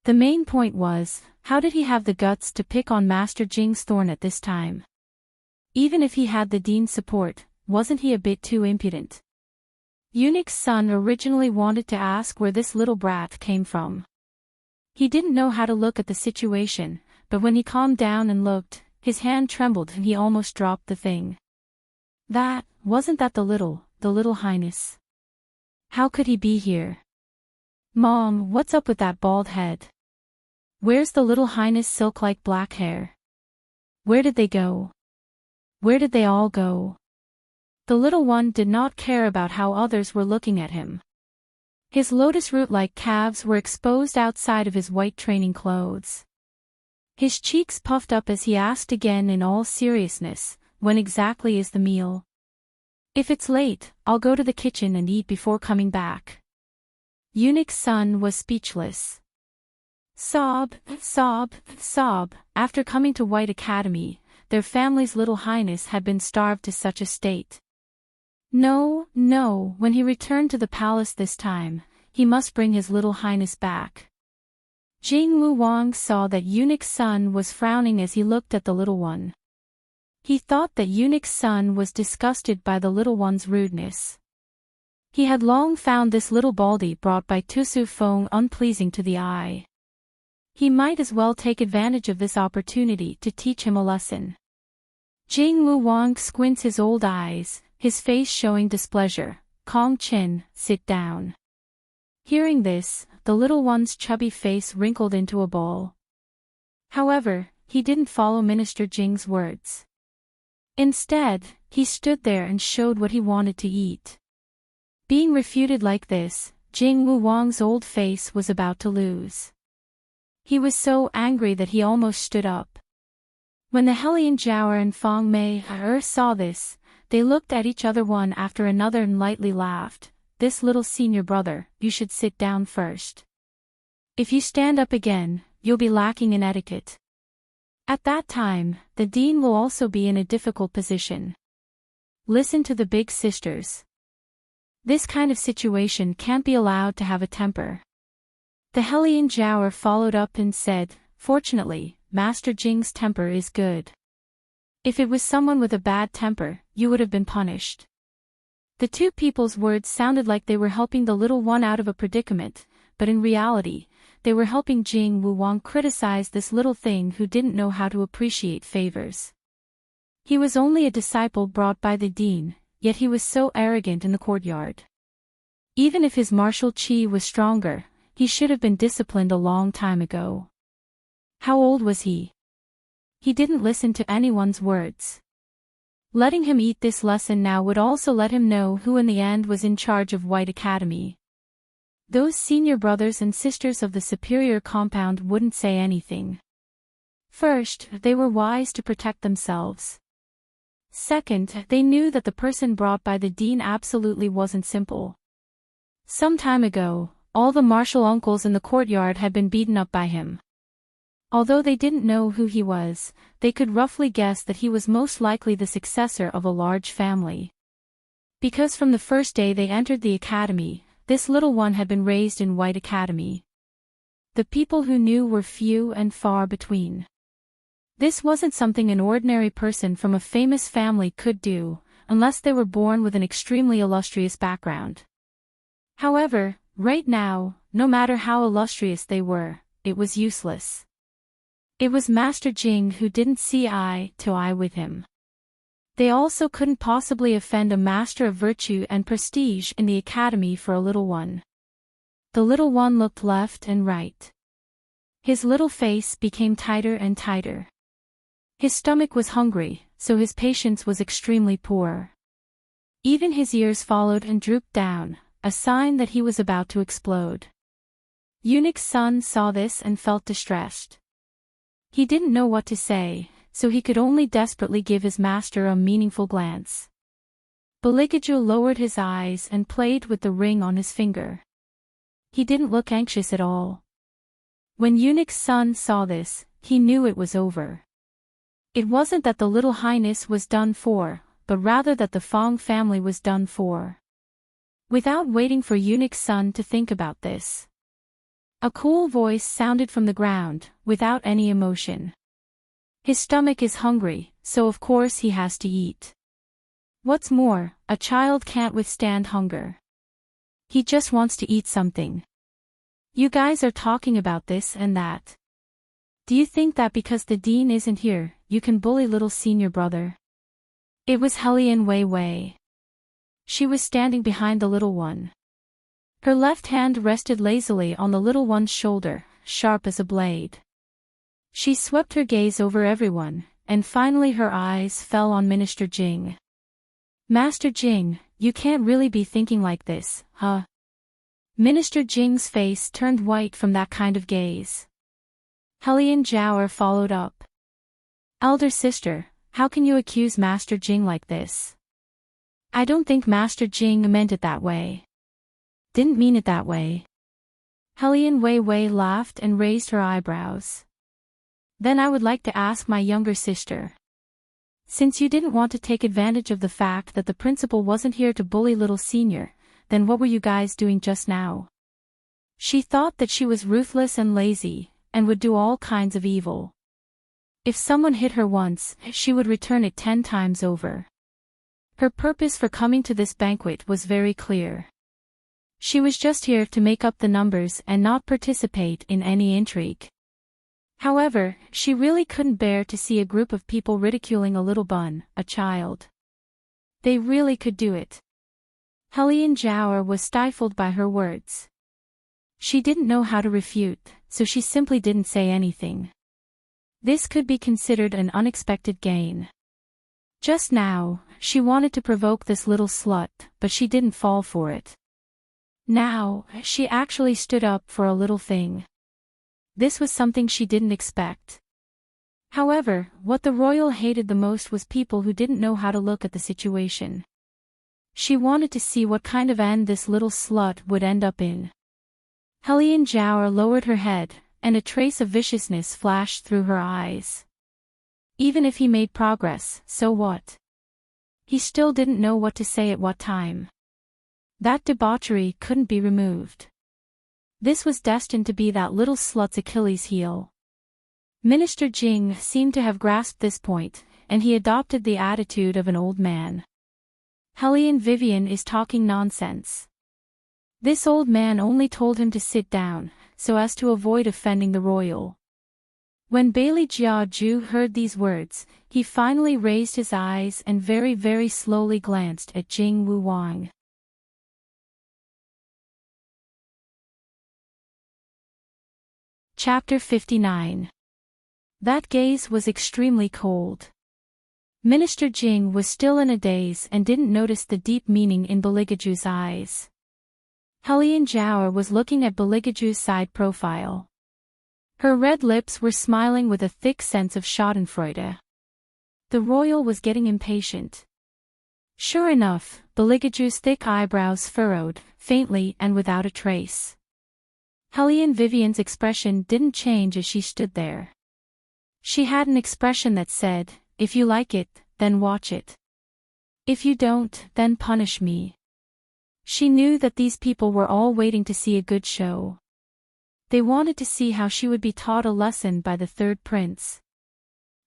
The main point was, how did he have the guts to pick on Master Jing's thorn at this time? Even if he had the dean's support, wasn't he a bit too impudent? Eunuch's son originally wanted to ask where this little brat came from. He didn't know how to look at the situation, but when he calmed down and looked, his hand trembled and he almost dropped the thing. Wasn't that the little highness? How could he be here? Mom, what's up with that bald head? Where's the little highness' silk-like black hair? Where did they go? Where did they all go? The little one did not care about how others were looking at him. His lotus root-like calves were exposed outside of his white training clothes. His cheeks puffed up as he asked again in all seriousness, "When exactly is the meal? If it's late, I'll go to the kitchen and eat before coming back." Eunuch's son was speechless. Sob, sob, sob. After coming to White Academy, their family's little highness had been starved to such a state. No, when he returned to the palace this time, he must bring his little highness back. Jing Wuwang saw that Eunuch's son was frowning as he looked at the little one. He thought that Eunuch's son was disgusted by the little one's rudeness. He had long found this little baldy brought by Tusu Feng unpleasing to the eye. He might as well take advantage of this opportunity to teach him a lesson. Jing Wuwang squints his old eyes, his face showing displeasure. "Kong Chin, sit down. Hearing this, the little one's chubby face wrinkled into a ball. However, he didn't follow Minister Jing's words. Instead, he stood there and showed what he wanted to eat. Being refuted like this, Jing Wuwang's old face was about to lose. He was so angry that he almost stood up. When the Hellion Jiaoer and Feng Mei saw this, they looked at each other one after another and lightly laughed. "This little senior brother, you should sit down first. If you stand up again, you'll be lacking in etiquette. At that time, the dean will also be in a difficult position. Listen to the big sisters. This kind of situation can't be allowed to have a temper." The Hellion Jiaoer followed up and said, "Fortunately, Master Jing's temper is good. If it was someone with a bad temper, you would have been punished." The two people's words sounded like they were helping the little one out of a predicament, but in reality, they were helping Jing Wuwang criticize this little thing who didn't know how to appreciate favors. He was only a disciple brought by the dean, yet he was so arrogant in the courtyard. Even if his martial chi was stronger, he should have been disciplined a long time ago. How old was he? He didn't listen to anyone's words. Letting him eat this lesson now would also let him know who in the end was in charge of White Academy. Those senior brothers and sisters of the superior compound wouldn't say anything. First, they were wise to protect themselves. Second, they knew that the person brought by the dean absolutely wasn't simple. Some time ago, all the martial uncles in the courtyard had been beaten up by him. Although they didn't know who he was, they could roughly guess that he was most likely the successor of a large family. Because from the first day they entered the academy, this little one had been raised in White Academy. The people who knew were few and far between. This wasn't something an ordinary person from a famous family could do, unless they were born with an extremely illustrious background. However, right now, no matter how illustrious they were, it was useless. It was Master Jing who didn't see eye to eye with him. They also couldn't possibly offend a master of virtue and prestige in the academy for a little one. The little one looked left and right. His little face became tighter and tighter. His stomach was hungry, so his patience was extremely poor. Even his ears followed and drooped down, a sign that he was about to explode. Eunuch's son saw this and felt distressed. He didn't know what to say, so he could only desperately give his master a meaningful glance. Beligajo lowered his eyes and played with the ring on his finger. He didn't look anxious at all. When Eunuch's son saw this, he knew it was over. It wasn't that the little highness was done for, but rather that the Fong family was done for. Without waiting for Eunuch's son to think about this, a cool voice sounded from the ground, without any emotion. His stomach is hungry, so of course he has to eat. What's more, a child can't withstand hunger. He just wants to eat something. You guys are talking about this and that. Do you think that because the dean isn't here, you can bully little senior brother? It was Hellion Wei Wei. She was standing behind the little one. Her left hand rested lazily on the little one's shoulder, sharp as a blade. She swept her gaze over everyone, and finally her eyes fell on Minister Jing. "Master Jing, you can't really be thinking like this, huh?" Minister Jing's face turned white from that kind of gaze. Hellion Jiaoer followed up. "Elder sister, how can you accuse Master Jing like this? I don't think Master Jing meant it that way. Didn't mean it that way." Hellion Wei Wei laughed and raised her eyebrows. "Then I would like to ask my younger sister. Since you didn't want to take advantage of the fact that the principal wasn't here to bully little senior, then what were you guys doing just now?" She thought that she was ruthless and lazy, and would do all kinds of evil. If someone hit her once, she would return it 10 times over. Her purpose for coming to this banquet was very clear. She was just here to make up the numbers and not participate in any intrigue. However, she really couldn't bear to see a group of people ridiculing a little bun, a child. They really could do it. Hellion Jiaoer was stifled by her words. She didn't know how to refute, so she simply didn't say anything. This could be considered an unexpected gain. Just now, she wanted to provoke this little slut, but she didn't fall for it. Now, she actually stood up for a little thing. This was something she didn't expect. However, what the royal hated the most was people who didn't know how to look at the situation. She wanted to see what kind of end this little slut would end up in. Helene Jower lowered her head, and a trace of viciousness flashed through her eyes. Even if he made progress, so what? He still didn't know what to say at what time. That debauchery couldn't be removed. This was destined to be that little slut's Achilles heel. Minister Jing seemed to have grasped this point, and he adopted the attitude of an old man. Helene Vivian is talking nonsense. This old man only told him to sit down, so as to avoid offending the royal. When Bailey Jiaju heard these words, he finally raised his eyes and very slowly glanced at Jing Wu Wang. Chapter 59. That gaze was extremely cold. Minister Jing was still in a daze and didn't notice the deep meaning in Beligaju's eyes. Helene Jower was looking at Beligaju's side profile. Her red lips were smiling with a thick sense of schadenfreude. The royal was getting impatient. Sure enough, Beligaju's thick eyebrows furrowed, faintly and without a trace. Helene Vivian's expression didn't change as she stood there. She had an expression that said, "If you like it, then watch it. If you don't, then punish me." She knew that these people were all waiting to see a good show. They wanted to see how she would be taught a lesson by the third prince.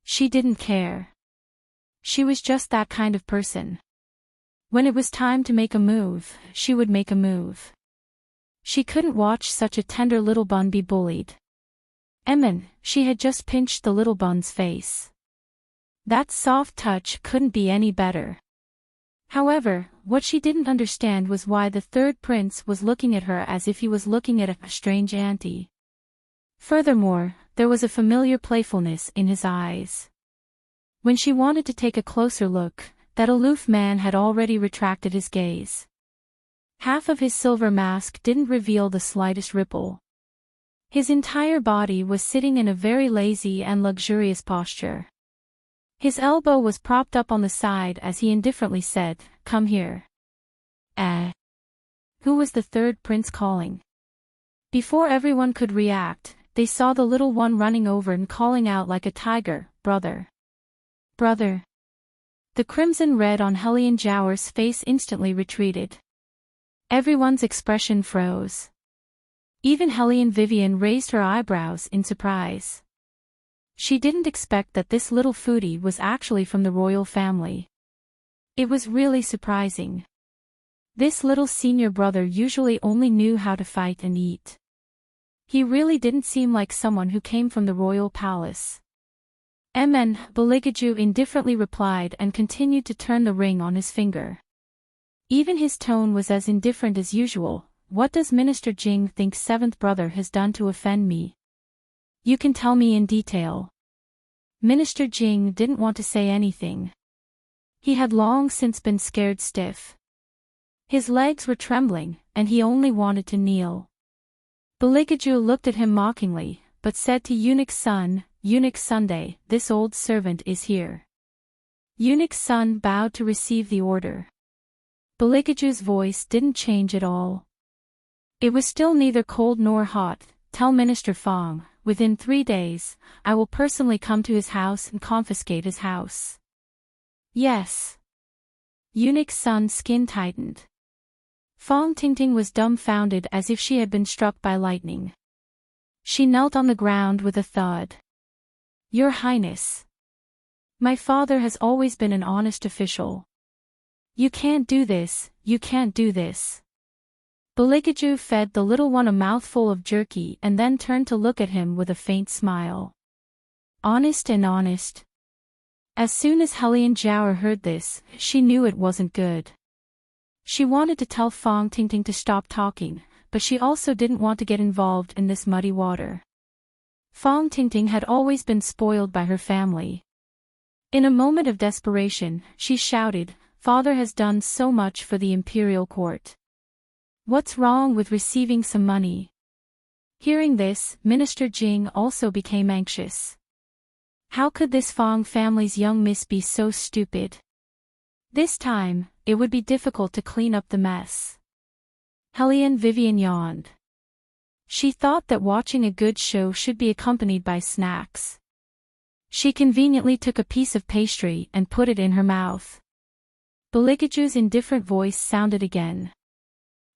She didn't care. She was just that kind of person. When it was time to make a move, she would make a move. She couldn't watch such a tender little bun be bullied. She had just pinched the little bun's face. That soft touch couldn't be any better. However, what she didn't understand was why the third prince was looking at her as if he was looking at a strange auntie. Furthermore, there was a familiar playfulness in his eyes. When she wanted to take a closer look, that aloof man had already retracted his gaze. Half of his silver mask didn't reveal the slightest ripple. His entire body was sitting in a very lazy and luxurious posture. His elbow was propped up on the side as he indifferently said, "Come here." Who was the third prince calling? Before everyone could react, they saw the little one running over and calling out like a tiger, "Brother! Brother!" The crimson red on Helene Jower's face instantly retreated. Everyone's expression froze. Even Helene Vivian raised her eyebrows in surprise. She didn't expect that this little foodie was actually from the royal family. It was really surprising. This little senior brother usually only knew how to fight and eat. He really didn't seem like someone who came from the royal palace. Beligaju indifferently replied and continued to turn the ring on his finger. Even his tone was as indifferent as usual. "What does Minister Jing think seventh brother has done to offend me? You can tell me in detail." Minister Jing didn't want to say anything. He had long since been scared stiff. His legs were trembling, and he only wanted to kneel. Beligaju looked at him mockingly, but said to Eunuch's son, "Eunuch Sunday, this old servant is here." Eunuch's son bowed to receive the order. Beligaju's voice didn't change at all. It was still neither cold nor hot. "Tell Minister Fong, within 3 days, I will personally come to his house and confiscate his house." "Yes." Eunuch's son's skin tightened. Fong Tingting was dumbfounded as if she had been struck by lightning. She knelt on the ground with a thud. "Your Highness. My father has always been an honest official. You can't do this, you can't do this." Beligaju fed the little one a mouthful of jerky and then turned to look at him with a faint smile. Honest and honest. As soon as Helene Jower heard this, she knew it wasn't good. She wanted to tell Fong Tingting to stop talking, but she also didn't want to get involved in this muddy water. Fong Tingting had always been spoiled by her family. In a moment of desperation, she shouted, "Father has done so much for the imperial court. What's wrong with receiving some money?" Hearing this, Minister Jing also became anxious. How could this Fong family's young miss be so stupid? This time, it would be difficult to clean up the mess. Hellion Vivian yawned. She thought that watching a good show should be accompanied by snacks. She conveniently took a piece of pastry and put it in her mouth. Beligaju's indifferent voice sounded again.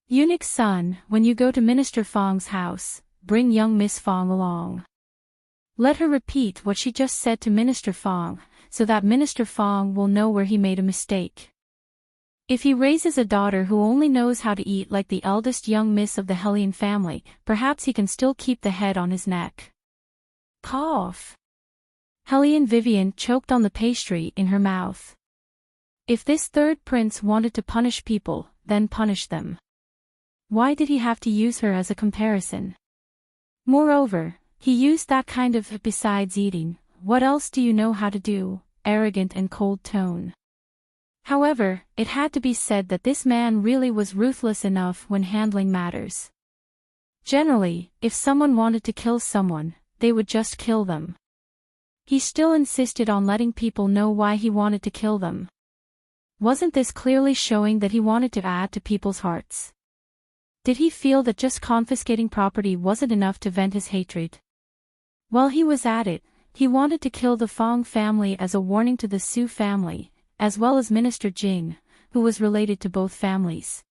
"Eunuch's son, when you go to Minister Fong's house, bring young Miss Fong along. Let her repeat what she just said to Minister Fong, so that Minister Fong will know where he made a mistake. If he raises a daughter who only knows how to eat like the eldest young miss of the Hellion family, perhaps he can still keep the head on his neck." Cough. Hellion Vivian choked on the pastry in her mouth. If this third prince wanted to punish people, then punish them. Why did he have to use her as a comparison? Moreover, he used that kind of "besides eating, what else do you know how to do?" arrogant and cold tone. However, it had to be said that this man really was ruthless enough when handling matters. Generally, if someone wanted to kill someone, they would just kill them. He still insisted on letting people know why he wanted to kill them. Wasn't this clearly showing that he wanted to add to people's hearts? Did he feel that just confiscating property wasn't enough to vent his hatred? While he was at it, he wanted to kill the Fong family as a warning to the Su family, as well as Minister Jing, who was related to both families.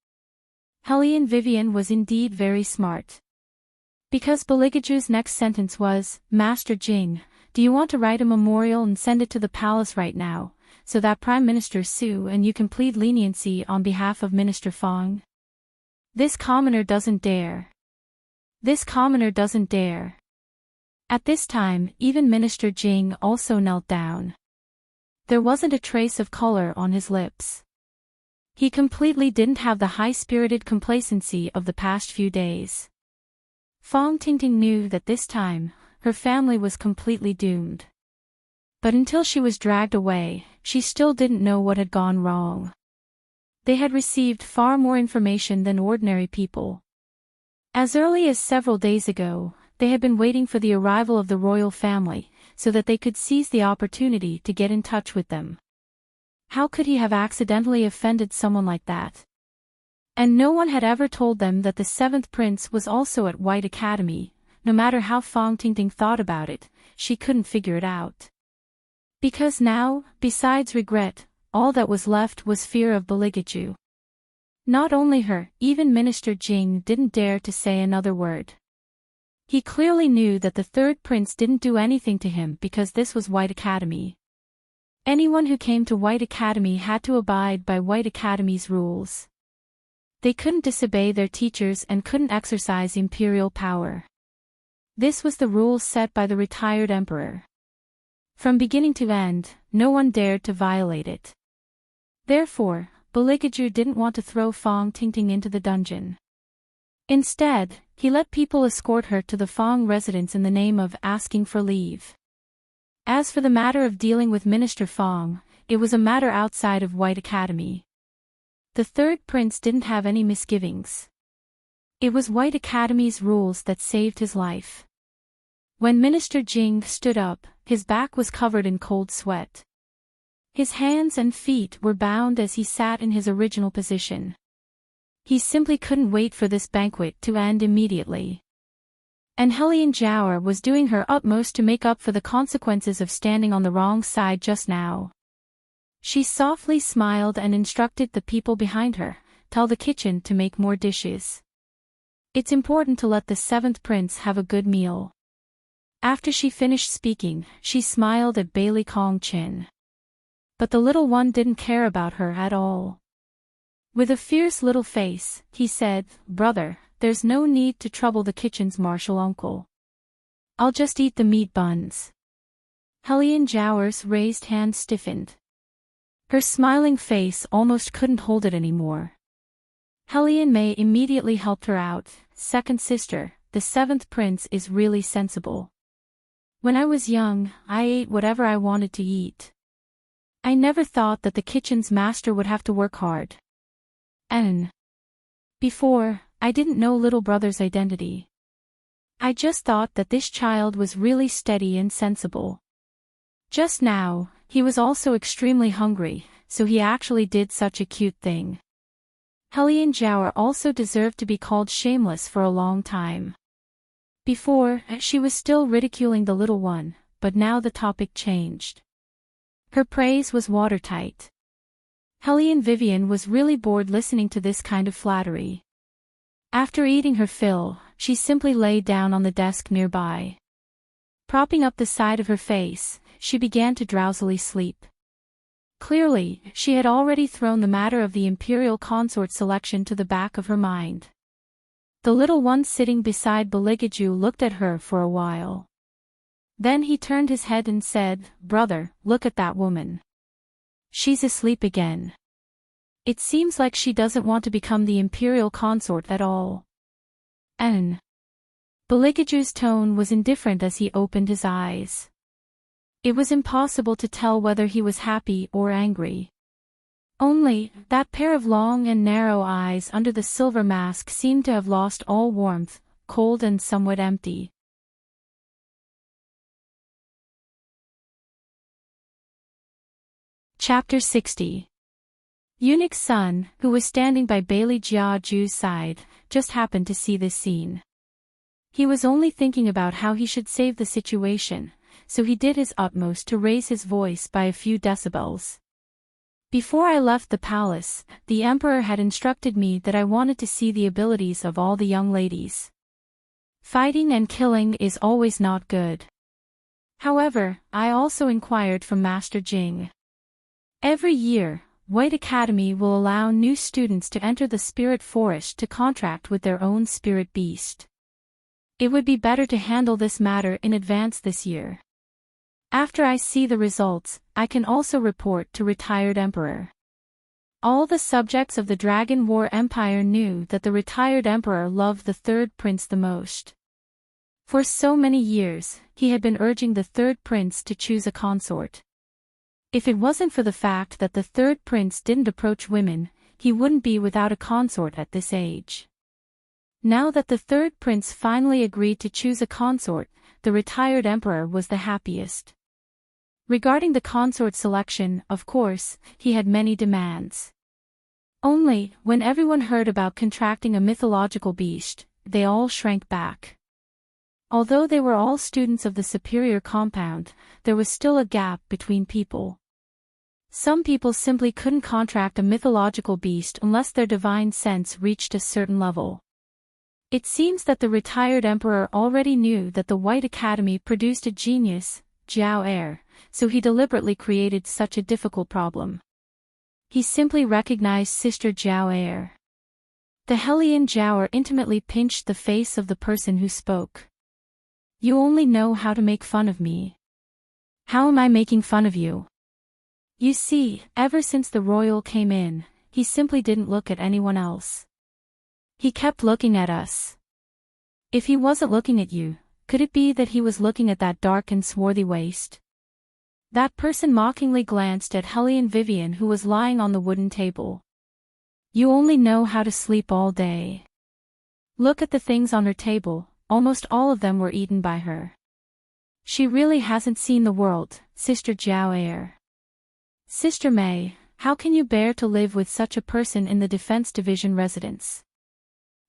Hellion Vivian was indeed very smart. Because Beligaju's next sentence was, "Master Jing, do you want to write a memorial and send it to the palace right now, so that Prime Minister Su and you can plead leniency on behalf of Minister Fong?" This commoner doesn't dare. This commoner doesn't dare. At this time, even Minister Jing also knelt down. There wasn't a trace of color on his lips. He completely didn't have the high-spirited complacency of the past few days. Fong Tingting knew that this time, her family was completely doomed. But until she was dragged away, she still didn't know what had gone wrong. They had received far more information than ordinary people. As early as several days ago, they had been waiting for the arrival of the royal family, so that they could seize the opportunity to get in touch with them. How could he have accidentally offended someone like that? And no one had ever told them that the seventh prince was also at White Academy. No matter how Fong Tingting thought about it, she couldn't figure it out. Because now, besides regret, all that was left was fear of Beligaju. Not only her, even Minister Jing didn't dare to say another word. He clearly knew that the third prince didn't do anything to him because this was White Academy. Anyone who came to White Academy had to abide by White Academy's rules. They couldn't disobey their teachers and couldn't exercise imperial power. This was the rules set by the retired emperor. From beginning to end, no one dared to violate it. Therefore, Beligaju didn't want to throw Fong Tingting into the dungeon. Instead, he let people escort her to the Fong residence in the name of asking for leave. As for the matter of dealing with Minister Fong, it was a matter outside of White Academy. The third prince didn't have any misgivings. It was White Academy's rules that saved his life. When Minister Jing stood up, his back was covered in cold sweat. His hands and feet were bound as he sat in his original position. He simply couldn't wait for this banquet to end immediately. And Hellion Jiaoer was doing her utmost to make up for the consequences of standing on the wrong side just now. She softly smiled and instructed the people behind her, "Tell the kitchen to make more dishes. It's important to let the seventh prince have a good meal." After she finished speaking, she smiled at Bailey Kong Chin. But the little one didn't care about her at all. With a fierce little face, he said, "Brother, there's no need to trouble the kitchen's martial uncle. I'll just eat the meat buns." Hellion Jiaoer's raised hand stiffened. Her smiling face almost couldn't hold it anymore. Hellion May immediately helped her out. Second sister, the seventh prince is really sensible. When I was young, I ate whatever I wanted to eat. I never thought that the kitchen's master would have to work hard. And before, I didn't know little brother's identity. I just thought that this child was really steady and sensible. Just now, he was also extremely hungry, so he actually did such a cute thing. Hellion Jiao also deserved to be called shameless for a long time. Before, she was still ridiculing the little one, but now the topic changed. Her praise was watertight. Hellion Vivian was really bored listening to this kind of flattery. After eating her fill, she simply lay down on the desk nearby. Propping up the side of her face, she began to drowsily sleep. Clearly, she had already thrown the matter of the imperial consort selection to the back of her mind. The little one sitting beside Beligaju looked at her for a while. Then he turned his head and said, "Brother, look at that woman. She's asleep again. It seems like she doesn't want to become the imperial consort at all." And Beligaju's tone was indifferent as he opened his eyes. It was impossible to tell whether he was happy or angry. Only, that pair of long and narrow eyes under the silver mask seemed to have lost all warmth, cold and somewhat empty. Chapter 60. Eunuch's son, who was standing by Bailey Jiaju's side, just happened to see this scene. He was only thinking about how he should save the situation, so he did his utmost to raise his voice by a few decibels. "Before I left the palace, the emperor had instructed me that I wanted to see the abilities of all the young ladies. Fighting and killing is always not good. However, I also inquired from Master Jing. Every year, White Academy will allow new students to enter the spirit forest to contract with their own spirit beast. It would be better to handle this matter in advance this year. After I see the results, I can also report to retired emperor." All the subjects of the Dragon War Empire knew that the retired emperor loved the third prince the most. For so many years, he had been urging the third prince to choose a consort. If it wasn't for the fact that the third prince didn't approach women, he wouldn't be without a consort at this age. Now that the third prince finally agreed to choose a consort, the retired emperor was the happiest. Regarding the consort selection, of course, he had many demands. Only, when everyone heard about contracting a mythological beast, they all shrank back. Although they were all students of the superior compound, there was still a gap between people. Some people simply couldn't contract a mythological beast unless their divine sense reached a certain level. It seems that the retired emperor already knew that the White Academy produced a genius, Jiao Heir, so he deliberately created such a difficult problem. He simply recognized Sister Jiao Heir. The Hellion Jiao intimately pinched the face of the person who spoke. "You only know how to make fun of me. How am I making fun of you? You see, ever since the royal came in, he simply didn't look at anyone else. He kept looking at us. If he wasn't looking at you, could it be that he was looking at that dark and swarthy waist?" That person mockingly glanced at Hellion Vivian, who was lying on the wooden table. "You only know how to sleep all day. Look at the things on her table, almost all of them were eaten by her. She really hasn't seen the world, Sister Jiao Heir. Sister May, how can you bear to live with such a person in the Defense Division residence?"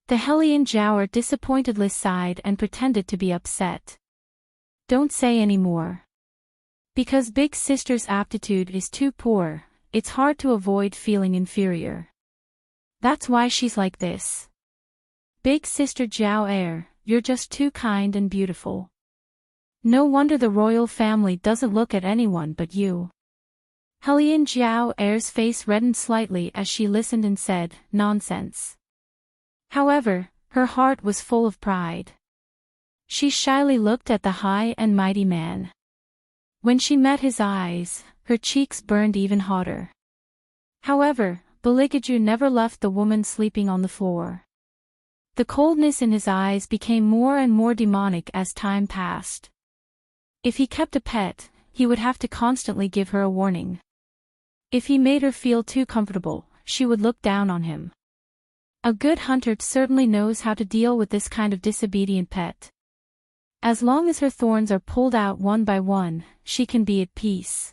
The Hellion Jiao disappointedly sighed and pretended to be upset. "Don't say any more. Because Big Sister's aptitude is too poor, it's hard to avoid feeling inferior. That's why she's like this. Big Sister Jiao Heir, you're just too kind and beautiful. No wonder the royal family doesn't look at anyone but you." Hellion Jiao Heir's face reddened slightly as she listened and said, "Nonsense." However, her heart was full of pride. She shyly looked at the high and mighty man. When she met his eyes, her cheeks burned even hotter. However, Beligaju never left the woman sleeping on the floor. The coldness in his eyes became more and more demonic as time passed. If he kept a pet, he would have to constantly give her a warning. If he made her feel too comfortable, she would look down on him. A good hunter certainly knows how to deal with this kind of disobedient pet. As long as her thorns are pulled out one by one, she can be at peace.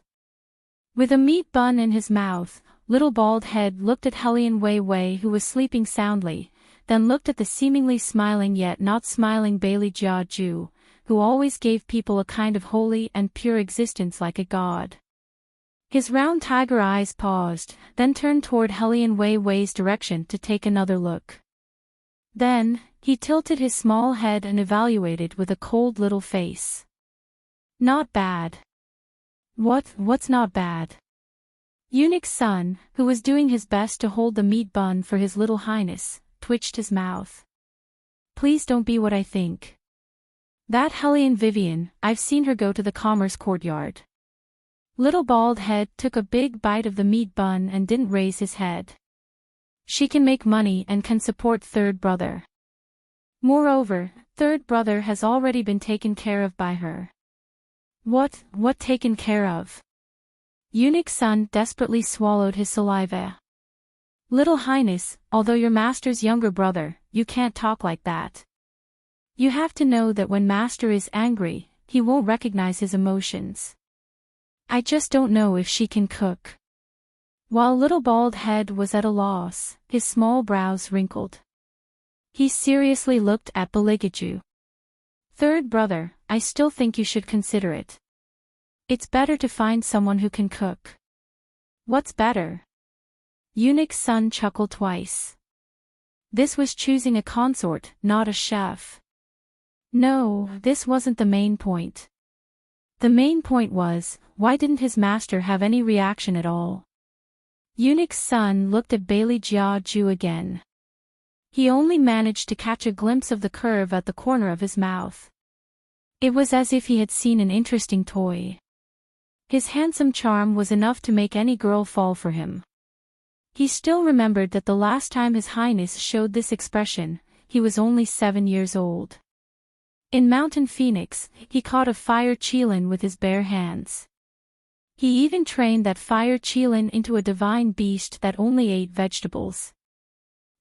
With a meat bun in his mouth, Little Bald Head looked at Hellion Wei Wei, who was sleeping soundly, then looked at the seemingly smiling yet not smiling Bailey Jia Ju, who always gave people a kind of holy and pure existence like a god. His round tiger eyes paused, then turned toward Hellion Wei Wei's direction to take another look. Then, he tilted his small head and evaluated with a cold little face. Not bad. What's not bad? Eunuch's son, who was doing his best to hold the meat bun for his little highness, twitched his mouth. Please don't be what I think. That Hellion Vivian, I've seen her go to the commerce courtyard. Little Bald Head took a big bite of the meat bun and didn't raise his head. She can make money and can support third brother. Moreover, third brother has already been taken care of by her. What taken care of? Eunuch's son desperately swallowed his saliva. Little Highness, although your master's younger brother, you can't talk like that. You have to know that when master is angry, he won't recognize his emotions. I just don't know if she can cook. While Little Bald Head was at a loss, his small brows wrinkled. He seriously looked at Beligaju. Third brother, I still think you should consider it. It's better to find someone who can cook. What's better? Eunuch's son chuckled twice. This was choosing a consort, not a chef. No, this wasn't the main point. The main point was, why didn't his master have any reaction at all? Eunuch's son looked at Bailey Jia Ju again. He only managed to catch a glimpse of the curve at the corner of his mouth. It was as if he had seen an interesting toy. His handsome charm was enough to make any girl fall for him. He still remembered that the last time His Highness showed this expression, he was only 7 years old. In Mountain Phoenix, he caught a fire qilin with his bare hands. He even trained that fire qilin into a divine beast that only ate vegetables.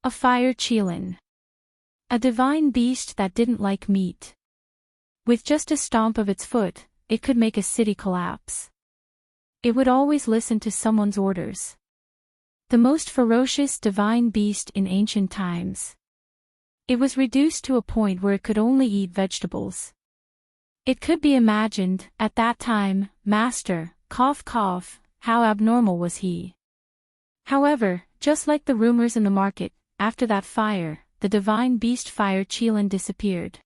A fire qilin. A divine beast that didn't like meat. With just a stomp of its foot, it could make a city collapse. It would always listen to someone's orders. The most ferocious divine beast in ancient times. It was reduced to a point where it could only eat vegetables. It could be imagined, at that time, master, cough cough, how abnormal was he. However, just like the rumors in the market, after that fire, the divine beast fire qilin disappeared.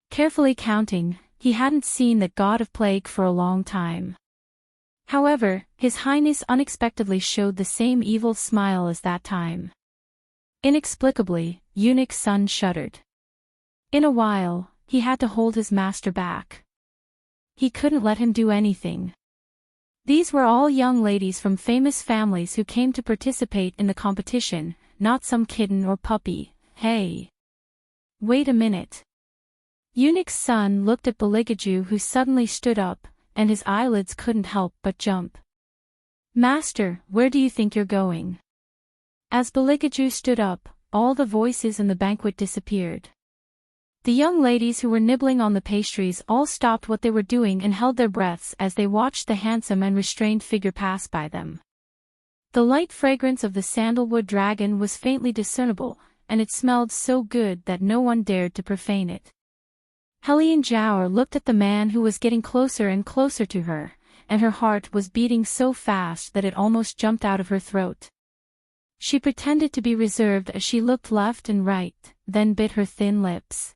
Carefully counting, he hadn't seen that god of plague for a long time. However, His Highness unexpectedly showed the same evil smile as that time. Inexplicably, Eunuch's son shuddered. In a while, he had to hold his master back. He couldn't let him do anything. These were all young ladies from famous families who came to participate in the competition, not some kitten or puppy. Hey! Wait a minute. Eunuch's son looked at Beligaju, who suddenly stood up, and his eyelids couldn't help but jump. Master, where do you think you're going? As Beligaju stood up, all the voices in the banquet disappeared. The young ladies who were nibbling on the pastries all stopped what they were doing and held their breaths as they watched the handsome and restrained figure pass by them. The light fragrance of the sandalwood dragon was faintly discernible, and it smelled so good that no one dared to profane it. Hellion Jiao looked at the man who was getting closer and closer to her, and her heart was beating so fast that it almost jumped out of her throat. She pretended to be reserved as she looked left and right, then bit her thin lips.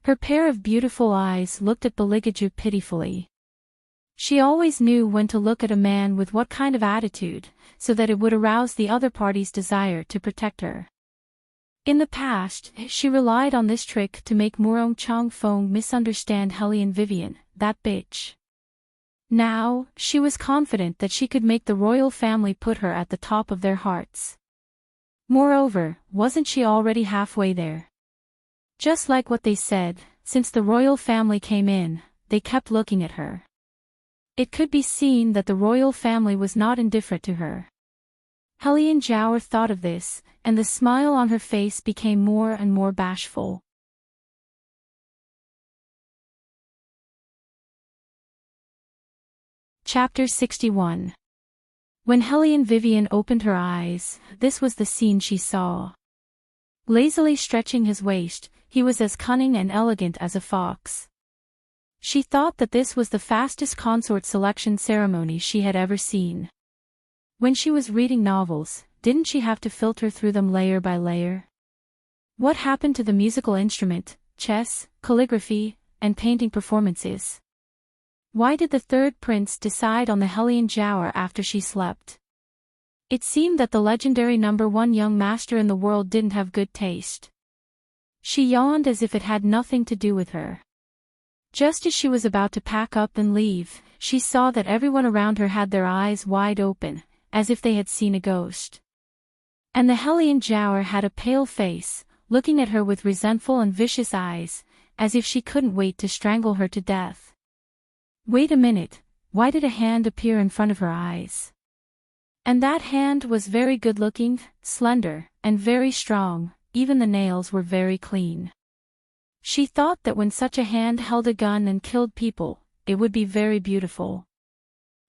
Her pair of beautiful eyes looked at Beligaju pitifully. She always knew when to look at a man with what kind of attitude, so that it would arouse the other party's desire to protect her. In the past, she relied on this trick to make Murong Changfeng misunderstand Hellion Vivian, that bitch. Now, she was confident that she could make the royal family put her at the top of their hearts. Moreover, wasn't she already halfway there? Just like what they said, since the royal family came in, they kept looking at her. It could be seen that the royal family was not indifferent to her. Helian Jower thought of this, and the smile on her face became more and more bashful. Chapter 61. When Helian Vivian opened her eyes, this was the scene she saw. Lazily stretching his waist, he was as cunning and elegant as a fox. She thought that this was the fastest consort selection ceremony she had ever seen. When she was reading novels, didn't she have to filter through them layer by layer? What happened to the musical instrument, chess, calligraphy, and painting performances? Why did the third prince decide on the Helian Jower after she slept? It seemed that the legendary #1 young master in the world didn't have good taste. She yawned as if it had nothing to do with her. Just as she was about to pack up and leave, she saw that everyone around her had their eyes wide open, as if they had seen a ghost. And the Helian Jower had a pale face, looking at her with resentful and vicious eyes, as if she couldn't wait to strangle her to death. Wait a minute, why did a hand appear in front of her eyes? And that hand was very good-looking, slender, and very strong, even the nails were very clean. She thought that when such a hand held a gun and killed people, it would be very beautiful.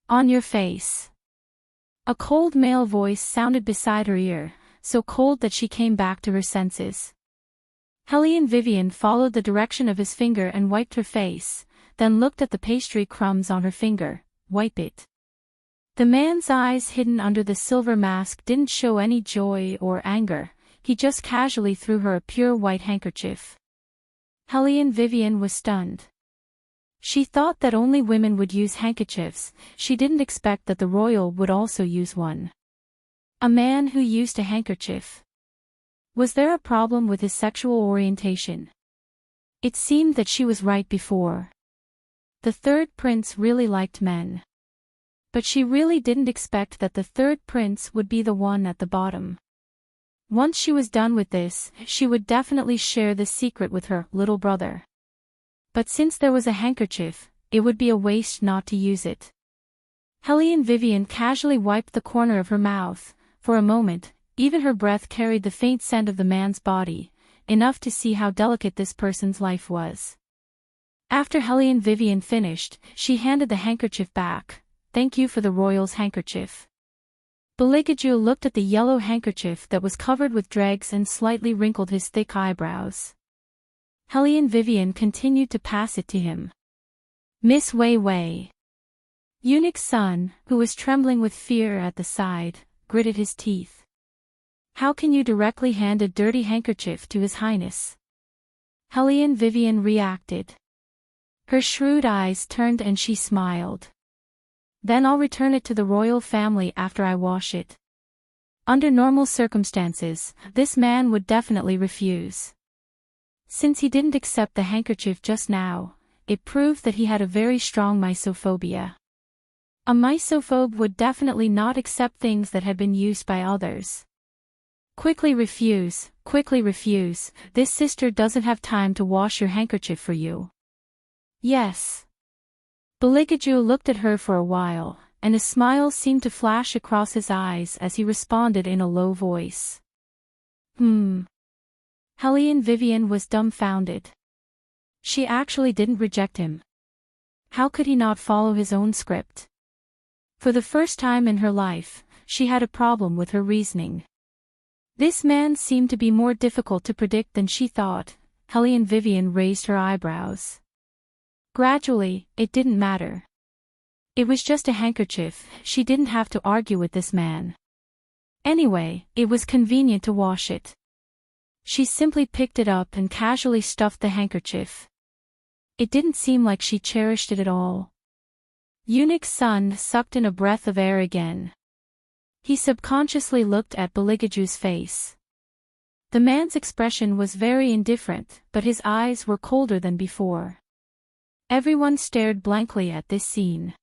On your face. A cold male voice sounded beside her ear, so cold that she came back to her senses. Helian Vivian followed the direction of his finger and wiped her face, then looked at the pastry crumbs on her finger. Wipe it. The man's eyes hidden under the silver mask didn't show any joy or anger, he just casually threw her a pure white handkerchief. Helian Vivian was stunned. She thought that only women would use handkerchiefs, she didn't expect that the royal would also use one. A man who used a handkerchief. Was there a problem with his sexual orientation? It seemed that she was right before. The third prince really liked men. But she really didn't expect that the third prince would be the one at the bottom. Once she was done with this, she would definitely share the secret with her little brother. But since there was a handkerchief, it would be a waste not to use it. Helian Vivian casually wiped the corner of her mouth. For a moment, even her breath carried the faint scent of the man's body, enough to see how delicate this person's life was. After Helian Vivian finished, she handed the handkerchief back. Thank you for the royal's handkerchief. Beligaju looked at the yellow handkerchief that was covered with dregs and slightly wrinkled his thick eyebrows. Helian Vivian continued to pass it to him. Miss Wei Wei. Eunuch's son, who was trembling with fear at the side, gritted his teeth. How can you directly hand a dirty handkerchief to His Highness? Helian Vivian reacted. Her shrewd eyes turned and she smiled. Then I'll return it to the royal family after I wash it. Under normal circumstances, this man would definitely refuse. Since he didn't accept the handkerchief just now, it proved that he had a very strong misophobia. A misophobe would definitely not accept things that had been used by others. Quickly refuse, this sister doesn't have time to wash your handkerchief for you. Yes. Beligaju looked at her for a while, and a smile seemed to flash across his eyes as he responded in a low voice. Helian Vivian was dumbfounded. She actually didn't reject him. How could he not follow his own script? For the first time in her life, she had a problem with her reasoning. This man seemed to be more difficult to predict than she thought. Helian Vivian raised her eyebrows. Gradually, it didn't matter. It was just a handkerchief, she didn't have to argue with this man. Anyway, it was convenient to wash it. She simply picked it up and casually stuffed the handkerchief. It didn't seem like she cherished it at all. Eunuch's son sucked in a breath of air again. He subconsciously looked at Beligaju's face. The man's expression was very indifferent, but his eyes were colder than before. Everyone stared blankly at this scene.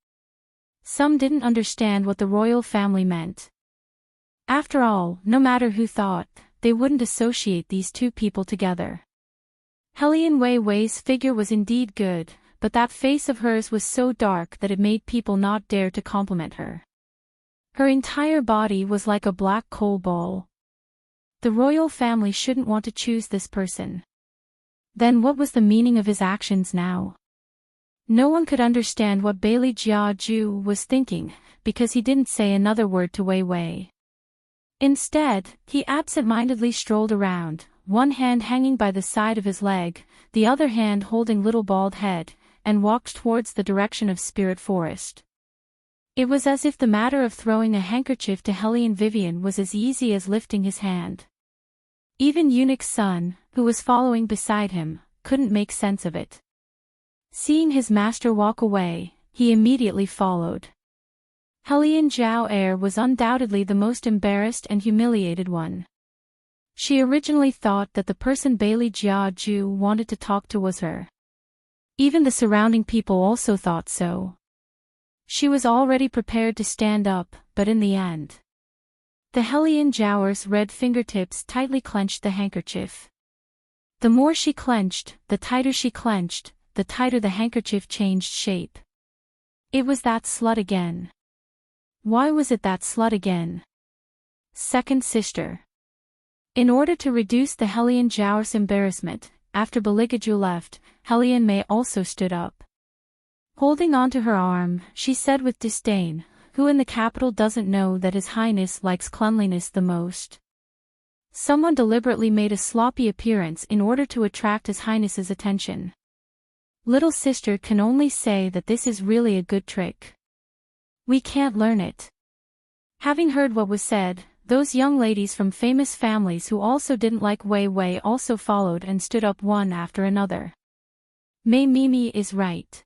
Some didn't understand what the royal family meant. After all, no matter who thought, they wouldn't associate these two people together. Helian Wei Wei's figure was indeed good, but that face of hers was so dark that it made people not dare to compliment her. Her entire body was like a black coal ball. The royal family shouldn't want to choose this person. Then what was the meaning of his actions now? No one could understand what Bailey Jiaju was thinking, because he didn't say another word to Wei Wei. Instead, he absent-mindedly strolled around, one hand hanging by the side of his leg, the other hand holding little bald head, and walked towards the direction of Spirit Forest. It was as if the matter of throwing a handkerchief to Helian Vivian was as easy as lifting his hand. Even Eunuch's son, who was following beside him, couldn't make sense of it. Seeing his master walk away, he immediately followed. Helian Zhao Air was undoubtedly the most embarrassed and humiliated one. She originally thought that the person Bailey Jiaju wanted to talk to was her. Even the surrounding people also thought so. She was already prepared to stand up, but in the end, the Helian Zhao's red fingertips tightly clenched the handkerchief. The more she clenched, the tighter she clenched, the tighter the handkerchief changed shape. It was that slut again. Why was it that slut again? Second sister. In order to reduce the Helian Zhao's embarrassment, after Baligaju left, Helian Mei also stood up. Holding onto her arm, she said with disdain, "Who in the capital doesn't know that His Highness likes cleanliness the most?" Someone deliberately made a sloppy appearance in order to attract His Highness's attention. Little sister can only say that this is really a good trick. We can't learn it. Having heard what was said, those young ladies from famous families who also didn't like Wei Wei also followed and stood up one after another. Mei Mimi is right.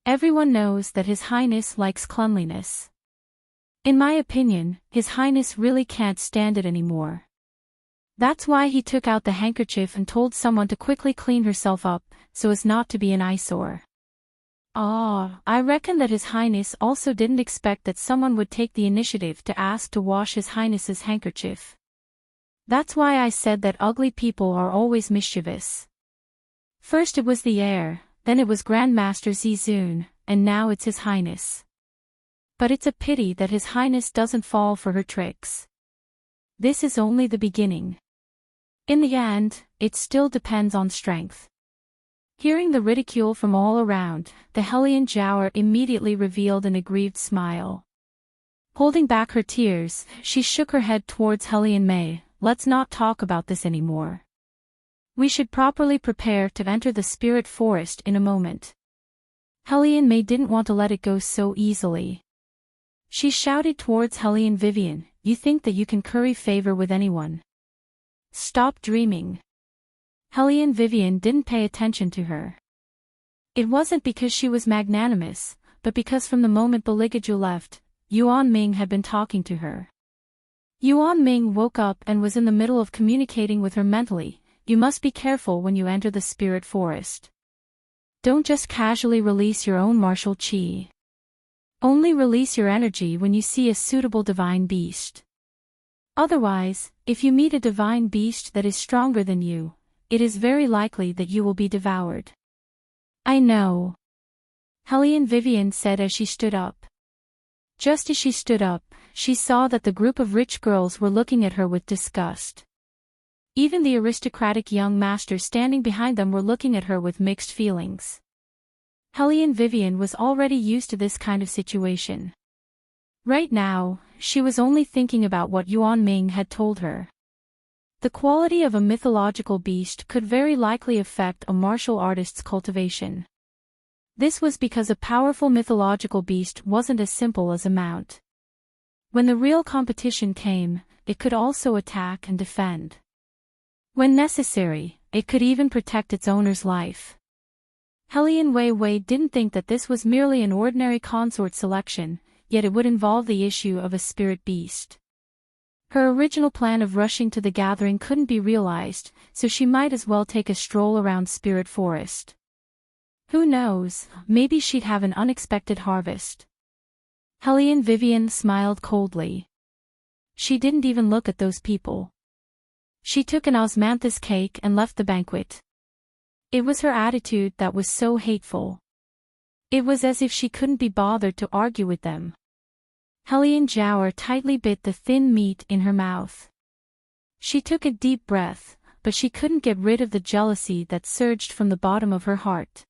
Everyone knows that His Highness likes cleanliness. In my opinion, His Highness really can't stand it anymore. That's why he took out the handkerchief and told someone to quickly clean herself up, so as not to be an eyesore. I reckon that His Highness also didn't expect that someone would take the initiative to ask to wash His Highness's handkerchief. That's why I said that ugly people are always mischievous. First it was the heir, then it was Grandmaster Zizun, and now it's His Highness. But it's a pity that His Highness doesn't fall for her tricks. This is only the beginning. In the end, it still depends on strength. Hearing the ridicule from all around, the Helian Zhao immediately revealed an aggrieved smile. Holding back her tears, she shook her head towards Helian Mei. "Let's not talk about this anymore. We should properly prepare to enter the spirit forest in a moment." Helian Mei didn't want to let it go so easily. She shouted towards Helian Vivian, "You think that you can curry favor with anyone? Stop dreaming." Helian Vivian didn't pay attention to her. It wasn't because she was magnanimous, but because from the moment Baligaju left, Yuan Ming had been talking to her. Yuan Ming woke up and was in the middle of communicating with her mentally. "You must be careful when you enter the spirit forest. Don't just casually release your own martial qi. Only release your energy when you see a suitable divine beast. Otherwise, if you meet a divine beast that is stronger than you, it is very likely that you will be devoured." "I know," Helian Vivian said as she stood up. Just as she stood up, she saw that the group of rich girls were looking at her with disgust. Even the aristocratic young masters standing behind them were looking at her with mixed feelings. Helian Vivian was already used to this kind of situation. Right now, she was only thinking about what Yuan Ming had told her. The quality of a mythological beast could very likely affect a martial artist's cultivation. This was because a powerful mythological beast wasn't as simple as a mount. When the real competition came, it could also attack and defend. When necessary, it could even protect its owner's life. Helian Wei Wei didn't think that this was merely an ordinary consort selection, yet it would involve the issue of a spirit beast. Her original plan of rushing to the gathering couldn't be realized, so she might as well take a stroll around Spirit Forest. Who knows, maybe she'd have an unexpected harvest. Hellion Vivian smiled coldly. She didn't even look at those people. She took an osmanthus cake and left the banquet. It was her attitude that was so hateful. It was as if she couldn't be bothered to argue with them. Hellion Jower tightly bit the thin meat in her mouth. She took a deep breath, but she couldn't get rid of the jealousy that surged from the bottom of her heart.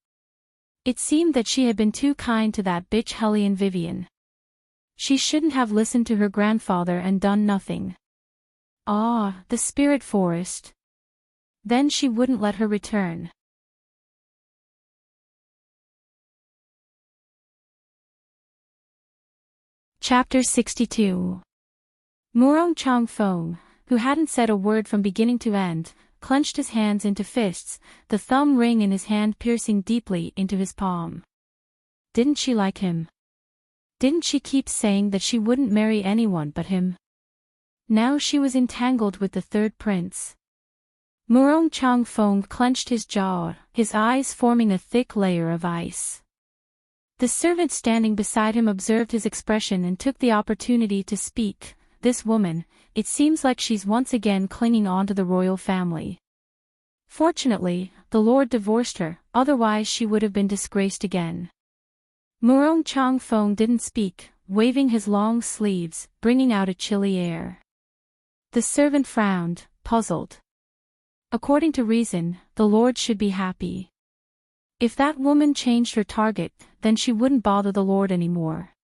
It seemed that she had been too kind to that bitch Hellion Vivian. She shouldn't have listened to her grandfather and done nothing. Ah, the spirit forest. Then she wouldn't let her return. Chapter 62. Murong Changfeng, who hadn't said a word from beginning to end, clenched his hands into fists, the thumb ring in his hand piercing deeply into his palm. Didn't she like him? Didn't she keep saying that she wouldn't marry anyone but him? Now she was entangled with the third prince. Murong Changfeng clenched his jaw, his eyes forming a thick layer of ice. The servant standing beside him observed his expression and took the opportunity to speak. This woman, it seems like she's once again clinging on to the royal family. Fortunately, the lord divorced her, otherwise she would have been disgraced again. Murong Changfeng didn't speak, waving his long sleeves, bringing out a chilly air. The servant frowned, puzzled. According to reason, the lord should be happy. If that woman changed her target, then she wouldn't bother the lord anymore.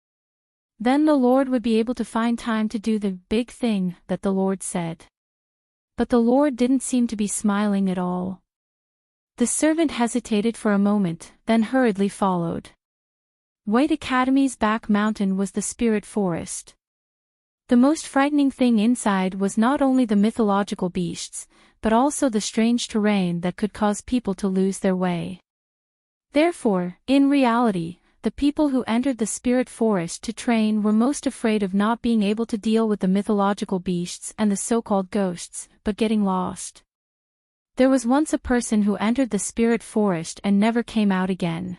Then the lord would be able to find time to do the big thing that the lord said. But the lord didn't seem to be smiling at all. The servant hesitated for a moment, then hurriedly followed. White Academy's back mountain was the spirit forest. The most frightening thing inside was not only the mythological beasts, but also the strange terrain that could cause people to lose their way. Therefore, in reality, the people who entered the spirit forest to train were most afraid of not being able to deal with the mythological beasts and the so-called ghosts, but getting lost. There was once a person who entered the spirit forest and never came out again.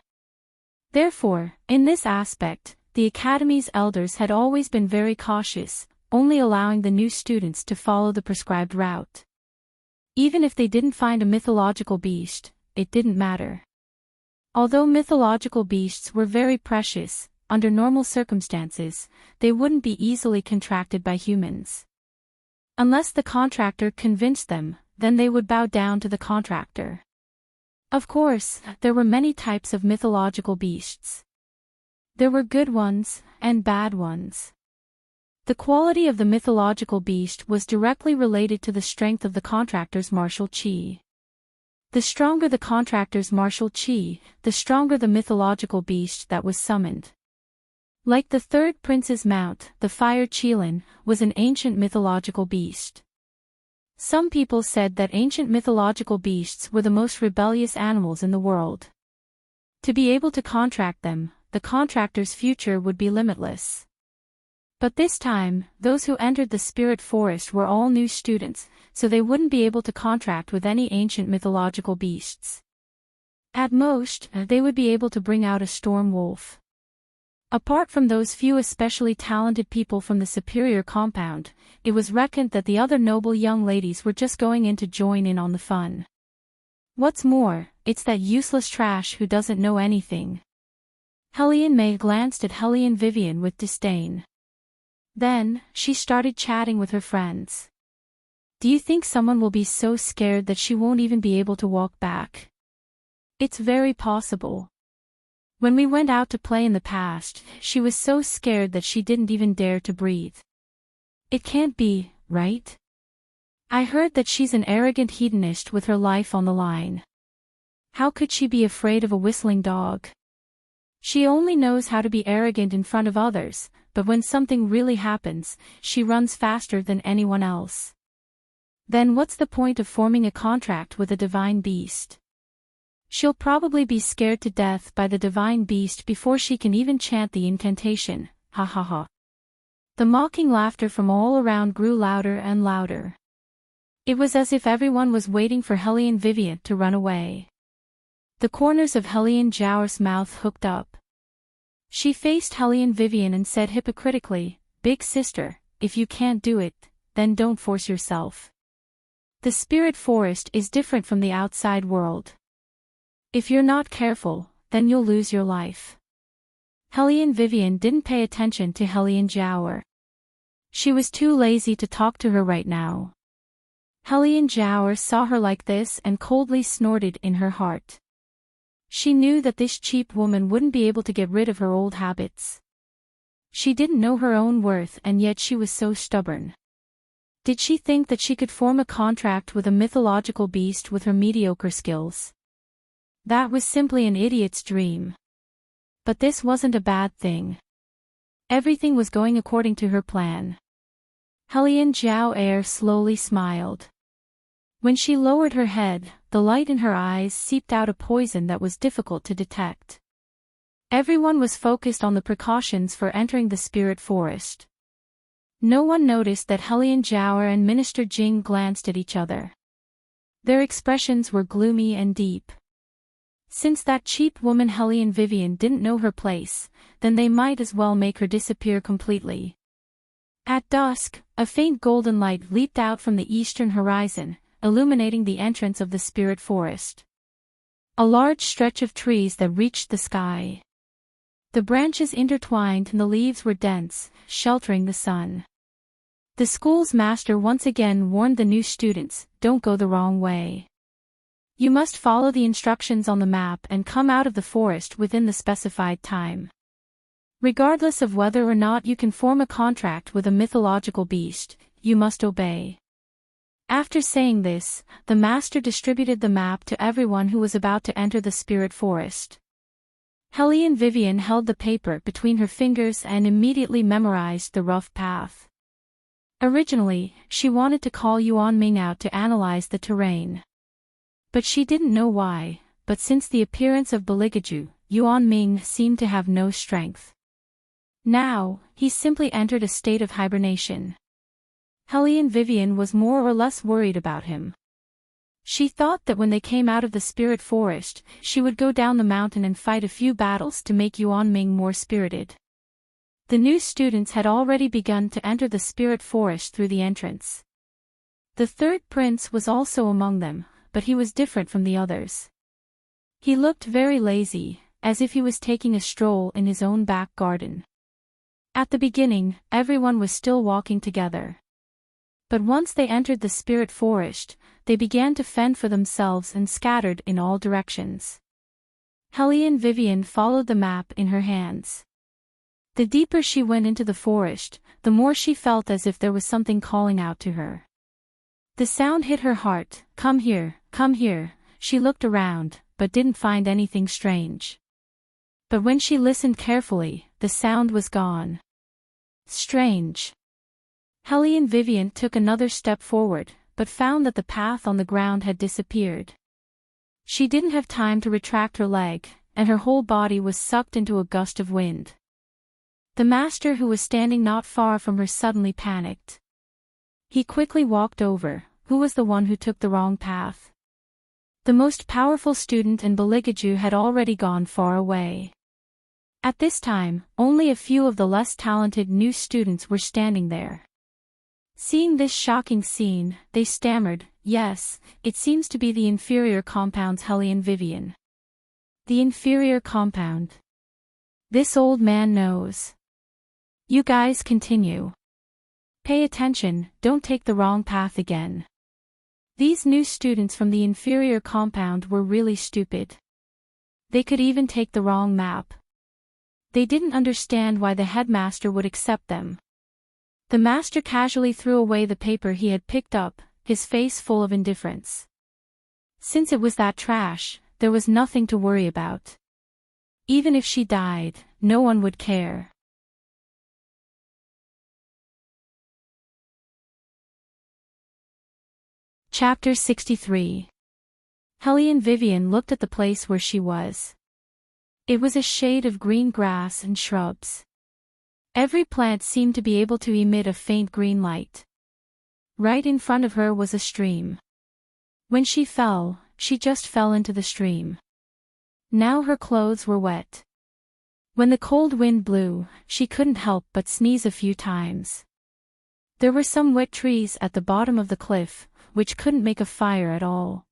Therefore, in this aspect, the Academy's elders had always been very cautious, only allowing the new students to follow the prescribed route. Even if they didn't find a mythological beast, it didn't matter. Although mythological beasts were very precious, under normal circumstances, they wouldn't be easily contracted by humans. Unless the contractor convinced them, then they would bow down to the contractor. Of course, there were many types of mythological beasts. There were good ones, and bad ones. The quality of the mythological beast was directly related to the strength of the contractor's martial chi. The stronger the contractor's martial chi, the stronger the mythological beast that was summoned. Like the third prince's mount, the fire Qilin, was an ancient mythological beast. Some people said that ancient mythological beasts were the most rebellious animals in the world. To be able to contract them, the contractor's future would be limitless. But this time, those who entered the spirit forest were all new students, so they wouldn't be able to contract with any ancient mythological beasts. At most, they would be able to bring out a storm wolf. Apart from those few especially talented people from the superior compound, it was reckoned that the other noble young ladies were just going in to join in on the fun. What's more, it's that useless trash who doesn't know anything. Hellion May glanced at Hellion Vivian with disdain. Then, she started chatting with her friends. Do you think someone will be so scared that she won't even be able to walk back? It's very possible. When we went out to play in the past, she was so scared that she didn't even dare to breathe. It can't be, right? I heard that she's an arrogant hedonist with her life on the line. How could she be afraid of a whistling dog? She only knows how to be arrogant in front of others, but when something really happens, she runs faster than anyone else. Then what's the point of forming a contract with a divine beast? She'll probably be scared to death by the divine beast before she can even chant the incantation, ha ha ha. The mocking laughter from all around grew louder and louder. It was as if everyone was waiting for Hellion Vivian to run away. The corners of Hellion Jower's mouth hooked up. She faced Hellion Vivian and said hypocritically, "Big sister, if you can't do it, then don't force yourself. The spirit forest is different from the outside world. If you're not careful, then you'll lose your life." Hellion Vivian didn't pay attention to Hellion Jower. She was too lazy to talk to her right now. Hellion Jower saw her like this and coldly snorted in her heart. She knew that this cheap woman wouldn't be able to get rid of her old habits. She didn't know her own worth, and yet she was so stubborn. Did she think that she could form a contract with a mythological beast with her mediocre skills? That was simply an idiot's dream. But this wasn't a bad thing. Everything was going according to her plan. Hellion Jower slowly smiled. When she lowered her head, the light in her eyes seeped out a poison that was difficult to detect. Everyone was focused on the precautions for entering the spirit forest. No one noticed that Hellion Jower and Minister Jing glanced at each other. Their expressions were gloomy and deep. Since that cheap woman Hellion Vivian didn't know her place, then they might as well make her disappear completely. At dusk, a faint golden light leaped out from the eastern horizon, illuminating the entrance of the spirit forest. A large stretch of trees that reached the sky. The branches intertwined and the leaves were dense, sheltering the sun. The school's master once again warned the new students, "Don't go the wrong way. You must follow the instructions on the map and come out of the forest within the specified time. Regardless of whether or not you can form a contract with a mythological beast, you must obey." After saying this, the master distributed the map to everyone who was about to enter the spirit forest. Hellion Vivian held the paper between her fingers and immediately memorized the rough path. Originally, she wanted to call Yuan Ming out to analyze the terrain. But she didn't know why, but since the appearance of Beligaju, Yuan Ming seemed to have no strength. Now, he simply entered a state of hibernation. Hellion Vivian was more or less worried about him. She thought that when they came out of the spirit forest, she would go down the mountain and fight a few battles to make Yuan Ming more spirited. The new students had already begun to enter the spirit forest through the entrance. The third prince was also among them, but he was different from the others. He looked very lazy, as if he was taking a stroll in his own back garden. At the beginning, everyone was still walking together. But once they entered the spirit forest, they began to fend for themselves and scattered in all directions. Hellion Vivian followed the map in her hands. The deeper she went into the forest, the more she felt as if there was something calling out to her. The sound hit her heart, "Come here, come here." She looked around, but didn't find anything strange. But when she listened carefully, the sound was gone. Strange. Hellion Vivian took another step forward, but found that the path on the ground had disappeared. She didn't have time to retract her leg, and her whole body was sucked into a gust of wind. The master who was standing not far from her suddenly panicked. He quickly walked over. Who was the one who took the wrong path? The most powerful student in Beligaju had already gone far away. At this time, only a few of the less talented new students were standing there. Seeing this shocking scene, they stammered, "Yes, it seems to be the inferior compound's Hellion Vivian." The inferior compound. This old man knows. You guys continue. Pay attention, don't take the wrong path again. These new students from the inferior compound were really stupid. They could even take the wrong map. They didn't understand why the headmaster would accept them. The master casually threw away the paper he had picked up, his face full of indifference. Since it was that trash, there was nothing to worry about. Even if she died, no one would care. Chapter 63. Hellion Vivian looked at the place where she was. It was a shade of green grass and shrubs. Every plant seemed to be able to emit a faint green light. Right in front of her was a stream. When she fell, she just fell into the stream. Now her clothes were wet. When the cold wind blew, she couldn't help but sneeze a few times. There were some wet trees at the bottom of the cliff, which couldn't make a fire at all.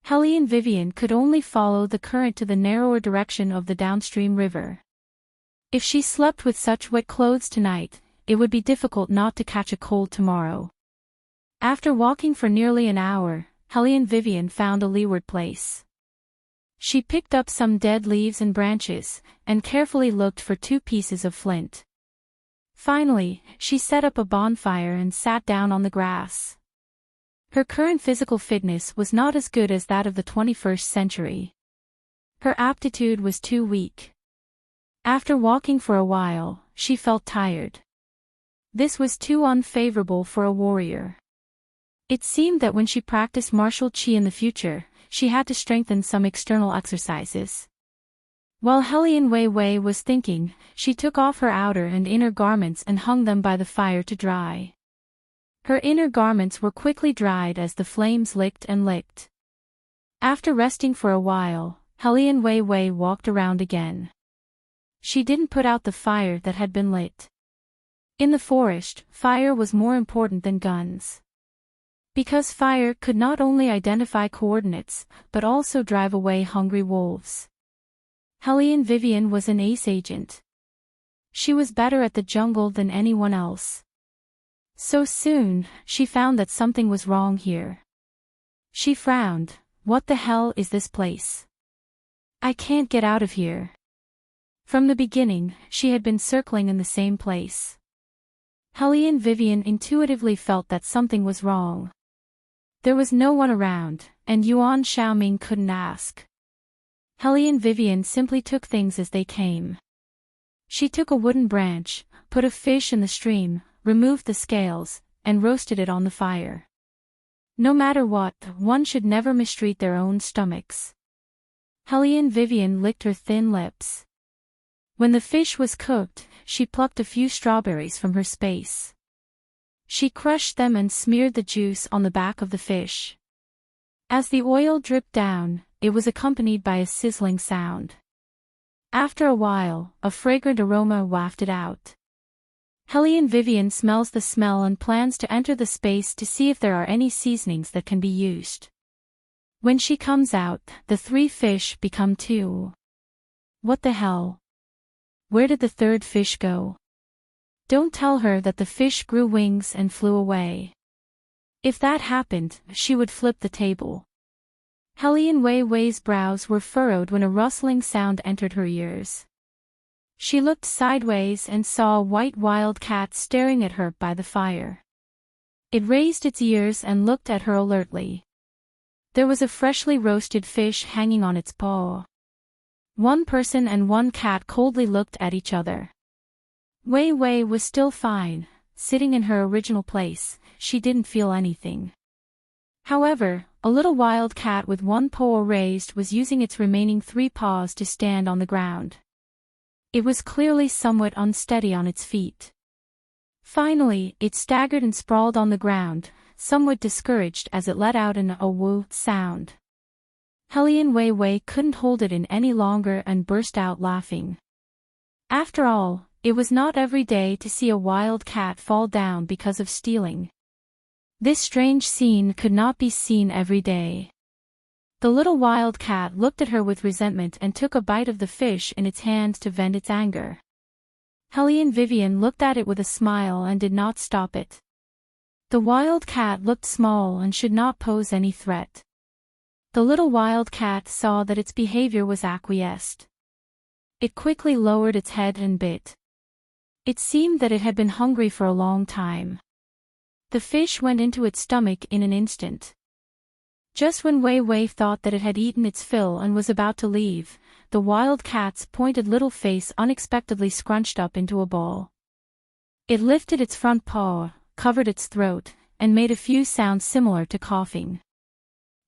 Helene Vivian could only follow the current to the narrower direction of the downstream river. If she slept with such wet clothes tonight, it would be difficult not to catch a cold tomorrow. After walking for nearly an hour, Helene Vivian found a leeward place. She picked up some dead leaves and branches, and carefully looked for 2 pieces of flint. Finally, she set up a bonfire and sat down on the grass. Her current physical fitness was not as good as that of the 21st century. Her aptitude was too weak. After walking for a while, she felt tired. This was too unfavorable for a warrior. It seemed that when she practiced martial chi in the future, she had to strengthen some external exercises. While Helene Wei Wei was thinking, she took off her outer and inner garments and hung them by the fire to dry. Her inner garments were quickly dried as the flames licked and licked. After resting for a while, Helene Wei Wei walked around again. She didn't put out the fire that had been lit. In the forest, fire was more important than guns. Because fire could not only identify coordinates, but also drive away hungry wolves. Helene Vivian was an ace agent. She was better at the jungle than anyone else. So soon, she found that something was wrong here. She frowned. What the hell is this place? I can't get out of here. From the beginning, she had been circling in the same place. Helene Vivian intuitively felt that something was wrong. There was no one around, and Yuan Xiaoming couldn't ask. Helene Vivian simply took things as they came. She took a wooden branch, put a fish in the stream, removed the scales, and roasted it on the fire. No matter what, one should never mistreat their own stomachs. Helene Vivian licked her thin lips. When the fish was cooked, she plucked a few strawberries from her space. She crushed them and smeared the juice on the back of the fish. As the oil dripped down, it was accompanied by a sizzling sound. After a while, a fragrant aroma wafted out. Helene Vivian smells the smell and plans to enter the space to see if there are any seasonings that can be used. When she comes out, the 3 fish become 2. What the hell? Where did the 3rd fish go? Don't tell her that the fish grew wings and flew away. If that happened, she would flip the table. Helene Wei Wei's brows were furrowed when a rustling sound entered her ears. She looked sideways and saw a white wild cat staring at her by the fire. It raised its ears and looked at her alertly. There was a freshly roasted fish hanging on its paw. One person and one cat coldly looked at each other. Wei Wei was still fine, sitting in her original place. She didn't feel anything. However, a little wild cat with one paw raised was using its remaining 3 paws to stand on the ground. It was clearly somewhat unsteady on its feet. Finally, it staggered and sprawled on the ground, somewhat discouraged as it let out an "oh-woo" sound. Helene Wei Wei couldn't hold it in any longer and burst out laughing. After all, it was not every day to see a wild cat fall down because of stealing. This strange scene could not be seen every day. The little wild cat looked at her with resentment and took a bite of the fish in its hand to vent its anger. Helene Vivian looked at it with a smile and did not stop it. The wild cat looked small and should not pose any threat. The little wild cat saw that its behavior was acquiesced. It quickly lowered its head and bit. It seemed that it had been hungry for a long time. The fish went into its stomach in an instant. Just when Wei Wei thought that it had eaten its fill and was about to leave, the wild cat's pointed little face unexpectedly scrunched up into a ball. It lifted its front paw, covered its throat, and made a few sounds similar to coughing.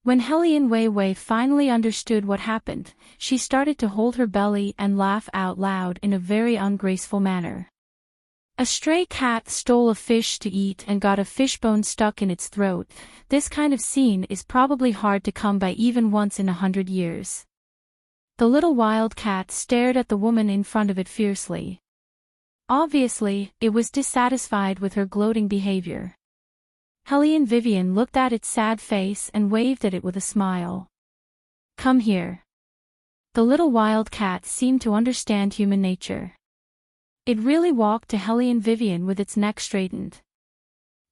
When Helene Wei Wei finally understood what happened, she started to hold her belly and laugh out loud in a very ungraceful manner. A stray cat stole a fish to eat and got a fishbone stuck in its throat. This kind of scene is probably hard to come by even once in 100 years. The little wild cat stared at the woman in front of it fiercely. Obviously, it was dissatisfied with her gloating behavior. Helene Vivian looked at its sad face and waved at it with a smile. "Come here." The little wild cat seemed to understand human nature. It really walked to Helene Vivian with its neck straightened.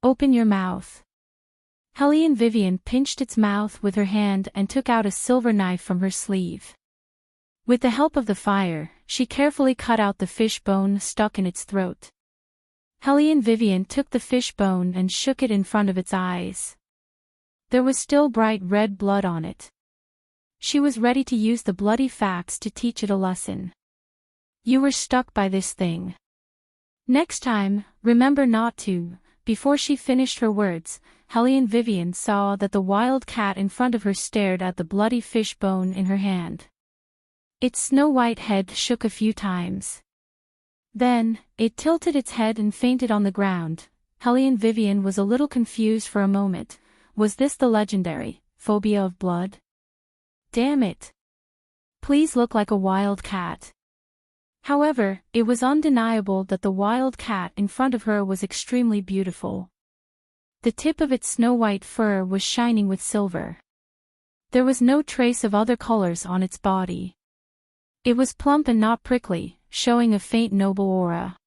"Open your mouth." Helene Vivian pinched its mouth with her hand and took out a silver knife from her sleeve. With the help of the fire, she carefully cut out the fish bone stuck in its throat. Helene Vivian took the fish bone and shook it in front of its eyes. There was still bright red blood on it. She was ready to use the bloody facts to teach it a lesson. "You were stuck by this thing. Next time, remember not to." Before she finished her words, Helene Vivian saw that the wild cat in front of her stared at the bloody fish bone in her hand. Its snow-white head shook a few times. Then, it tilted its head and fainted on the ground. Helene Vivian was a little confused for a moment. Was this the legendary phobia of blood? Damn it! Please look like a wild cat. However, it was undeniable that the wild cat in front of her was extremely beautiful. The tip of its snow-white fur was shining with silver. There was no trace of other colors on its body. It was plump and not prickly, showing a faint noble aura.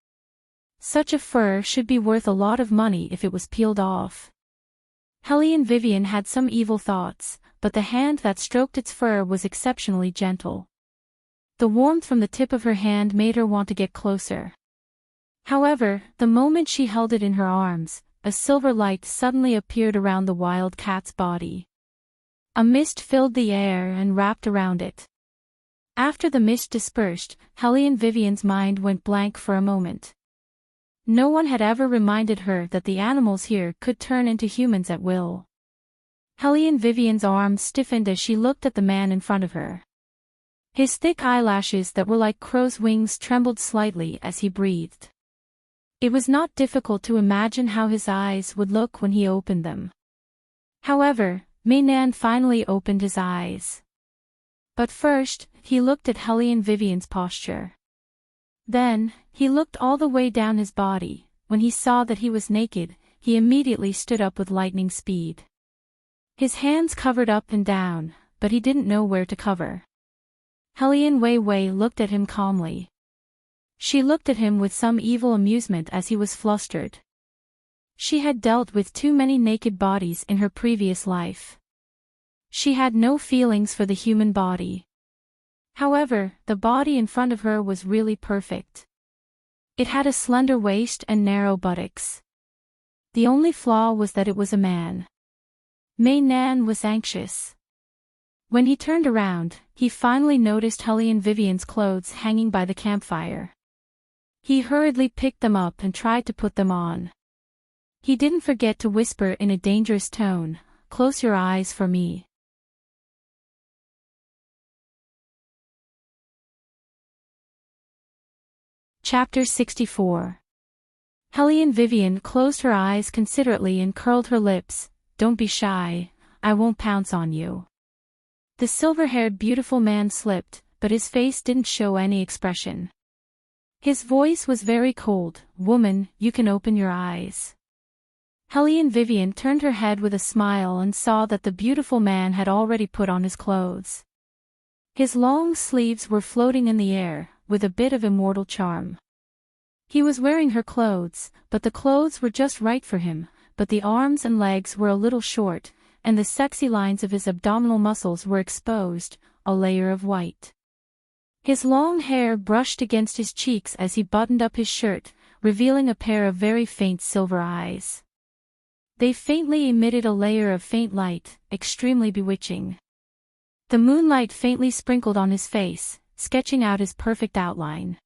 Such a fur should be worth a lot of money if it was peeled off. Helene Vivian had some evil thoughts, but the hand that stroked its fur was exceptionally gentle. The warmth from the tip of her hand made her want to get closer. However, the moment she held it in her arms, a silver light suddenly appeared around the wild cat's body. A mist filled the air and wrapped around it. After the mist dispersed, Helene Vivian's mind went blank for a moment. No one had ever reminded her that the animals here could turn into humans at will. Helene Vivian's arms stiffened as she looked at the man in front of her. His thick eyelashes that were like crow's wings trembled slightly as he breathed. It was not difficult to imagine how his eyes would look when he opened them. However, Mainan finally opened his eyes. But first, he looked at Helene Vivian's posture. Then, he looked all the way down his body. When he saw that he was naked, he immediately stood up with lightning speed. His hands covered up and down, but he didn't know where to cover. Helene Wei looked at him calmly. She looked at him with some evil amusement as he was flustered. She had dealt with too many naked bodies in her previous life. She had no feelings for the human body. However, the body in front of her was really perfect. It had a slender waist and narrow buttocks. The only flaw was that it was a man. Mainan was anxious. When he turned around, he finally noticed Helene Vivian's clothes hanging by the campfire. He hurriedly picked them up and tried to put them on. He didn't forget to whisper in a dangerous tone, "Close your eyes for me." Chapter 64. Helene Vivian closed her eyes considerately and curled her lips. "Don't be shy, I won't pounce on you." The silver-haired beautiful man slipped, but his face didn't show any expression. His voice was very cold. "Woman, you can open your eyes." Helene Vivian turned her head with a smile and saw that the beautiful man had already put on his clothes. His long sleeves were floating in the air, with a bit of immortal charm. He was wearing her clothes, but the clothes were just right for him, but the arms and legs were a little short, and the sexy lines of his abdominal muscles were exposed, a layer of white. His long hair brushed against his cheeks as he buttoned up his shirt, revealing a pair of very faint silver eyes. They faintly emitted a layer of faint light, extremely bewitching. The moonlight faintly sprinkled on his face, sketching out his perfect outline.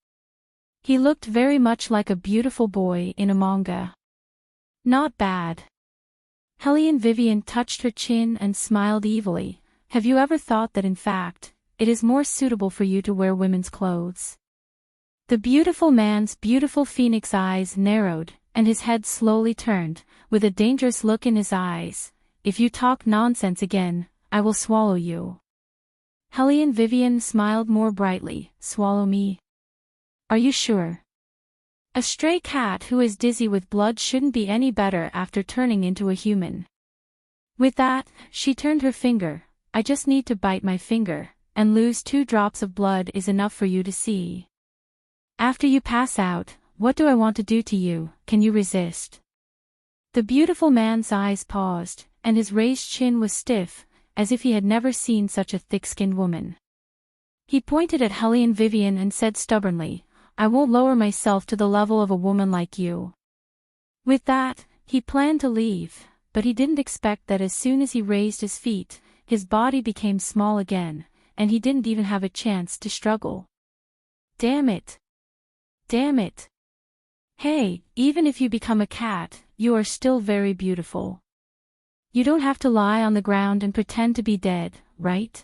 He looked very much like a beautiful boy in a manga. Not bad. Helene Vivian touched her chin and smiled evilly. "Have you ever thought that in fact, it is more suitable for you to wear women's clothes?" The beautiful man's beautiful phoenix eyes narrowed, and his head slowly turned, with a dangerous look in his eyes. "If you talk nonsense again, I will swallow you." Hellion Vivian smiled more brightly. Swallow me? Are you sure? A stray cat who is dizzy with blood shouldn't be any better after turning into a human. With that, she turned her finger. I just need to bite my finger, and lose 2 drops of blood is enough for you to see. After you pass out, what do I want to do to you? Can you resist? The beautiful man's eyes paused, and his raised chin was stiff, as if he had never seen such a thick-skinned woman. He pointed at Hellion Vivian and said stubbornly, I won't lower myself to the level of a woman like you. With that, he planned to leave, but he didn't expect that as soon as he raised his feet, his body became small again, and he didn't even have a chance to struggle. Damn it! Damn it! Hey, even if you become a cat, you are still very beautiful. You don't have to lie on the ground and pretend to be dead, right?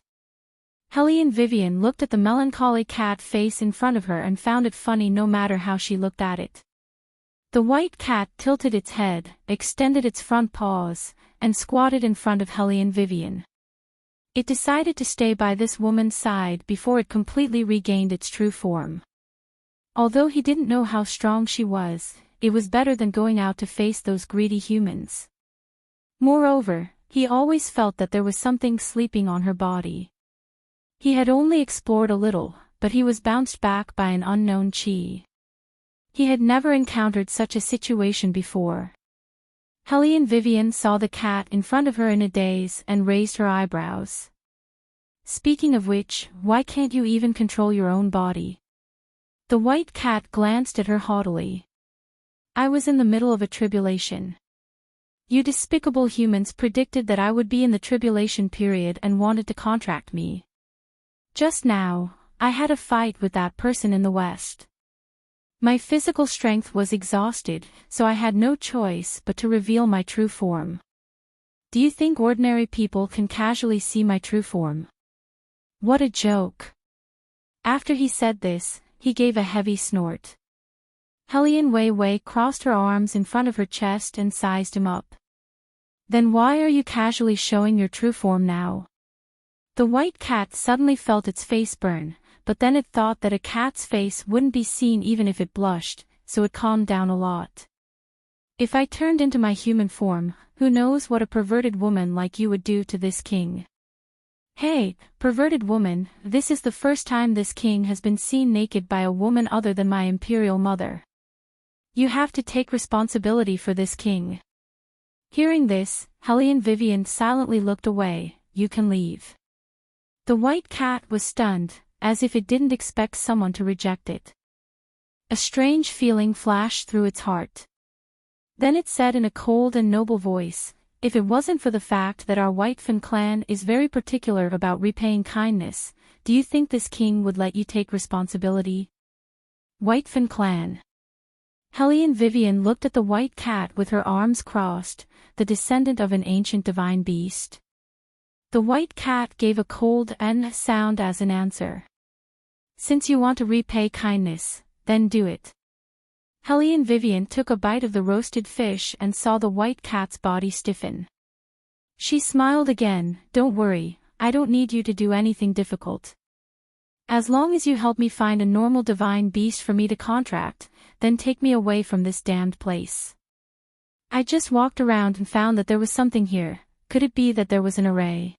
Hellion Vivian looked at the melancholy cat face in front of her and found it funny no matter how she looked at it. The white cat tilted its head, extended its front paws, and squatted in front of Hellion Vivian. It decided to stay by this woman's side before it completely regained its true form. Although he didn't know how strong she was, it was better than going out to face those greedy humans. Moreover, he always felt that there was something sleeping on her body. He had only explored a little, but he was bounced back by an unknown chi. He had never encountered such a situation before. Hellion Vivian saw the cat in front of her in a daze and raised her eyebrows. Speaking of which, why can't you even control your own body? The white cat glanced at her haughtily. I was in the middle of a tribulation. You despicable humans predicted that I would be in the tribulation period and wanted to contract me. Just now, I had a fight with that person in the West. My physical strength was exhausted, so I had no choice but to reveal my true form. Do you think ordinary people can casually see my true form? What a joke. After he said this, he gave a heavy snort. Hellion Wei Wei crossed her arms in front of her chest and sized him up. Then why are you casually showing your true form now? The white cat suddenly felt its face burn, but then it thought that a cat's face wouldn't be seen even if it blushed, so it calmed down a lot. If I turned into my human form, who knows what a perverted woman like you would do to this king? Hey, perverted woman, this is the first time this king has been seen naked by a woman other than my imperial mother. You have to take responsibility for this king. Hearing this, Hellion Vivian silently looked away. You can leave. The white cat was stunned, as if it didn't expect someone to reject it. A strange feeling flashed through its heart. Then it said in a cold and noble voice, if it wasn't for the fact that our Whitefin clan is very particular about repaying kindness, do you think this king would let you take responsibility? Whitefin clan. Hellion Vivian looked at the white cat with her arms crossed, the descendant of an ancient divine beast. The white cat gave a cold N sound as an answer. Since you want to repay kindness, then do it. Hellion Vivian took a bite of the roasted fish and saw the white cat's body stiffen. She smiled again. Don't worry, I don't need you to do anything difficult. As long as you help me find a normal divine beast for me to contract, then take me away from this damned place. I just walked around and found that there was something here. Could it be that there was an array?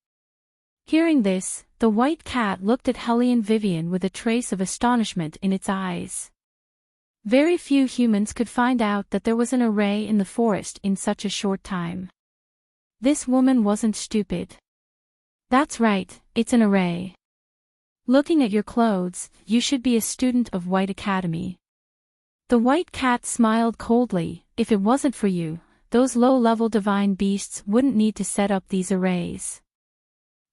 Hearing this, the white cat looked at Hellion Vivian with a trace of astonishment in its eyes. Very few humans could find out that there was an array in the forest in such a short time. This woman wasn't stupid. That's right, it's an array. Looking at your clothes, you should be a student of White Academy. The white cat smiled coldly. If it wasn't for you, those low-level divine beasts wouldn't need to set up these arrays.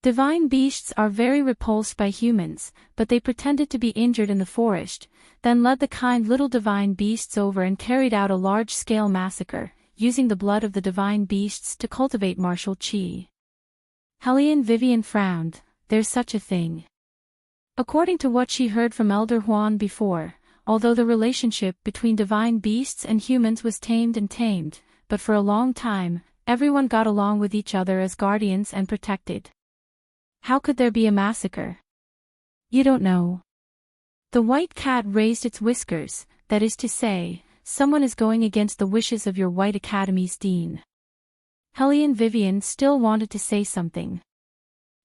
Divine beasts are very repulsed by humans, but they pretended to be injured in the forest, then led the kind little divine beasts over and carried out a large-scale massacre, using the blood of the divine beasts to cultivate martial chi. Hellion Vivian frowned. There's such a thing. According to what she heard from Elder Huan before, although the relationship between divine beasts and humans was tamed, but for a long time, everyone got along with each other as guardians and protected. How could there be a massacre? You don't know. The white cat raised its whiskers, that is to say, someone is going against the wishes of your White Academy's dean. Helene Vivian still wanted to say something.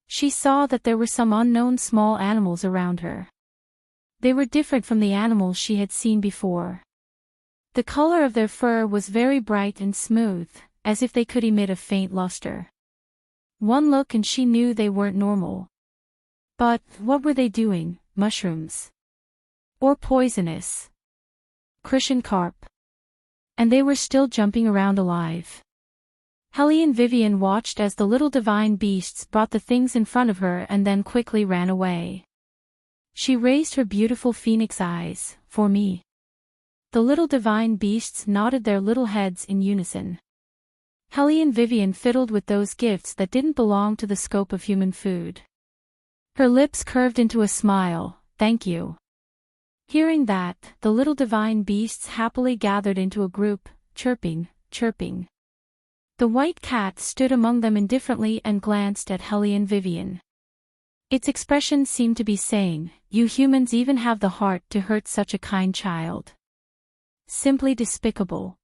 She saw that there were some unknown small animals around her. They were different from the animals she had seen before. The color of their fur was very bright and smooth, as if they could emit a faint luster. One look and she knew they weren't normal. But, what were they doing? Mushrooms? Or poisonous? Crucian carp. And they were still jumping around alive. Helene Vivian watched as the little divine beasts brought the things in front of her and then quickly ran away. She raised her beautiful phoenix eyes, for me. The little divine beasts nodded their little heads in unison. Helene Vivian fiddled with those gifts that didn't belong to the scope of human food. Her lips curved into a smile, thank you. Hearing that, the little divine beasts happily gathered into a group, chirping, chirping. The white cat stood among them indifferently and glanced at Helene Vivian. Its expression seemed to be saying, you humans even have the heart to hurt such a kind child. Simply despicable.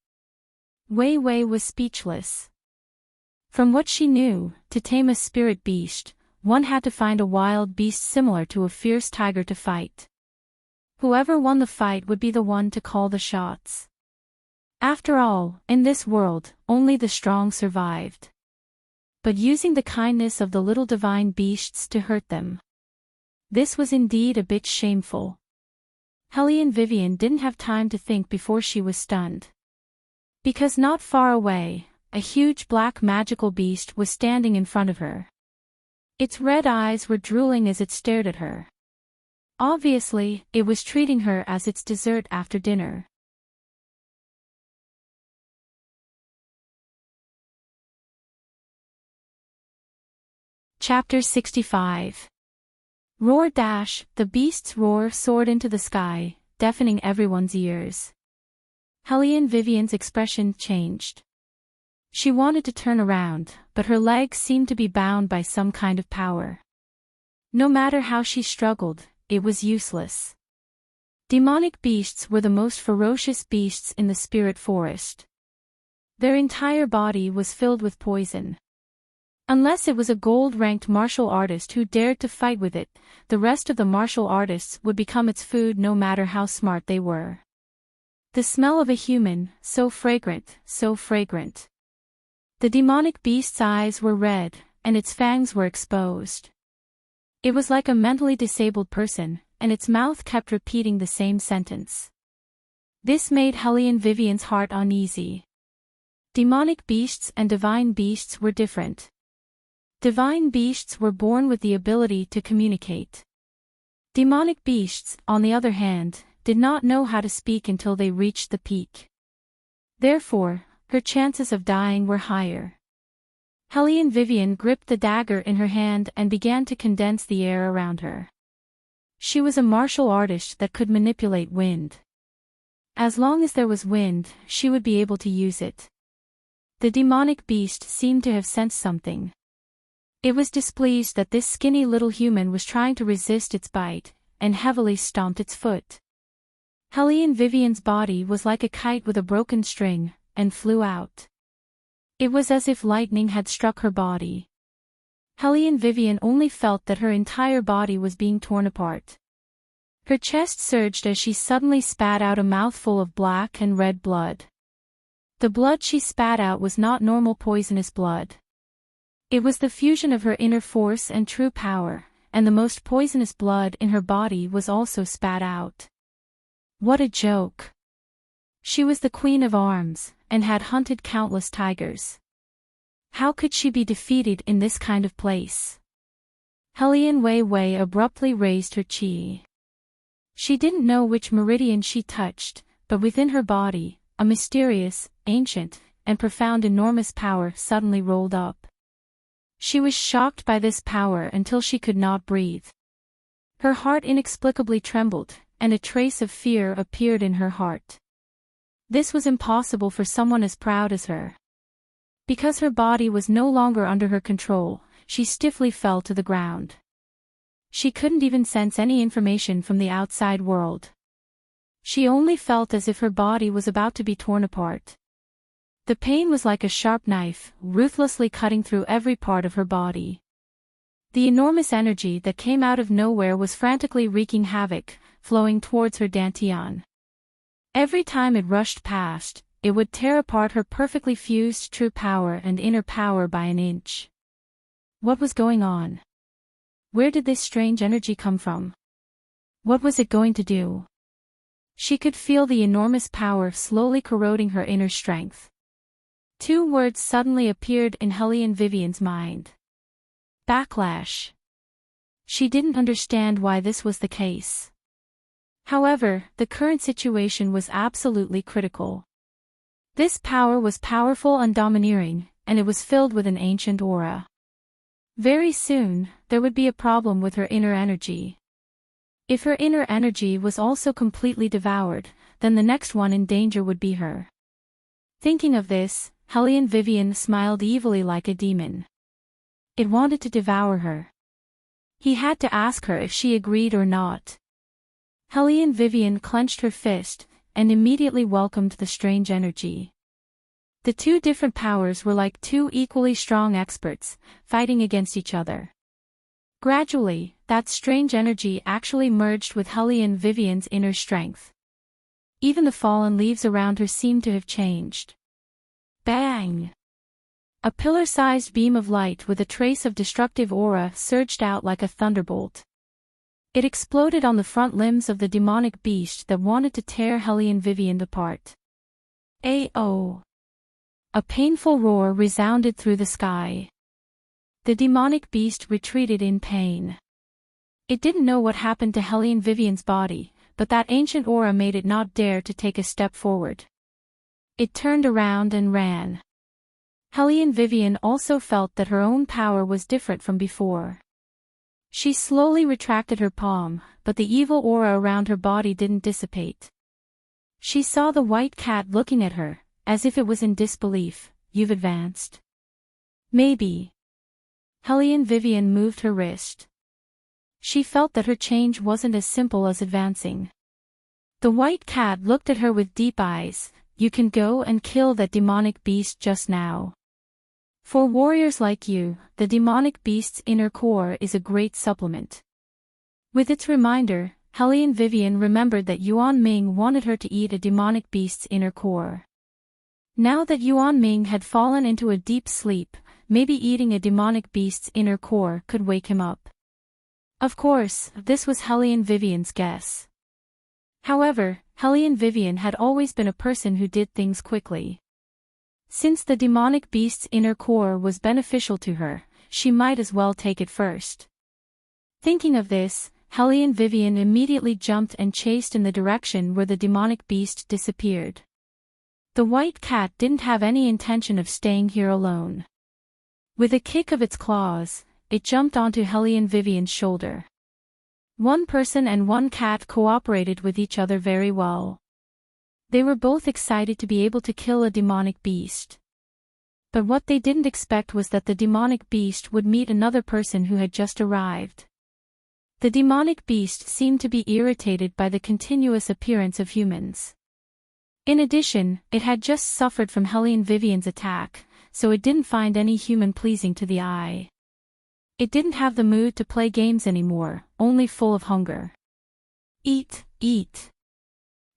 Wei Wei was speechless. From what she knew, to tame a spirit beast, one had to find a wild beast similar to a fierce tiger to fight. Whoever won the fight would be the one to call the shots. After all, in this world, only the strong survived. But using the kindness of the little divine beasts to hurt them. This was indeed a bit shameful. Helene Vivian didn't have time to think before she was stunned. Because not far away, a huge black magical beast was standing in front of her. Its red eyes were drooling as it stared at her. Obviously, it was treating her as its dessert after dinner. Chapter 65. Roar dash, the beast's roar soared into the sky, deafening everyone's ears. Helene Vivian's expression changed. She wanted to turn around, but her legs seemed to be bound by some kind of power. No matter how she struggled, it was useless. Demonic beasts were the most ferocious beasts in the spirit forest. Their entire body was filled with poison. Unless it was a gold-ranked martial artist who dared to fight with it, the rest of the martial artists would become its food no matter how smart they were. The smell of a human, so fragrant, so fragrant. The demonic beast's eyes were red, and its fangs were exposed. It was like a mentally disabled person, and its mouth kept repeating the same sentence. This made Helene Vivian's heart uneasy. Demonic beasts and divine beasts were different. Divine beasts were born with the ability to communicate. Demonic beasts, on the other hand, did not know how to speak until they reached the peak. Therefore, her chances of dying were higher. Helene Vivian gripped the dagger in her hand and began to condense the air around her. She was a martial artist that could manipulate wind. As long as there was wind, she would be able to use it. The demonic beast seemed to have sensed something. It was displeased that this skinny little human was trying to resist its bite, and heavily stomped its foot. Helene Vivian's body was like a kite with a broken string, and flew out. It was as if lightning had struck her body. Helene Vivian only felt that her entire body was being torn apart. Her chest surged as she suddenly spat out a mouthful of black and red blood. The blood she spat out was not normal poisonous blood. It was the fusion of her inner force and true power, and the most poisonous blood in her body was also spat out. What a joke! She was the queen of arms, and had hunted countless tigers. How could she be defeated in this kind of place? Helene Wei Wei abruptly raised her chi. She didn't know which meridian she touched, but within her body, a mysterious, ancient, and profound enormous power suddenly rolled up. She was shocked by this power until she could not breathe. Her heart inexplicably trembled, and a trace of fear appeared in her heart. This was impossible for someone as proud as her. Because her body was no longer under her control, she stiffly fell to the ground. She couldn't even sense any information from the outside world. She only felt as if her body was about to be torn apart. The pain was like a sharp knife, ruthlessly cutting through every part of her body. The enormous energy that came out of nowhere was frantically wreaking havoc, flowing towards her dantian. Every time it rushed past, it would tear apart her perfectly fused true power and inner power by an inch. What was going on? Where did this strange energy come from? What was it going to do? She could feel the enormous power slowly corroding her inner strength. Two words suddenly appeared in Hellion Vivian's mind. Backlash. She didn't understand why this was the case. However, the current situation was absolutely critical. This power was powerful and domineering, and it was filled with an ancient aura. Very soon, there would be a problem with her inner energy. If her inner energy was also completely devoured, then the next one in danger would be her. Thinking of this, Hellion Vivian smiled evilly like a demon. It wanted to devour her. He had to ask her if she agreed or not. Hellion Vivian clenched her fist, and immediately welcomed the strange energy. The two different powers were like two equally strong experts, fighting against each other. Gradually, that strange energy actually merged with Hellion Vivian's inner strength. Even the fallen leaves around her seemed to have changed. Bang! A pillar-sized beam of light with a trace of destructive aura surged out like a thunderbolt. It exploded on the front limbs of the demonic beast that wanted to tear Hellion Vivian apart. A-oh! A painful roar resounded through the sky. The demonic beast retreated in pain. It didn't know what happened to Hellion Vivian's body, but that ancient aura made it not dare to take a step forward. It turned around and ran. Hellion Vivian also felt that her own power was different from before. She slowly retracted her palm, but the evil aura around her body didn't dissipate. She saw the white cat looking at her, as if it was in disbelief. You've advanced? Maybe. Hellion Vivian moved her wrist. She felt that her change wasn't as simple as advancing. The white cat looked at her with deep eyes. You can go and kill that demonic beast just now. For warriors like you, the demonic beast's inner core is a great supplement. With its reminder, Hellion Vivian remembered that Yuan Ming wanted her to eat a demonic beast's inner core. Now that Yuan Ming had fallen into a deep sleep, maybe eating a demonic beast's inner core could wake him up. Of course, this was Hellion Vivian's guess. However, Hellion Vivian had always been a person who did things quickly. Since the demonic beast's inner core was beneficial to her, she might as well take it first. Thinking of this, Hellion Vivian immediately jumped and chased in the direction where the demonic beast disappeared. The white cat didn't have any intention of staying here alone. With a kick of its claws, it jumped onto Hellion Vivian's shoulder. One person and one cat cooperated with each other very well. They were both excited to be able to kill a demonic beast. But what they didn't expect was that the demonic beast would meet another person who had just arrived. The demonic beast seemed to be irritated by the continuous appearance of humans. In addition, it had just suffered from Hellion Vivian's attack, so it didn't find any human pleasing to the eye. It didn't have the mood to play games anymore, only full of hunger. Eat, eat.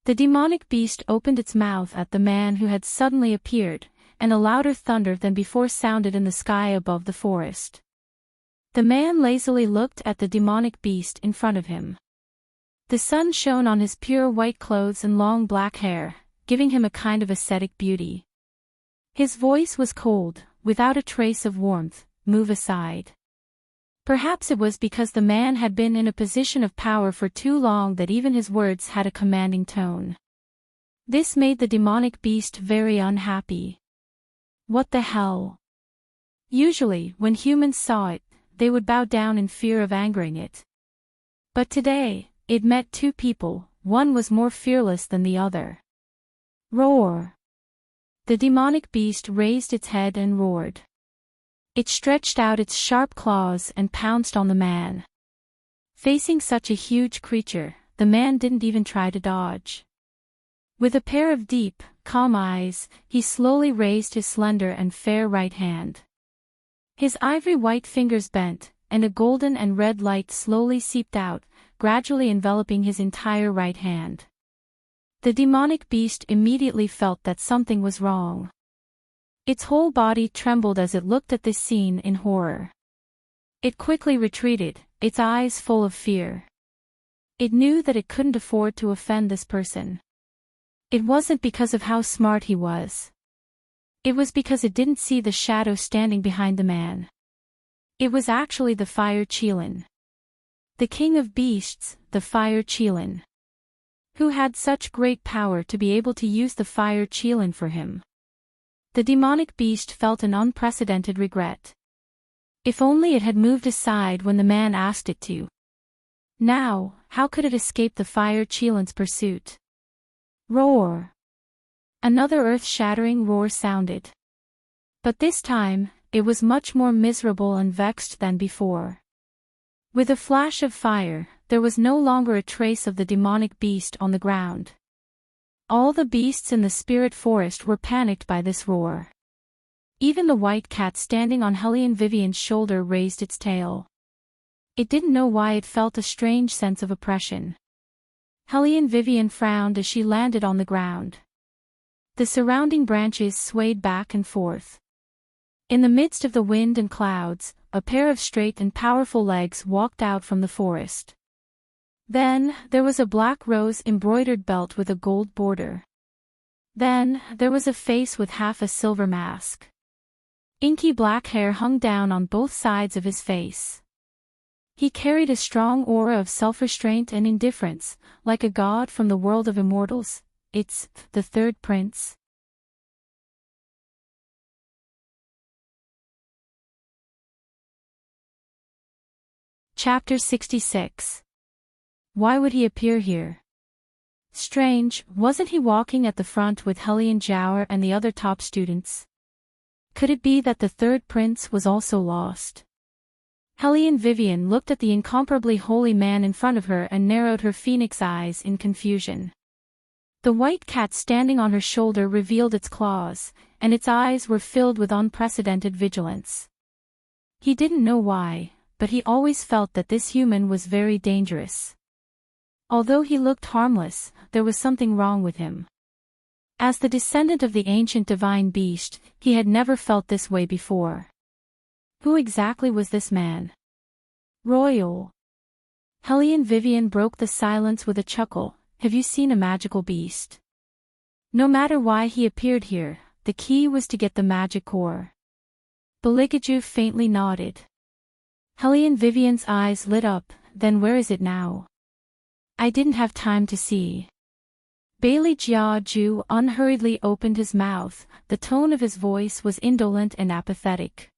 The demonic beast opened its mouth at the man who had suddenly appeared, and a louder thunder than before sounded in the sky above the forest. The man lazily looked at the demonic beast in front of him. The sun shone on his pure white clothes and long black hair, giving him a kind of ascetic beauty. His voice was cold, without a trace of warmth. Move aside. Perhaps it was because the man had been in a position of power for too long that even his words had a commanding tone. This made the demonic beast very unhappy. What the hell? Usually, when humans saw it, they would bow down in fear of angering it. But today, it met two people, one was more fearless than the other. Roar! The demonic beast raised its head and roared. It stretched out its sharp claws and pounced on the man. Facing such a huge creature, the man didn't even try to dodge. With a pair of deep, calm eyes, he slowly raised his slender and fair right hand. His ivory-white fingers bent, and a golden and red light slowly seeped out, gradually enveloping his entire right hand. The demonic beast immediately felt that something was wrong. Its whole body trembled as it looked at this scene in horror. It quickly retreated, its eyes full of fear. It knew that it couldn't afford to offend this person. It wasn't because of how smart he was. It was because it didn't see the shadow standing behind the man. It was actually the Fire Qilin. The king of beasts, the Fire Qilin. Who had such great power to be able to use the Fire Qilin for him. The demonic beast felt an unprecedented regret. If only it had moved aside when the man asked it to. Now, how could it escape the Fire Qilin's pursuit? Roar! Another earth-shattering roar sounded. But this time, it was much more miserable and vexed than before. With a flash of fire, there was no longer a trace of the demonic beast on the ground. All the beasts in the spirit forest were panicked by this roar. Even the white cat standing on Hellion Vivian's shoulder raised its tail. It didn't know why it felt a strange sense of oppression. Hellion Vivian frowned as she landed on the ground. The surrounding branches swayed back and forth. In the midst of the wind and clouds, a pair of straight and powerful legs walked out from the forest. Then, there was a black rose-embroidered belt with a gold border. Then, there was a face with half a silver mask. Inky black hair hung down on both sides of his face. He carried a strong aura of self-restraint and indifference, like a god from the world of immortals. It's the third prince. Chapter 66. Why would he appear here? Strange, wasn't he walking at the front with Hellion Jower and the other top students? Could it be that the third prince was also lost? Hellion Vivian looked at the incomparably holy man in front of her and narrowed her phoenix eyes in confusion. The white cat standing on her shoulder revealed its claws, and its eyes were filled with unprecedented vigilance. He didn't know why, but he always felt that this human was very dangerous. Although he looked harmless, there was something wrong with him. As the descendant of the ancient divine beast, he had never felt this way before. Who exactly was this man? Royal. Hellion Vivian broke the silence with a chuckle. Have you seen a magical beast? No matter why he appeared here, the key was to get the magic core. Beligaju faintly nodded. Hellion Vivian's eyes lit up. Then where is it now? I didn't have time to see. Bailey Jiaju unhurriedly opened his mouth. The tone of his voice was indolent and apathetic.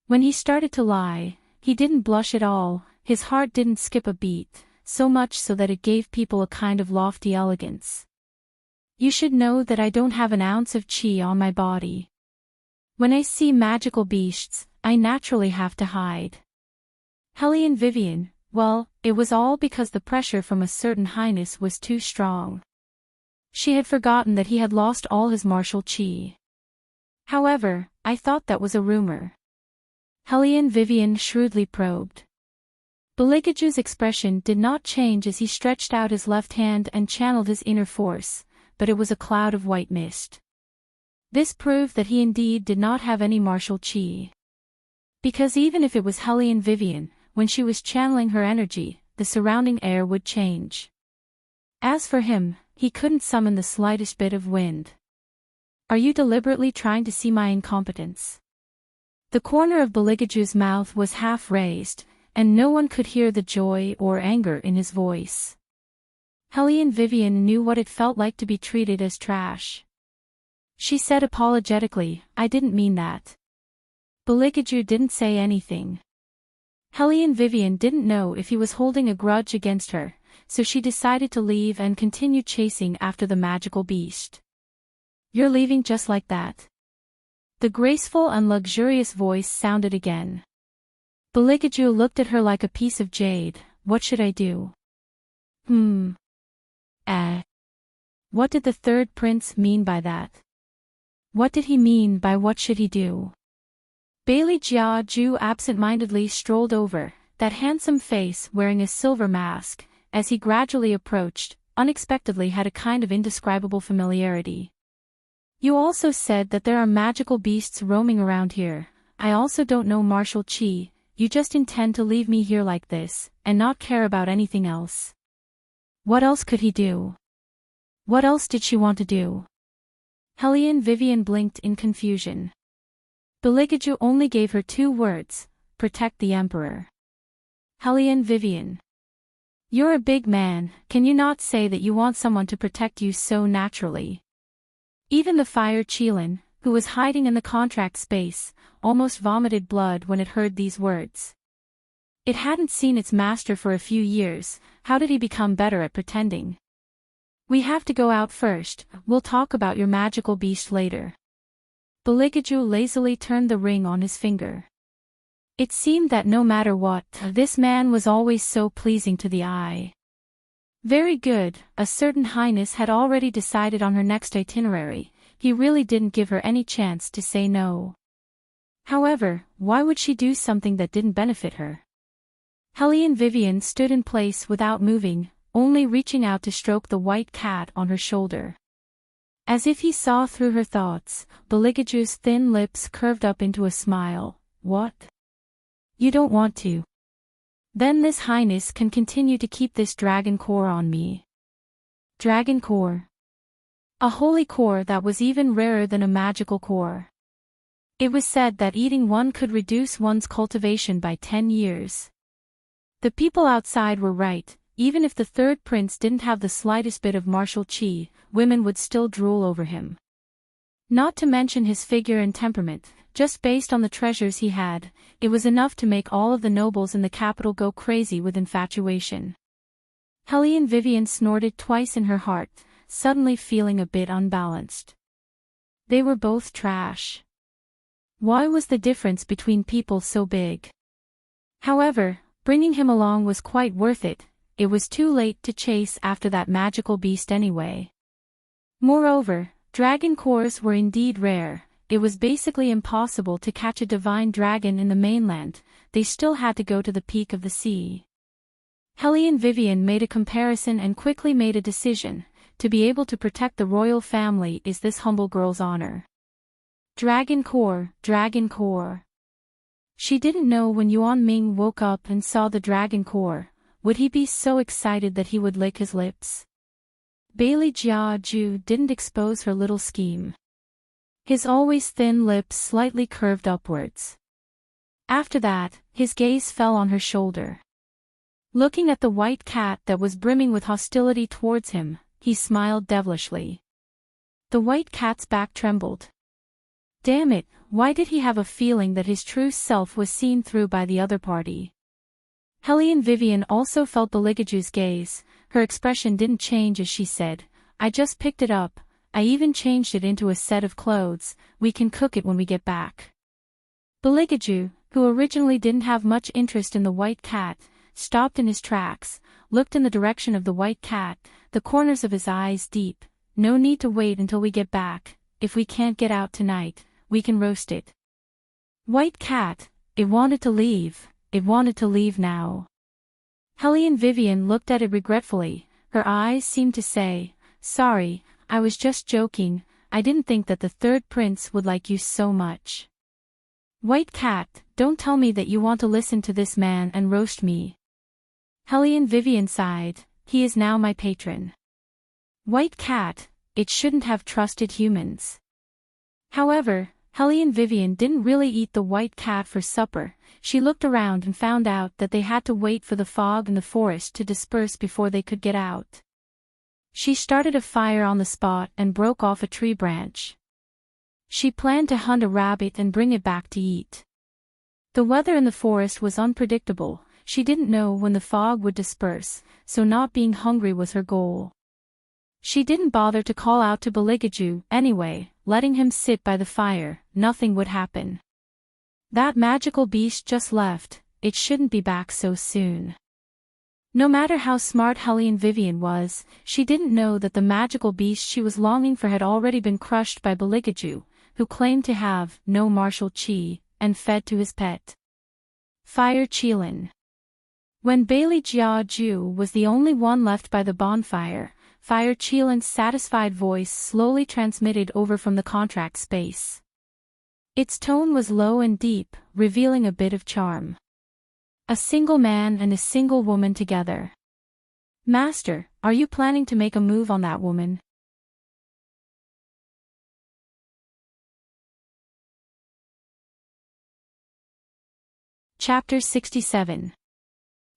When he started to lie, he didn't blush at all, his heart didn't skip a beat, so much so that it gave people a kind of lofty elegance. You should know that I don't have an ounce of chi on my body. When I see magical beasts, I naturally have to hide. Hellion Vivian, well, it was all because the pressure from a certain highness was too strong. She had forgotten that he had lost all his martial chi. However, I thought that was a rumor. Hellion Vivian shrewdly probed. Beligaju's expression did not change as he stretched out his left hand and channeled his inner force, but it was a cloud of white mist. This proved that he indeed did not have any martial chi. Because even if it was Hellion Vivian, when she was channeling her energy, the surrounding air would change. As for him, he couldn't summon the slightest bit of wind. Are you deliberately trying to see my incompetence? The corner of Beligaju's mouth was half raised, and no one could hear the joy or anger in his voice. Hellion Vivian knew what it felt like to be treated as trash. She said apologetically, I didn't mean that. Beligaju didn't say anything. Hellion Vivian didn't know if he was holding a grudge against her, so she decided to leave and continue chasing after the magical beast. You're leaving just like that? The graceful and luxurious voice sounded again. Beligaju looked at her like a piece of jade, what should I do? What did the third prince mean by that? What did he mean by what should he do? Bailey Jiaju absent-mindedly strolled over, that handsome face wearing a silver mask, as he gradually approached, unexpectedly had a kind of indescribable familiarity. You also said that there are magical beasts roaming around here. I also don't know Marshal Qi, you just intend to leave me here like this, and not care about anything else. What else could he do? What else did she want to do? Hellion Vivian blinked in confusion. Beligaju only gave her 2 words, protect the Emperor. Hellion Vivian. You're a big man, can you not say that you want someone to protect you so naturally? Even the Fire Qilin, who was hiding in the contract space, almost vomited blood when it heard these words. It hadn't seen its master for a few years, how did he become better at pretending? We have to go out first, we'll talk about your magical beast later. Beligaju lazily turned the ring on his finger. It seemed that no matter what, this man was always so pleasing to the eye. Very good, a certain highness had already decided on her next itinerary, he really didn't give her any chance to say no. However, why would she do something that didn't benefit her? Hellion Vivian stood in place without moving, only reaching out to stroke the white cat on her shoulder. As if he saw through her thoughts, Beligaju's thin lips curved up into a smile. What? You don't want to? Then this highness can continue to keep this dragon core on me. Dragon core. A holy core that was even rarer than a magical core. It was said that eating one could reduce one's cultivation by 10 years. The people outside were right. Even if the third prince didn't have the slightest bit of martial qi, women would still drool over him. Not to mention his figure and temperament, just based on the treasures he had, it was enough to make all of the nobles in the capital go crazy with infatuation. Hellion Vivian snorted twice in her heart, suddenly feeling a bit unbalanced. They were both trash. Why was the difference between people so big? However, bringing him along was quite worth it. It was too late to chase after that magical beast anyway. Moreover, dragon cores were indeed rare. It was basically impossible to catch a divine dragon in the mainland, they still had to go to the peak of the sea. Hellion Vivian made a comparison and quickly made a decision. To be able to protect the royal family is this humble girl's honor. Dragon core, dragon core. She didn't know when Yuan Ming woke up and saw the dragon core. Would he be so excited that he would lick his lips? Bailey Jiaju didn't expose her little scheme. His always thin lips slightly curved upwards. After that, his gaze fell on her shoulder. Looking at the white cat that was brimming with hostility towards him, he smiled devilishly. The white cat's back trembled. Damn it, why did he have a feeling that his true self was seen through by the other party? Hellion Vivian also felt Beligaju's gaze, her expression didn't change as she said, I just picked it up, I even changed it into a set of clothes, we can cook it when we get back. Beligaju, who originally didn't have much interest in the white cat, stopped in his tracks, looked in the direction of the white cat, the corners of his eyes deep, no need to wait until we get back, if we can't get out tonight, we can roast it. White cat, it wanted to leave. It wanted to leave now. Hellion Vivian looked at it regretfully, her eyes seemed to say, sorry, I was just joking, I didn't think that the third prince would like you so much. White cat, don't tell me that you want to listen to this man and roast me. Hellion Vivian sighed, he is now my patron. White cat, it shouldn't have trusted humans. However, Hellion Vivian didn't really eat the white cat for supper, she looked around and found out that they had to wait for the fog in the forest to disperse before they could get out. She started a fire on the spot and broke off a tree branch. She planned to hunt a rabbit and bring it back to eat. The weather in the forest was unpredictable, she didn't know when the fog would disperse, so not being hungry was her goal. She didn't bother to call out to Beligaju anyway, letting him sit by the fire, nothing would happen. That magical beast just left, it shouldn't be back so soon. No matter how smart Hellion Vivian was, she didn't know that the magical beast she was longing for had already been crushed by Beligaju, who claimed to have no martial chi, and fed to his pet. Fire Qilin. When Bailey Jiaju was the only one left by the bonfire, Fire Qilin's satisfied voice slowly transmitted over from the contract space. Its tone was low and deep, revealing a bit of charm. A single man and a single woman together. Master, are you planning to make a move on that woman? Chapter 67.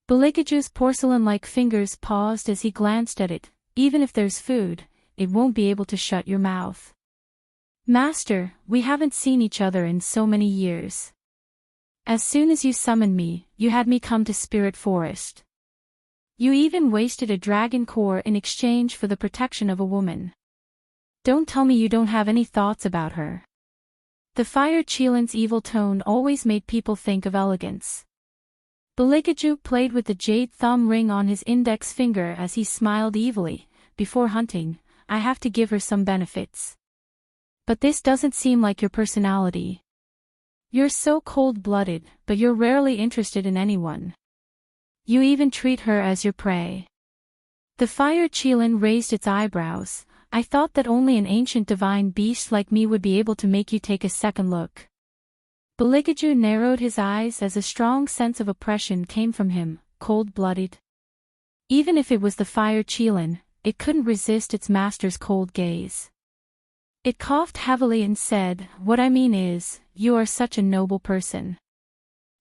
Beligaju's porcelain-like fingers paused as he glanced at it. Even if there's food, it won't be able to shut your mouth. Master, we haven't seen each other in so many years. As soon as you summoned me, you had me come to Spirit Forest. You even wasted a dragon core in exchange for the protection of a woman. Don't tell me you don't have any thoughts about her. The Fire Qilin's evil tone always made people think of elegance. Beligaju played with the jade thumb ring on his index finger as he smiled evilly. Before hunting, I have to give her some benefits. But this doesn't seem like your personality. You're so cold-blooded, but you're rarely interested in anyone. You even treat her as your prey. The Fire Qilin raised its eyebrows. I thought that only an ancient divine beast like me would be able to make you take a second look. Beligaju narrowed his eyes as a strong sense of oppression came from him, cold-blooded. Even if it was the Fire Qilin, it couldn't resist its master's cold gaze. It coughed heavily and said, "What I mean is, you are such a noble person.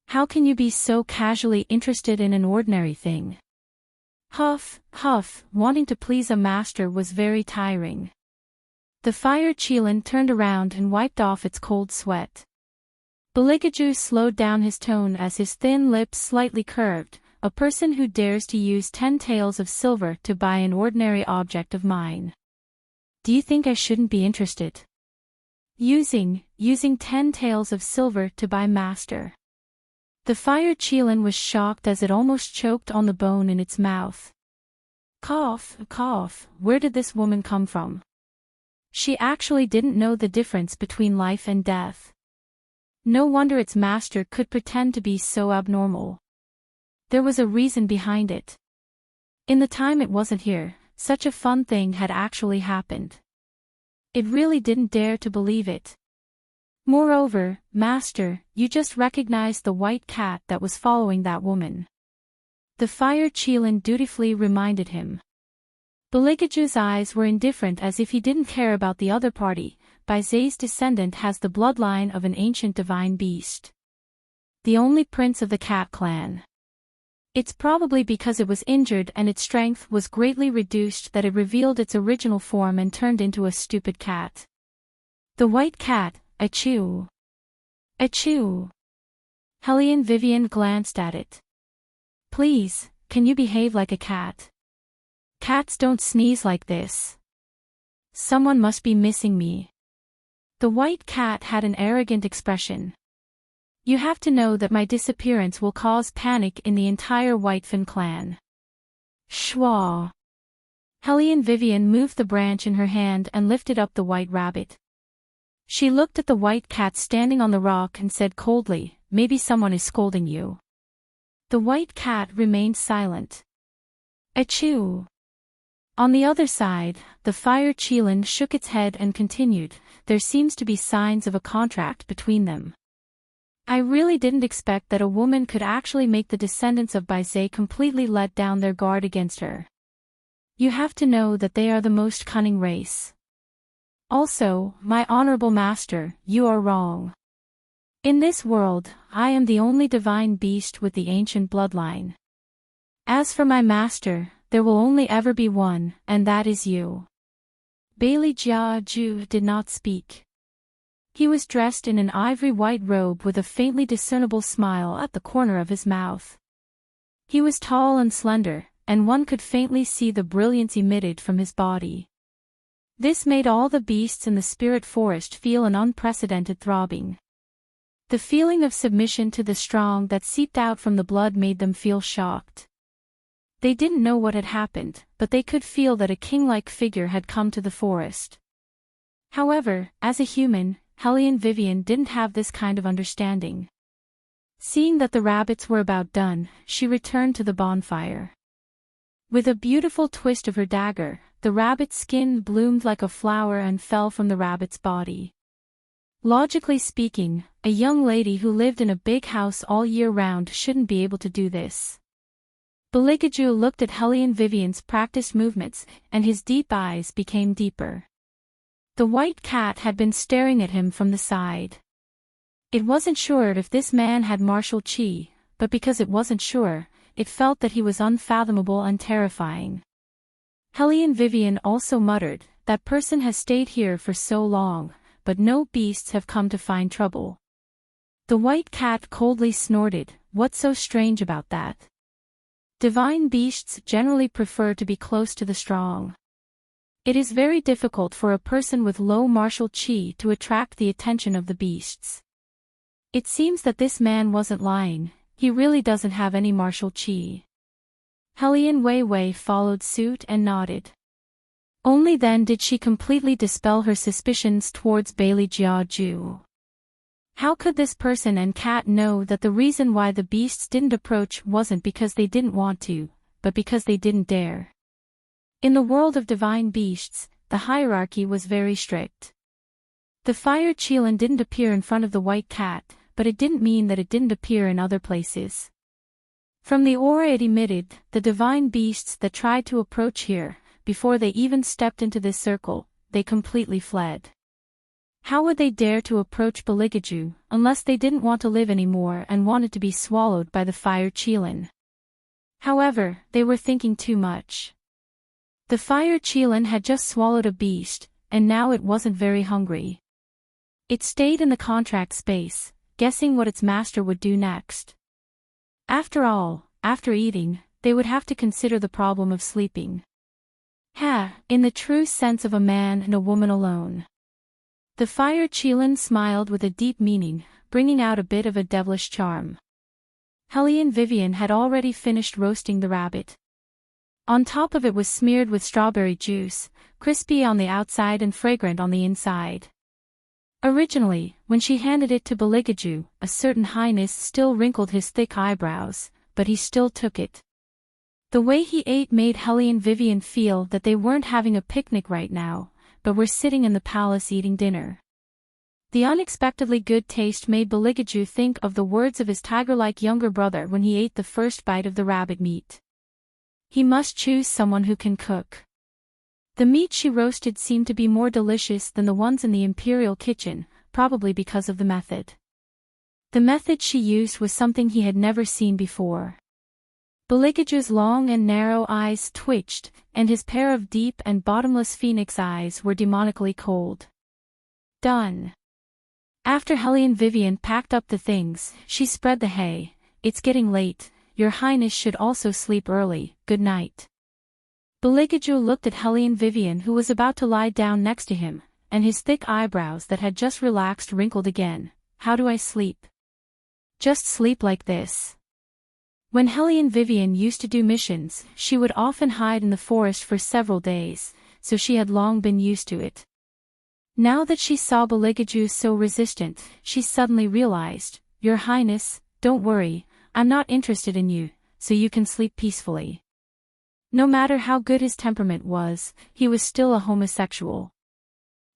How can you be so casually interested in an ordinary thing?" Huff, huff, wanting to please a master was very tiring. The Fire Qilin turned around and wiped off its cold sweat. Beligaju slowed down his tone as his thin lips slightly curved. A person who dares to use 10 taels of silver to buy an ordinary object of mine. Do you think I shouldn't be interested? Using 10 taels of silver to buy master. The Fire Qilin was shocked as it almost choked on the bone in its mouth. Cough, cough, where did this woman come from? She actually didn't know the difference between life and death. No wonder its master could pretend to be so abnormal. There was a reason behind it. In the time it wasn't here, such a fun thing had actually happened. It really didn't dare to believe it. Moreover, Master, you just recognized the white cat that was following that woman. The Fire Qilin dutifully reminded him. Beligaju's eyes were indifferent as if he didn't care about the other party. Baizay's descendant has the bloodline of an ancient divine beast. The only prince of the cat clan. It's probably because it was injured and its strength was greatly reduced that it revealed its original form and turned into a stupid cat. The white cat, achoo. Achoo. Hellion Vivian glanced at it. Please, can you behave like a cat? Cats don't sneeze like this. Someone must be missing me. The white cat had an arrogant expression. You have to know that my disappearance will cause panic in the entire Whitefin clan. Schwa. Hellion Vivian moved the branch in her hand and lifted up the white rabbit. She looked at the white cat standing on the rock and said coldly, "Maybe someone is scolding you." The white cat remained silent. Achoo. On the other side, the Fire Qilin shook its head and continued, "There seems to be signs of a contract between them. I really didn't expect that a woman could actually make the descendants of Baizay completely let down their guard against her. You have to know that they are the most cunning race. Also, my honorable master, you are wrong. In this world, I am the only divine beast with the ancient bloodline. As for my master, there will only ever be one, and that is you." Bailey Jiaju did not speak. He was dressed in an ivory white robe with a faintly discernible smile at the corner of his mouth. He was tall and slender, and one could faintly see the brilliance emitted from his body. This made all the beasts in the spirit forest feel an unprecedented throbbing. The feeling of submission to the strong that seeped out from the blood made them feel shocked. They didn't know what had happened, but they could feel that a king-like figure had come to the forest. However, as a human, Hellion Vivian didn't have this kind of understanding. Seeing that the rabbits were about done, she returned to the bonfire. With a beautiful twist of her dagger, the rabbit's skin bloomed like a flower and fell from the rabbit's body. Logically speaking, a young lady who lived in a big house all year round shouldn't be able to do this. Beligaju looked at Hellion Vivian's practiced movements, and his deep eyes became deeper. The white cat had been staring at him from the side. It wasn't sure if this man had martial chi, but because it wasn't sure, it felt that he was unfathomable and terrifying. Hellion Vivian also muttered, "That person has stayed here for so long, but no beasts have come to find trouble." The white cat coldly snorted, "What's so strange about that? Divine beasts generally prefer to be close to the strong. It is very difficult for a person with low martial chi to attract the attention of the beasts." It seems that this man wasn't lying, he really doesn't have any martial chi. Hellion Wei Wei followed suit and nodded. Only then did she completely dispel her suspicions towards Bailey Jiaju. How could this person and cat know that the reason why the beasts didn't approach wasn't because they didn't want to, but because they didn't dare? In the world of divine beasts, the hierarchy was very strict. The fire Qilin didn't appear in front of the white cat, but it didn't mean that it didn't appear in other places. From the aura it emitted, the divine beasts that tried to approach here, before they even stepped into this circle, they completely fled. How would they dare to approach Beligaju, unless they didn't want to live anymore and wanted to be swallowed by the fire Qilin? However, they were thinking too much. The fire Qilin had just swallowed a beast, and now it wasn't very hungry. It stayed in the contract space, guessing what its master would do next. After all, after eating, they would have to consider the problem of sleeping. In the true sense of a man and a woman alone. The fire Qilin smiled with a deep meaning, bringing out a bit of a devilish charm. Hellion Vivian had already finished roasting the rabbit. On top of it was smeared with strawberry juice, crispy on the outside and fragrant on the inside. Originally, when she handed it to Beligaju, a certain highness still wrinkled his thick eyebrows, but he still took it. The way he ate made Hellion Vivian feel that they weren't having a picnic right now, but were sitting in the palace eating dinner. The unexpectedly good taste made Beligaju think of the words of his tiger-like younger brother when he ate the first bite of the rabbit meat. He must choose someone who can cook. The meat she roasted seemed to be more delicious than the ones in the imperial kitchen, probably because of the method. The method she used was something he had never seen before. Beligaju's long and narrow eyes twitched, and his pair of deep and bottomless phoenix eyes were demonically cold. Done. After Hellion Vivian packed up the things, she spread the hay. "It's getting late. Your Highness should also sleep early, good night." Beligaju looked at Hellion Vivian who was about to lie down next to him, and his thick eyebrows that had just relaxed wrinkled again. "How do I sleep?" "Just sleep like this." When Hellion Vivian used to do missions, she would often hide in the forest for several days, so she had long been used to it. Now that she saw Beligaju so resistant, she suddenly realized, "Your Highness, don't worry, I'm not interested in you, so you can sleep peacefully." No matter how good his temperament was, he was still a homosexual.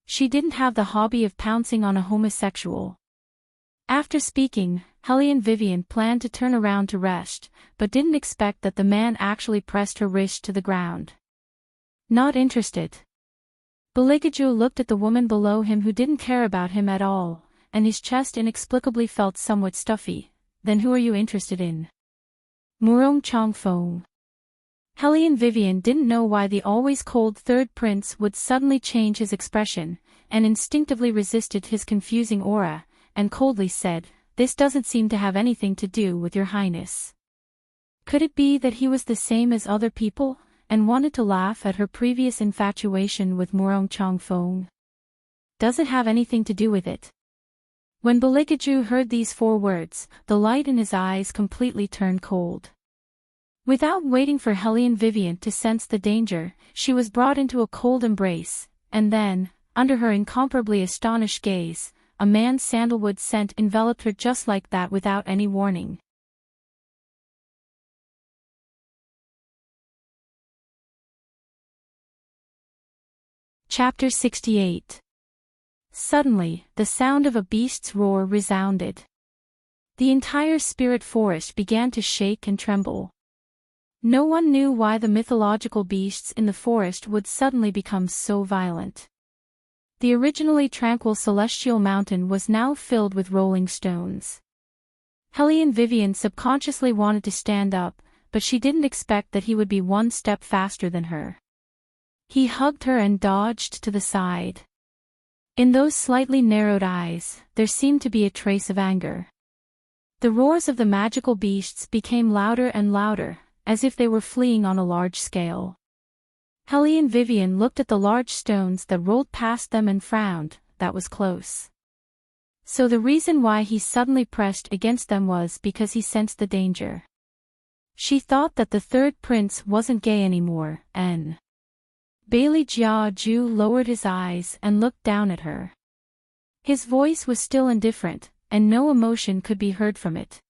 She didn't have the hobby of pouncing on a homosexual. After speaking, Hellion Vivian planned to turn around to rest, but didn't expect that the man actually pressed her wrist to the ground. Not interested. Beligaju looked at the woman below him who didn't care about him at all, and his chest inexplicably felt somewhat stuffy. "Then who are you interested in?" "Murong Chongfeng." Hellion Vivian didn't know why the always cold third prince would suddenly change his expression, and instinctively resisted his confusing aura, and coldly said, "This doesn't seem to have anything to do with your Highness." Could it be that he was the same as other people, and wanted to laugh at her previous infatuation with Murong Chongfeng? Doesn't have anything to do with it. When Beligaju heard these 4 words, the light in his eyes completely turned cold. Without waiting for Hellion Vivian to sense the danger, she was brought into a cold embrace, and then, under her incomparably astonished gaze, a man's sandalwood scent enveloped her just like that without any warning. Chapter 68. Suddenly, the sound of a beast's roar resounded. The entire spirit forest began to shake and tremble. No one knew why the mythological beasts in the forest would suddenly become so violent. The originally tranquil celestial mountain was now filled with rolling stones. Hellion Vivian subconsciously wanted to stand up, but she didn't expect that he would be one step faster than her. He hugged her and dodged to the side. In those slightly narrowed eyes, there seemed to be a trace of anger. The roars of the magical beasts became louder and louder, as if they were fleeing on a large scale. Hellion Vivian looked at the large stones that rolled past them and frowned. That was close. So the reason why he suddenly pressed against them was because he sensed the danger. She thought that the third prince wasn't gay anymore, and Bailey Jiaju lowered his eyes and looked down at her. His voice was still indifferent, and no emotion could be heard from it.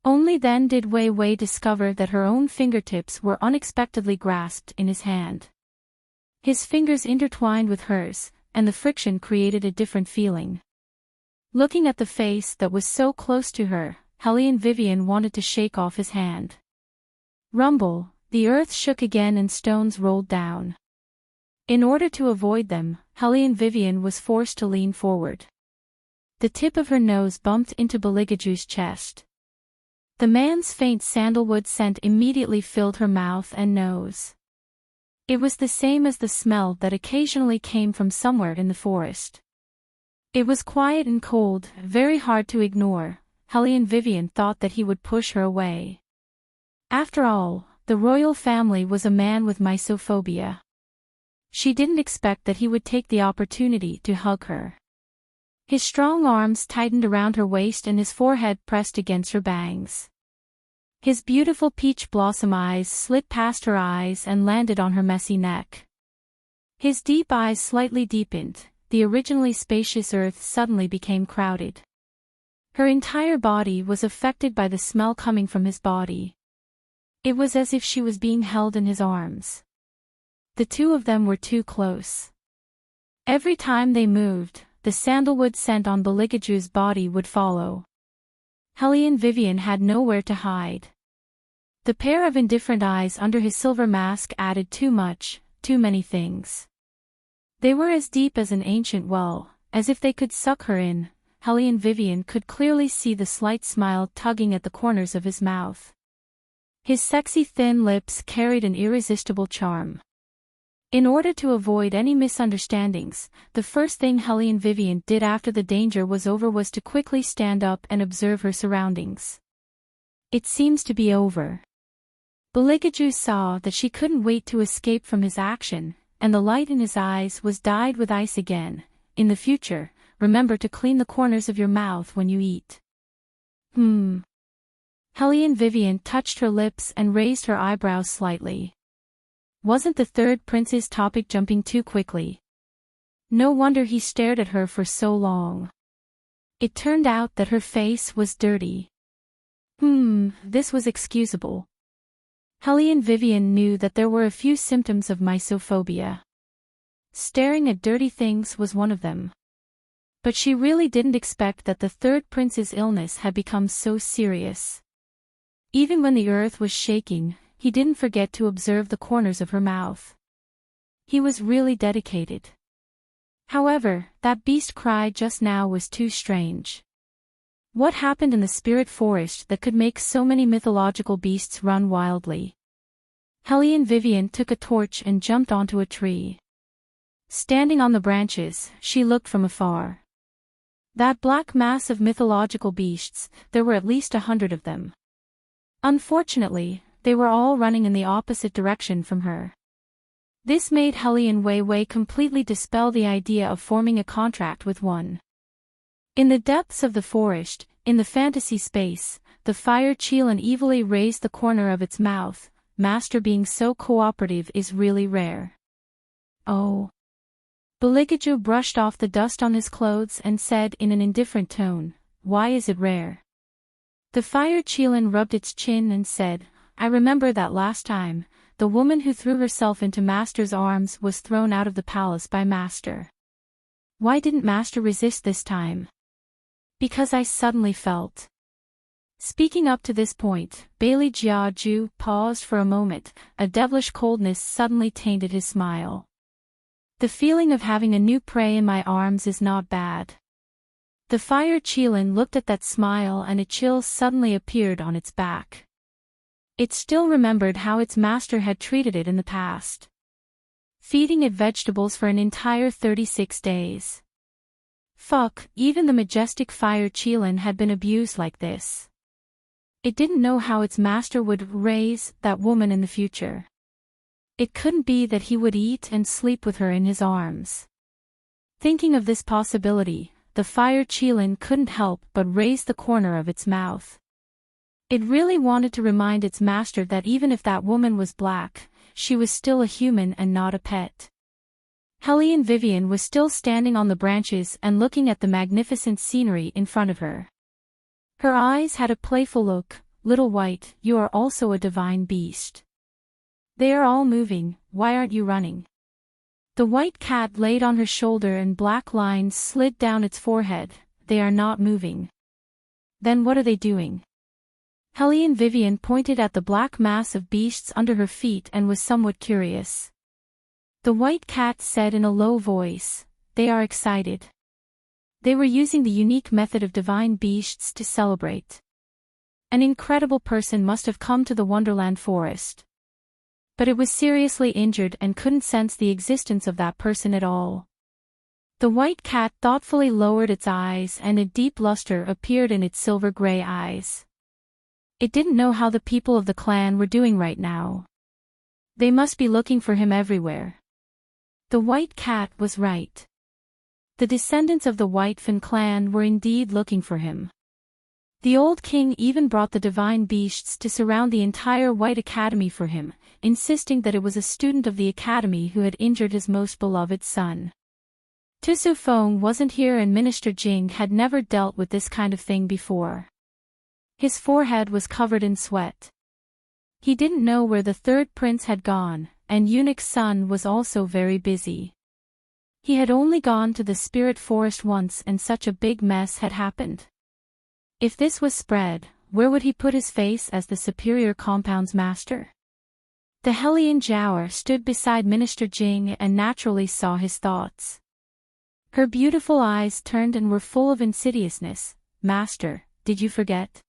Only then did Wei Wei discover that her own fingertips were unexpectedly grasped in his hand. His fingers intertwined with hers, and the friction created a different feeling. Looking at the face that was so close to her, Hellion Vivian wanted to shake off his hand. Rumble, the earth shook again and stones rolled down. In order to avoid them, Hellion Vivian was forced to lean forward. The tip of her nose bumped into Beligaju's chest. The man's faint sandalwood scent immediately filled her mouth and nose. It was the same as the smell that occasionally came from somewhere in the forest. It was quiet and cold, very hard to ignore. Hellion Vivian thought that he would push her away. After all, the royal family was a man with mysophobia. She didn't expect that he would take the opportunity to hug her. His strong arms tightened around her waist and his forehead pressed against her bangs. His beautiful peach blossom eyes slid past her eyes and landed on her messy neck. His deep eyes slightly deepened, the originally spacious earth suddenly became crowded. Her entire body was affected by the smell coming from his body. It was as if she was being held in his arms. The two of them were too close. Every time they moved, the sandalwood scent on Beligaju's body would follow. Hellion Vivian had nowhere to hide. The pair of indifferent eyes under his silver mask added too many things. They were as deep as an ancient well, as if they could suck her in. Hellion Vivian could clearly see the slight smile tugging at the corners of his mouth. His sexy thin lips carried an irresistible charm. In order to avoid any misunderstandings, the first thing Hellion Vivian did after the danger was over was to quickly stand up and observe her surroundings. It seems to be over. Beligaju saw that she couldn't wait to escape from his action, and the light in his eyes was dyed with ice again. In the future, remember to clean the corners of your mouth when you eat. Hellion Vivian touched her lips and raised her eyebrows slightly. Wasn't the third prince's topic jumping too quickly? No wonder he stared at her for so long. It turned out that her face was dirty. This was excusable. Hellion Vivian knew that there were a few symptoms of mysophobia. Staring at dirty things was one of them. But she really didn't expect that the third prince's illness had become so serious. Even when the earth was shaking, he didn't forget to observe the corners of her mouth. He was really dedicated. However, that beast cry just now was too strange. What happened in the spirit forest that could make so many mythological beasts run wildly? Hellion Vivian took a torch and jumped onto a tree. Standing on the branches, she looked from afar. That black mass of mythological beasts, there were at least 100 of them. Unfortunately, they were all running in the opposite direction from her. This made Hellion Wei Wei completely dispel the idea of forming a contract with one. In the depths of the forest, in the fantasy space, the fire Chelan evilly raised the corner of its mouth. Master being so cooperative is really rare. Oh. Beligaju brushed off the dust on his clothes and said in an indifferent tone, "Why is it rare?" The fire Chelan rubbed its chin and said, "I remember that last time, the woman who threw herself into Master's arms was thrown out of the palace by Master. Why didn't Master resist this time?" "Because I suddenly felt." Speaking up to this point, Bailey Jiaju paused for a moment. A devilish coldness suddenly tainted his smile. "The feeling of having a new prey in my arms is not bad." The fire Chelan looked at that smile and a chill suddenly appeared on its back. It still remembered how its master had treated it in the past, feeding it vegetables for an entire 36 days. Fuck, even the majestic fire Chelan had been abused like this. It didn't know how its master would raise that woman in the future. It couldn't be that he would eat and sleep with her in his arms. Thinking of this possibility, the fire Chelan couldn't help but raise the corner of its mouth. It really wanted to remind its master that even if that woman was black, she was still a human and not a pet. Hellion Vivian was still standing on the branches and looking at the magnificent scenery in front of her. Her eyes had a playful look. "Little White, you are also a divine beast. They are all moving, why aren't you running?" The white cat laid on her shoulder and black lines slid down its forehead. "They are not moving." "Then what are they doing?" Hellion Vivian pointed at the black mass of beasts under her feet and was somewhat curious. The white cat said in a low voice, "They are excited." They were using the unique method of divine beasts to celebrate. An incredible person must have come to the Wonderland Forest. But it was seriously injured and couldn't sense the existence of that person at all. The white cat thoughtfully lowered its eyes and a deep luster appeared in its silver-gray eyes. It didn't know how the people of the clan were doing right now. They must be looking for him everywhere. The white cat was right. The descendants of the Whitefin clan were indeed looking for him. The old king even brought the divine beasts to surround the entire White Academy for him, insisting that it was a student of the academy who had injured his most beloved son. Tu Feng wasn't here and Minister Jing had never dealt with this kind of thing before. His forehead was covered in sweat. He didn't know where the third prince had gone, and Eunuch's son was also very busy. He had only gone to the spirit forest once and such a big mess had happened. If this was spread, where would he put his face as the superior compound's master? The Hellion Jiao stood beside Minister Jing and naturally saw his thoughts. Her beautiful eyes turned and were full of insidiousness. "Master, did you forget?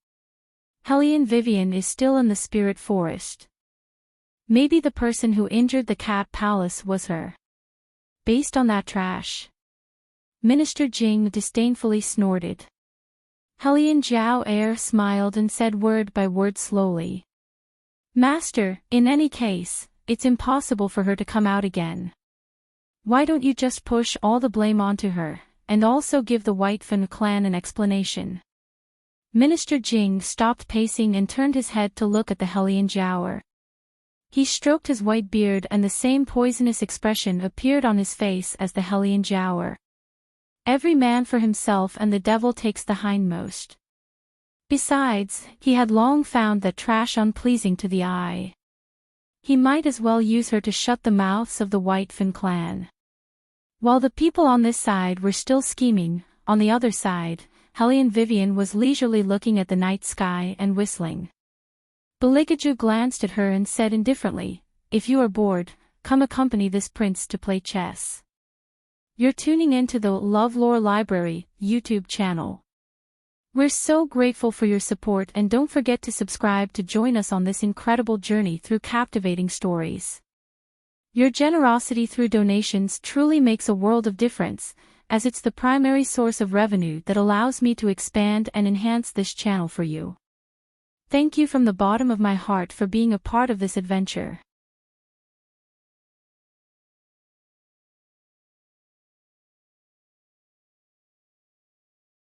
Hellion Vivian is still in the spirit forest. Maybe the person who injured the cat palace was her. Based on that trash." Minister Jing disdainfully snorted. Hellion Jiao smiled and said word by word slowly. "Master, in any case, it's impossible for her to come out again. Why don't you just push all the blame onto her, and also give the Whitefin clan an explanation?" Minister Jing stopped pacing and turned his head to look at the Hellion Jiao. He stroked his white beard and the same poisonous expression appeared on his face as the Hellion Jiao. Every man for himself and the devil takes the hindmost. Besides, he had long found that trash unpleasing to the eye. He might as well use her to shut the mouths of the Whitefin clan. While the people on this side were still scheming, on the other side, Hellion Vivian was leisurely looking at the night sky and whistling. Beligaju glanced at her and said indifferently, "If you are bored, come accompany this prince to play chess." You're tuning into the LoveLore Library YouTube channel. We're so grateful for your support and don't forget to subscribe to join us on this incredible journey through captivating stories. Your generosity through donations truly makes a world of difference, as it's the primary source of revenue that allows me to expand and enhance this channel for you. Thank you from the bottom of my heart for being a part of this adventure.